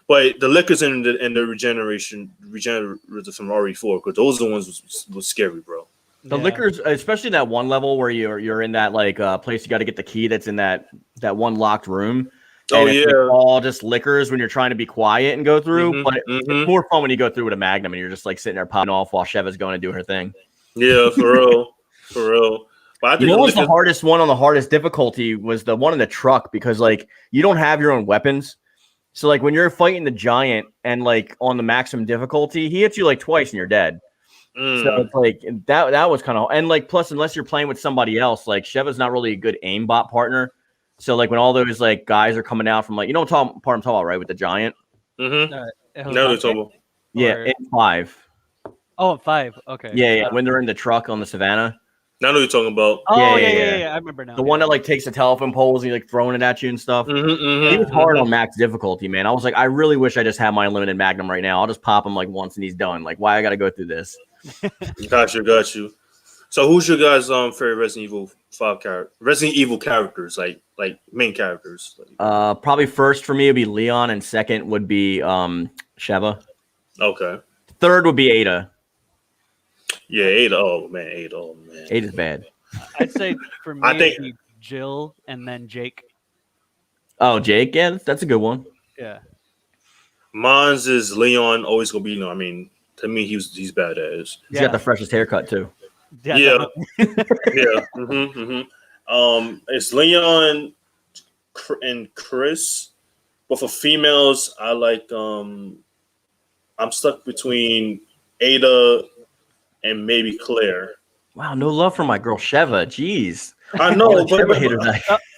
but the Lickers and the regenerators from RE4, because those are the ones was scary, bro. The Lickers, especially that one level where you're in that like place, you got to get the key that's in that one locked room. And it's like all just Lickers when you're trying to be quiet and go through. But it's more fun when you go through with a Magnum and you're just like sitting there popping off while Sheva's going to do her thing. Yeah, for real. But I think what was the hardest one on the hardest difficulty was the one in the truck, because like you don't have your own weapons. So like when you're fighting the giant and like on the maximum difficulty, he hits you like twice and you're dead. So it's like that was kind of, and like plus unless you're playing with somebody else, like Sheva's not really a good aimbot partner. So like when all those like guys are coming out from like, you know what part I'm talking about, right? With the giant. No, they're talking. Yeah, in 5. Oh, 5. Okay. Yeah. When they're in the truck on the savannah. I know you're talking about. Oh yeah. I remember now. The one that like takes the telephone poles and he, like throwing it at you and stuff. He was hard on max difficulty, man. I was like, I really wish I just had my unlimited Magnum right now. I'll just pop him like once and he's done. Like, why I got to go through this? Got you. So who's your guys' favorite Resident Evil 5 Resident Evil characters, like main characters? Probably first for me would be Leon, and second would be Sheva. Okay. Third would be Ada. Yeah, Ada. Oh man. Ada's bad. I'd say for me, it'd be Jill and then Jake. Oh, Jake. Yeah, that's a good one. Yeah. Mine's is Leon. Always gonna be. I mean, to me, he's badass. He's got the freshest haircut too. Yeah. It's Leon and Chris, but for females, I like. I'm stuck between Ada and maybe Claire. Wow, no love for my girl Sheva. Jeez. I know, but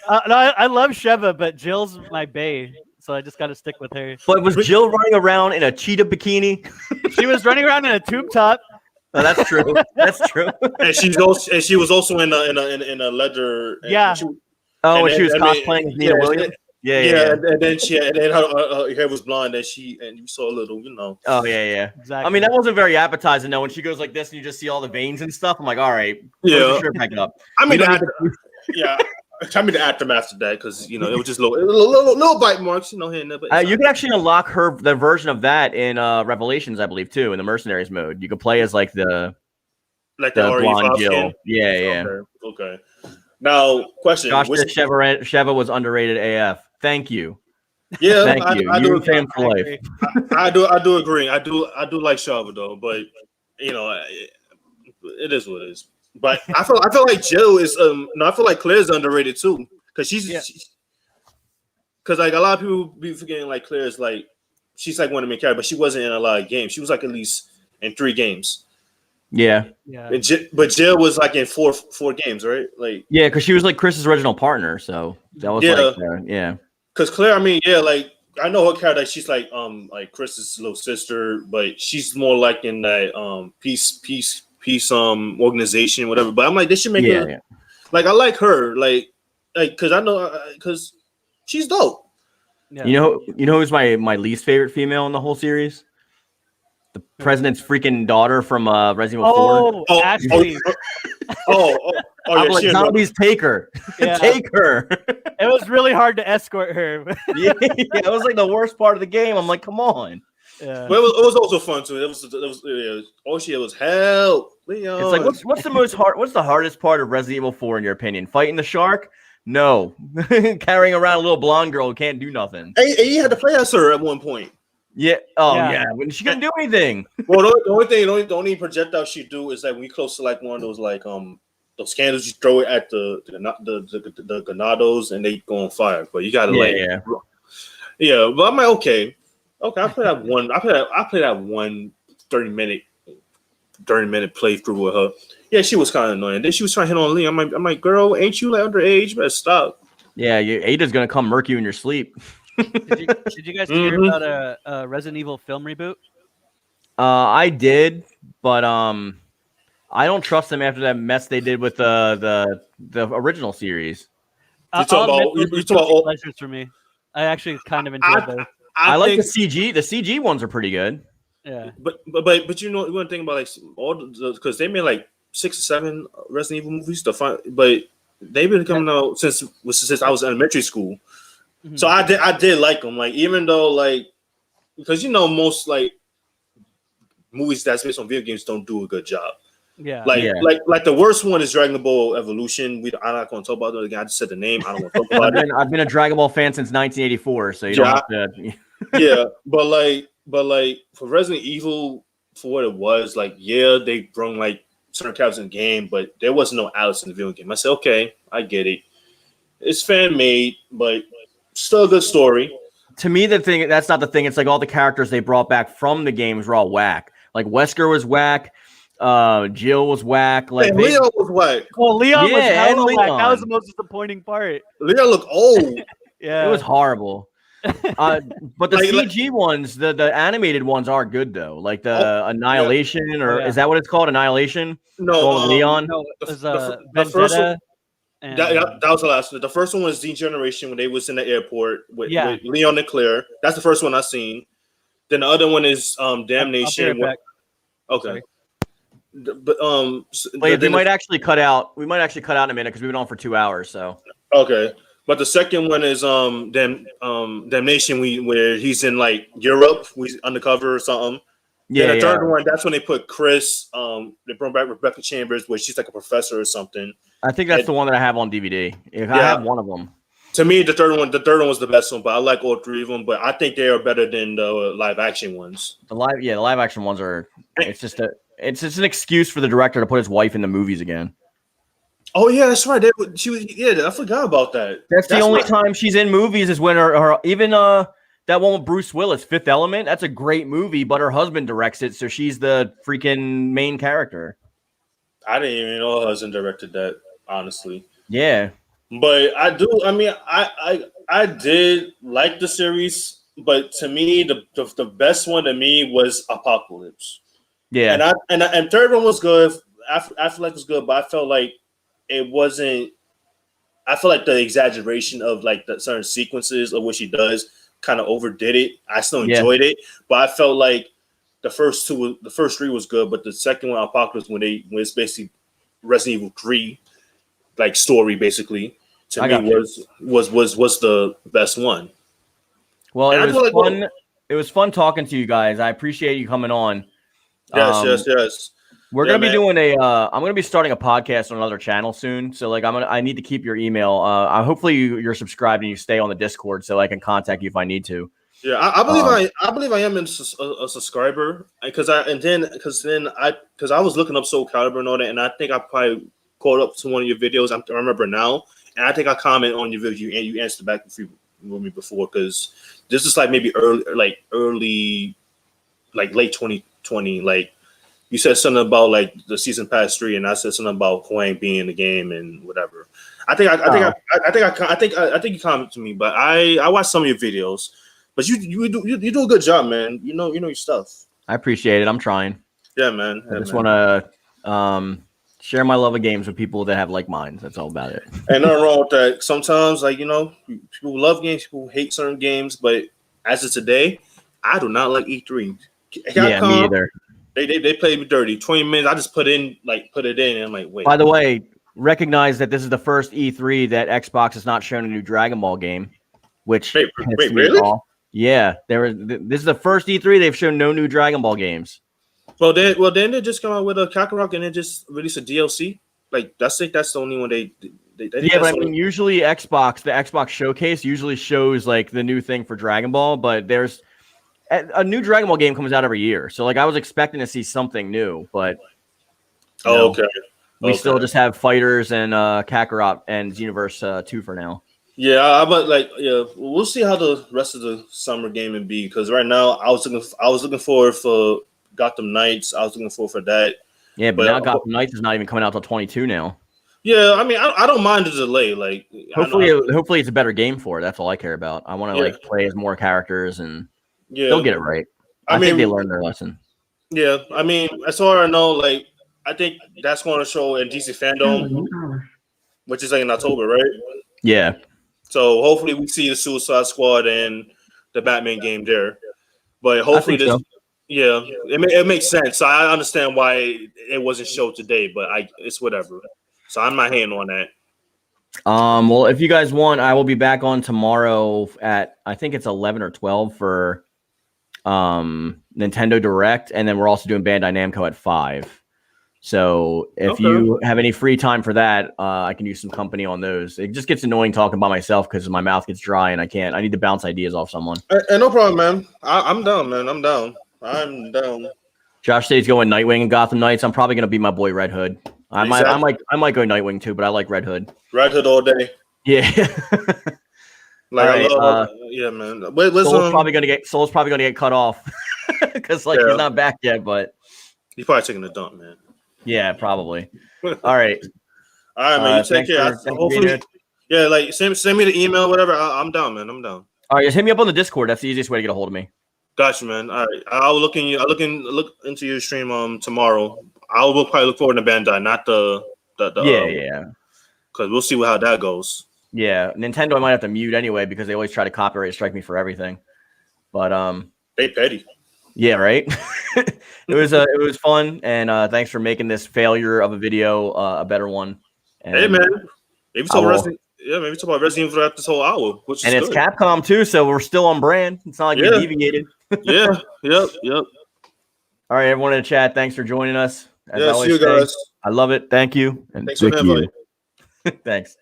I love Sheva, but Jill's my bae, so I just got to stick with her. But was Jill running around in a cheetah bikini? She was running around in a tube top. Oh, that's true. That's true. And she was also in a leather. Yeah. She was cosplaying as Nina Williams. Yeah. And then her hair was blonde, and you saw a little, Oh yeah. Exactly. I mean, that wasn't very appetizing though. When she goes like this, and you just see all the veins and stuff. I'm like, all right, shirt back up. I mean, tell me the aftermath of that, because it was just little bite marks, here and there. But you can actually unlock the version of that in Revelations, I believe, too, in the Mercenaries mode. You can play as like the blonde Jill. Yeah. Okay. Now, question: Josh said Sheva was underrated AF. Thank you. Yeah, thank you. I do fan for life. I do agree. I do like Sheva though, but it is what it is. But I feel like Jill is I feel like Claire's underrated too, because because like a lot of people be forgetting like Claire's like she's like one of the main characters, but she wasn't in a lot of games. She was like at least in 3 games. Yeah. But Jill was like in four games, right? Like because she was like Chris's original partner, so that was Because Claire, I mean, like I know her character. She's like Chris's little sister, but she's more like in that peace organization, whatever. But I'm like, they should make her like I like her, like because I know because she's dope. Yeah. You know who's my least favorite female in the whole series? The president's freaking daughter from Resident Evil 4. Oh, Ashley. I'm like, zombies, take her. Yeah. Take her. It was really hard to escort her. Yeah, it was like the worst part of the game. I'm like, come on. Yeah. But it was also fun too. It was hell. Leon. It's like what's the most hard? What's the hardest part of Resident Evil 4 in your opinion? Fighting the shark? No. Carrying around a little blonde girl who can't do nothing. Hey, you had to play as her at one point. Yeah. Oh yeah. When she couldn't do anything. Well, the only projectile she do is that when you close to like one of those like those candles, you throw it at the ganados and they go on fire. But you gotta yeah. But I'm like, okay. I played that one. I played that one 30-minute playthrough with her. Yeah, she was kind of annoying. Then she was trying to hit on Lee. I'm like, girl, ain't you like underage? You better stop. Yeah, Ada's gonna come murk you in your sleep. Did you guys hear about a Resident Evil film reboot? I did, but I don't trust them after that mess they did with the original series. You talk about pleasures for me. I actually kind of enjoyed those. I like the CG. The CG ones are pretty good. Yeah, but you know one thing about like all because they made like 6 or 7 Resident Evil movies but they've been coming out since I was in elementary school. Mm-hmm. So I did like them, like even though like because most like movies that's based on video games don't do a good job. Yeah, like the worst one is Dragon Ball Evolution. I'm not going to talk about it again. I just said the name. I don't want to talk about it. I've been a Dragon Ball fan since 1984, so you don't have to. Yeah, but like for Resident Evil, for what it was, like they brought like certain characters in the game, but there wasn't no Alice in the video game. I said, okay, I get it. It's fan made, but still a good story. To me, that's not the thing. It's like all the characters they brought back from the games were all whack. Like Wesker was whack. Jill was whack. Like Leon was whack. Well, Leon was hella Leon. whack. That was the most disappointing part. Leon looked old. Yeah, it was horrible. But the CG ones, the animated ones are good though. Like the Annihilation, is that what it's called? Annihilation? No, Leon. No, it was the first one. That was the last one. The first one was Degeneration when they was in the airport with Leon and Claire. That's the first one I seen. Then the other one is Damnation. Okay. Sorry. But we might actually cut out. We might actually cut out in a minute because we've been on for 2 hours. So okay. But the second one is Damnation, where he's in like Europe, he's undercover or something. Yeah. And the third one, that's when they put Chris. They brought back Rebecca Chambers, where she's like a professor or something. I think that's the one that I have on DVD. I have one of them. To me, the third one was the best one, but I like all 3 of them. But I think they are better than the live action ones. The live action ones are. It's just an excuse for the director to put his wife in the movies again. Oh yeah, that's right. She was. Yeah, I forgot about that. That's the only time she's in movies is when her even that one with Bruce Willis, Fifth Element. That's a great movie, but her husband directs it, so she's the freaking main character. I didn't even know her husband directed that. Honestly, yeah. But I do. I mean, I did like the series, but to me, the best one to me was Apocalypse. Yeah, and third one was good. I feel like it was good, but I felt like it wasn't. I feel like the exaggeration of like the certain sequences of what she does kind of overdid it. I still enjoyed it, but I felt like the first 3 was good, but the second one, Apocalypse, when it's basically Resident Evil 3, like story basically, to me was the best one. Well, it was fun. It was fun talking to you guys. I appreciate you coming on. Yes. We're gonna be doing I'm gonna be starting a podcast on another channel soon. So like I need to keep your email. Hopefully you're subscribed and you stay on the Discord so I can contact you if I need to. Yeah, I believe I am a subscriber because I was looking up Soul Calibur and all that, and I think I probably caught up to one of your videos. I remember now, and I think I comment on your video and you answered back with me before because this is like maybe early, like late 2020. Like you said something about like the season pass 3, and I said something about Huang being in the game and whatever. I think you commented to me, but I watched some of your videos. But you do a good job, man. You know your stuff. I appreciate it. I'm trying. Yeah, man. I just want to share my love of games with people that have like minds. That's all about it. Ain't nothing wrong with that. Sometimes, like people love games, people hate certain games. But as of today, I do not like E3. Yeah, me either. They played me dirty. 20 minutes. I just put it in, and I'm like, wait. By the way, recognize that this is the first E3 that Xbox has not shown a new Dragon Ball game, which wait, pissed me really? off. Yeah, this is the first E3 they've shown no new Dragon Ball games. Well, then they just come out with a Kakarot and then just release a DLC. Like that's it. That's the only one they yeah, but I mean, usually the Xbox Showcase usually shows like the new thing for Dragon Ball, but there's a new Dragon Ball game comes out every year, so like I was expecting to see something new, but okay. We still just have Fighters and Kakarot and Xenoverse 2 for now. Yeah, we'll see how the rest of the summer gaming be because right now I was looking forward for Gotham Knights. I was looking forward for that. Yeah, but now Gotham Knights is not even coming out till 22 now. Yeah, I mean, I don't mind the delay. Like, hopefully it's a better game for it. That's all I care about. I want to like play as more characters, and they'll get it right. I think they learned their lesson. Yeah, I mean, as far as I know, like, I think that's going to show in DC Fandom, which is like in October, right? Yeah. So hopefully we see the Suicide Squad and the Batman game there. But hopefully this. So. Yeah, it makes sense. So I understand why it wasn't showed today, but it's whatever. So I'm not hating on that. Well, if you guys want, I will be back on tomorrow at I think it's 11 or 12 for Nintendo Direct, and then we're also doing Bandai Namco at 5. So if you have any free time for that, I can use some company on those. It just gets annoying talking by myself because my mouth gets dry and I need to bounce ideas off someone. No problem, man. I'm down, man. I'm down. Josh says going Nightwing and Gotham Knights. I'm probably gonna be my boy Red Hood. I might go Nightwing too, but I like Red Hood. Red Hood all day. Yeah. Like yeah, man. Soul's probably gonna get cut off because he's not back yet, but he's probably taking a dump, man. Yeah, probably. All right. All right, man. You take care. Hopefully, like send me the email, whatever. I'm down, man. I'm down. All right, just hit me up on the Discord. That's the easiest way to get a hold of me. Gotcha, man. All right, I'll look into your stream tomorrow. I will probably look forward to Bandai, not the yeah. Because we'll see how that goes. Yeah, Nintendo I might have to mute anyway because they always try to copyright strike me for everything. But they petty. Yeah, right. It was fun, and thanks for making this failure of a video a better one. And hey, man. Maybe talk about Resident Evil after this whole hour. And it's Capcom too, so we're still on brand. It's not like we deviated. Yep. All right, everyone in the chat, thanks for joining us. As I always see you guys. I love it. Thank you. And thanks for the invite. Thanks.